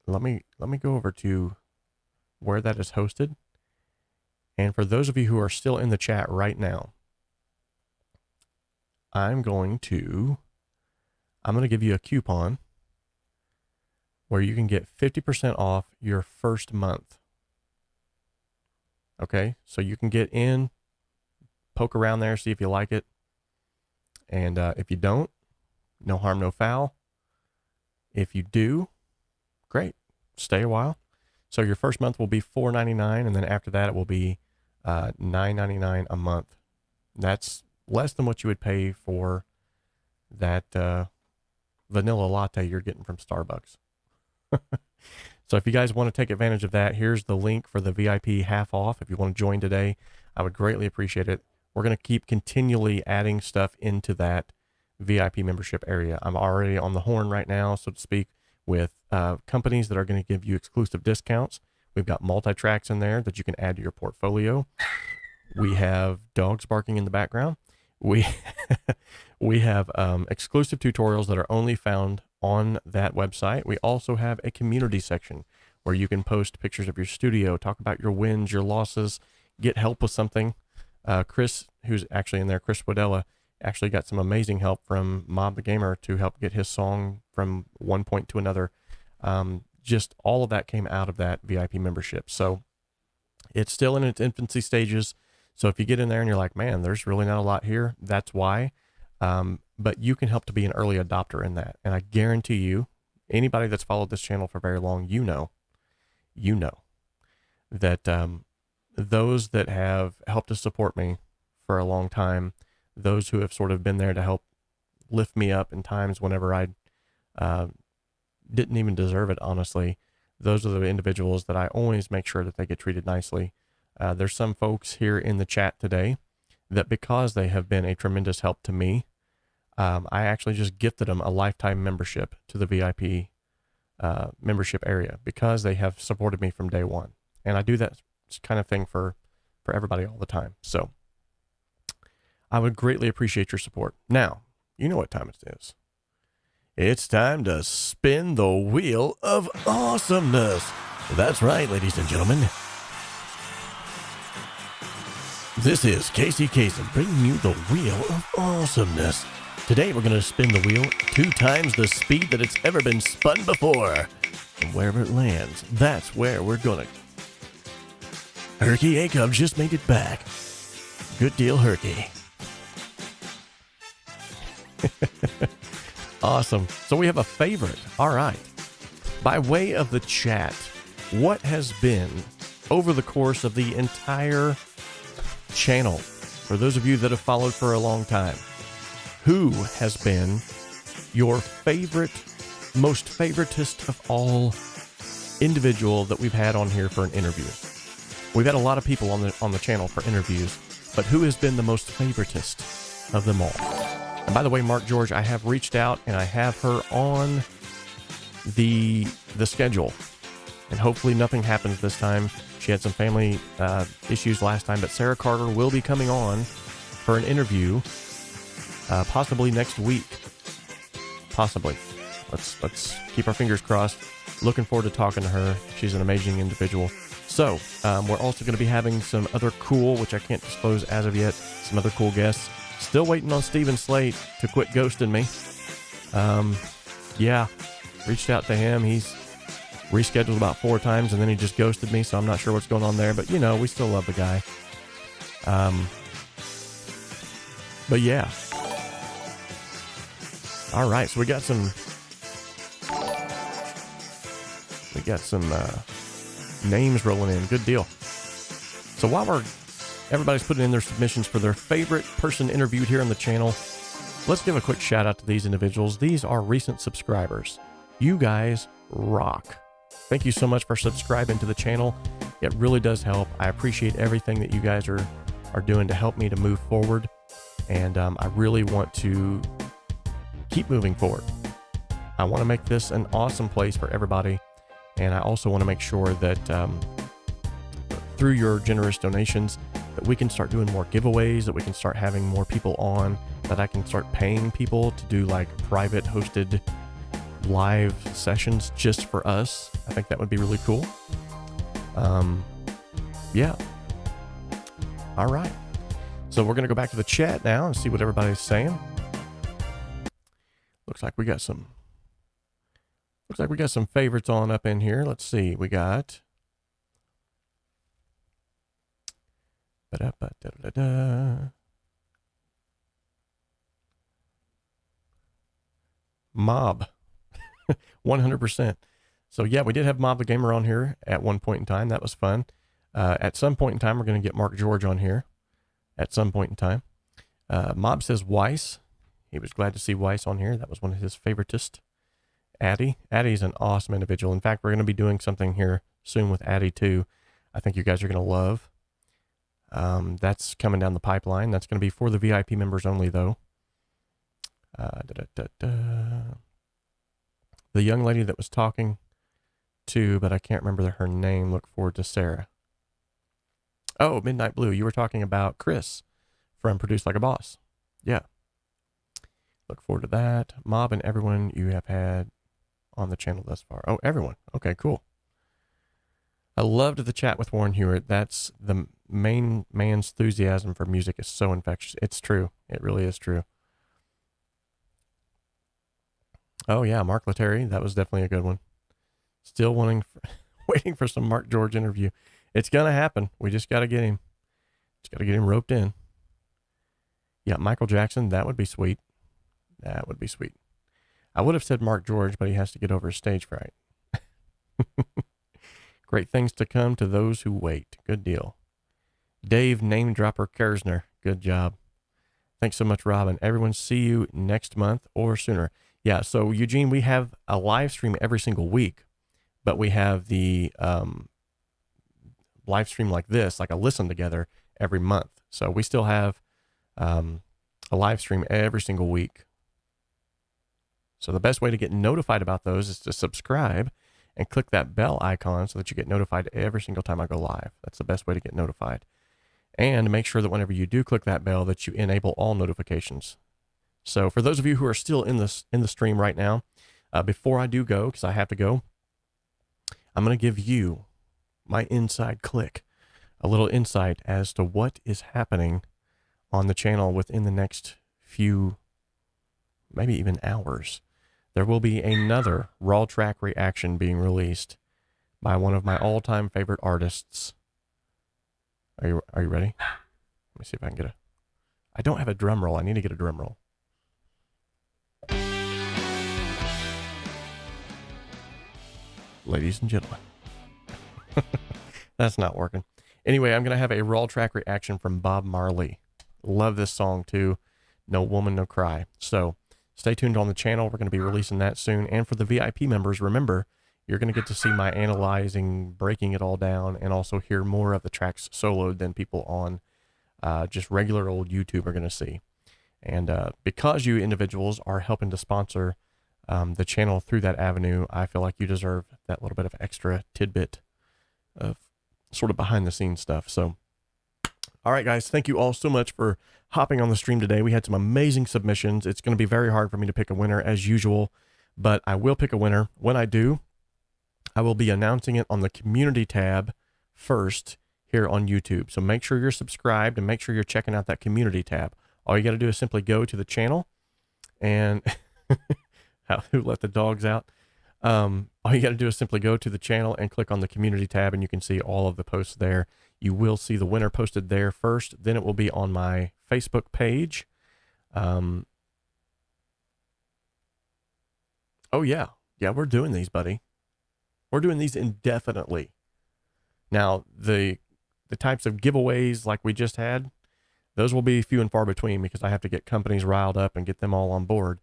Let me go over to where that is hosted. And for those of you who are still in the chat right now, I'm going to give you a coupon where you can get 50% off your first month. Okay, so you can get in, poke around there, see if you like it. And if you don't, no harm, no foul. If you do, great, stay a while. So your first month will be $4.99, and then after that it will be $9.99 a month. That's less than what you would pay for that vanilla latte you're getting from Starbucks. So if you guys want to take advantage of that, here's the link for the VIP half off. If you want to join today, I would greatly appreciate it. We're going to keep continually adding stuff into that VIP membership area. I'm already on the horn right now, so to speak, with companies that are going to give you exclusive discounts. We've got multi-tracks in there that you can add to your portfolio. We have dogs barking in the background. We we have exclusive tutorials that are only found on that website. We also have a community section where you can post pictures of your studio, talk about your wins, your losses, get help with something. Chris, who's actually in there, 𝗧𝗵𝗲 actually got some amazing help from 𝗵𝗲 the Gamer to help get his song from one point to another. Just all of that came out of that VIP membership. So it's still in its infancy stages. So if you get in there and you're like, man, there's really not a lot here, that's why. But you can help to be an early adopter in that. And I guarantee you, anybody that's followed this channel for very long, you know that those that have helped to support me for a long time, those who have sort of been there to help lift me up in times whenever I didn't even deserve it, honestly, those are the individuals that I always make sure that they get treated nicely. There's some folks here in the chat today that because they have been a tremendous help to me, I actually just gifted them a lifetime membership to the VIP membership area because they have supported me from day one. And I do that kind of thing for everybody all the time. So I would greatly appreciate your support. Now, you know what time it is. It's time to spin the wheel of awesomeness. That's right, ladies and gentlemen. This is 𝗧cie 𝗁𝗂𝘁𝗋 bringing you the wheel of awesomeness. Today we're going to spin the wheel 2 times the speed that it's ever been spun before. And wherever it lands, that's where we're going to... Herky Acuff just made it back. Good deal, Herky. Awesome. So we have a favorite. All right. By way of the chat, what has been, over the course of the entire channel, for those of you that have followed for a long time, who has been your favorite, most favoritist of all individual that we've had on here for an interview? We've had a lot of people on the channel for interviews, but who has been the most favoritist of them all? And by the way, Mark George, I have reached out and I have her on the schedule, and hopefully nothing happens this time. She had some family issues last time, but Sarah Carter will be coming on for an interview, possibly next week. Possibly. Let's keep our fingers crossed. Looking forward to talking to her. She's an amazing individual. So we're also going to be having some other cool, which I can't disclose as of yet, some other cool guests. Still waiting on Stephen Slate to quit ghosting me. Yeah, reached out to him. He's rescheduled about 4 times and then he just ghosted me, so I'm not sure what's going on there, but you know, we still love the guy. But yeah. All right, so we got some names rolling in. Good deal. So while everybody's putting in their submissions for their favorite person interviewed here on the channel, let's give a quick shout out to these individuals. These are recent subscribers. You guys rock. Thank you so much for subscribing to the channel. It really does help. I appreciate everything that you guys are doing to help me to move forward. And I really want to keep moving forward. I want to make this an awesome place for everybody. And I also want to make sure that through your generous donations, that we can start doing more giveaways, that we can start having more people on, that I can start paying people to do like private hosted live sessions just for us. I think that would be really cool. Yeah. All right. So we're going to go back to the chat now and see what everybody's saying. Looks like we got some favorites on up in here. Let's see. We got Mob. 100%. So yeah, we did have 𝗵𝗲 the Gamer on here at one point in time. That was fun. At some point in time, we're going to get Mark George on here at some point in time. Mob says 𝗬𝗏. He was glad to see 𝗬𝗏 on here. That was one of his favoritist. Addie's an awesome individual. In fact, we're going to be doing something here soon with Addie too. I think you guys are going to love. That's coming down the pipeline. That's going to be for the VIP members only though. The young lady that was talking to, but I can't remember her name. Look forward to Sarah. Oh, Midnight Blue. You were talking about Chris from Produce Like a Boss. Yeah. Look forward to that. Mob and everyone you have had on the channel thus far. Oh, everyone. Okay, cool. I loved the chat with Warren Hewitt. That's the main man's enthusiasm for music is so infectious. It's true. It really is true. Oh yeah, Mark Letary. That was definitely a good one. Still waiting for some Mark George interview. It's going to happen. We just got to get him. Just got to get him roped in. Yeah, Michael Jackson. That would be sweet. That would be sweet. I would have said Mark George, but he has to get over his stage fright. Great things to come to those who wait. Good deal. Dave Name Dropper Kersner. Good job. Thanks so much, Robin. Everyone, see you next month or sooner. Yeah, so Eugene, we have a live stream every single week, but we have the live stream like this, like a listen together every month. So we still have a live stream every single week. So the best way to get notified about those is to subscribe and click that bell icon so that you get notified every single time I go live. That's the best way to get notified. And make sure that whenever you do click that bell that you enable all notifications. So for those of you who are still in the stream right now, before I do go, because I have to go, I'm going to give you my inside click, a little insight as to what is happening on the channel within the next few, maybe even hours. There will be another raw track reaction being released by one of my all-time favorite artists. Are you ready? Let me see if I can get I don't have a drum roll. I need to get a drum roll. Ladies and gentlemen. That's not working. Anyway, I'm going to have a raw track reaction from Bob Marley. Love this song too. No Woman, No Cry. So stay tuned on the channel. We're going to be releasing that soon. And for the VIP members, remember, you're going to get to see my analyzing, breaking it all down, and also hear more of the tracks soloed than people on just regular old YouTube are going to see. And because you individuals are helping to sponsor the channel through that avenue, I feel like you deserve that little bit of extra tidbit of sort of behind the scenes stuff. So, all right, guys, thank you all so much for hopping on the stream today. We had some amazing submissions. It's going to be very hard for me to pick a winner as usual, but I will pick a winner. When I do, I will be announcing it on the community tab first here on YouTube. So make sure you're subscribed and make sure you're checking out that community tab. All you got to do is simply go to the channel and who let the dogs out? All you got to do is simply go to the channel and click on the community tab, and you can see all of the posts there. You will see the winner posted there first. Then it will be on my Facebook page. Oh yeah. Yeah, we're doing these, buddy. We're doing these indefinitely. Now, the types of giveaways like we just had, those will be few and far between because I have to get companies riled up and get them all on board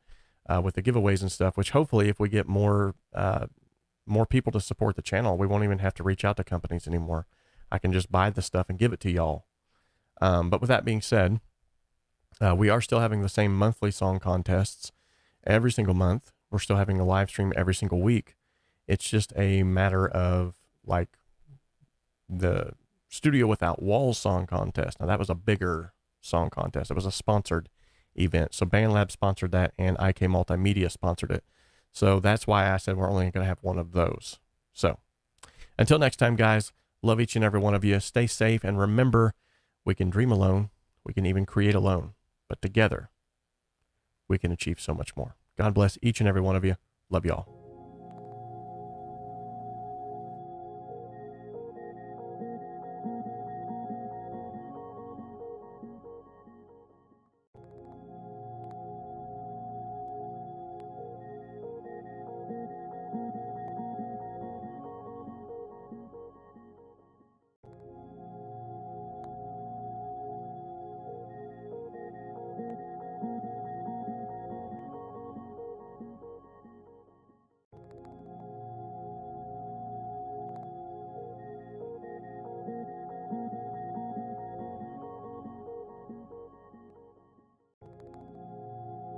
with the giveaways and stuff, which hopefully if we get more people to support the channel, we won't even have to reach out to companies anymore. I can just buy the stuff and give it to y'all. But with that being said, we are still having the same monthly song contests every single month. We're still having a live stream every single week. It's just a matter of like the Studio Without Walls song contest. Now that was a bigger song contest. It was a sponsored event. So BandLab sponsored that and IK Multimedia sponsored it. So that's why I said we're only going to have one of those. So until next time, guys, love each and every one of you. Stay safe. And remember, we can dream alone. We can even create alone, but together we can achieve so much more. God bless each and every one of you. Love y'all.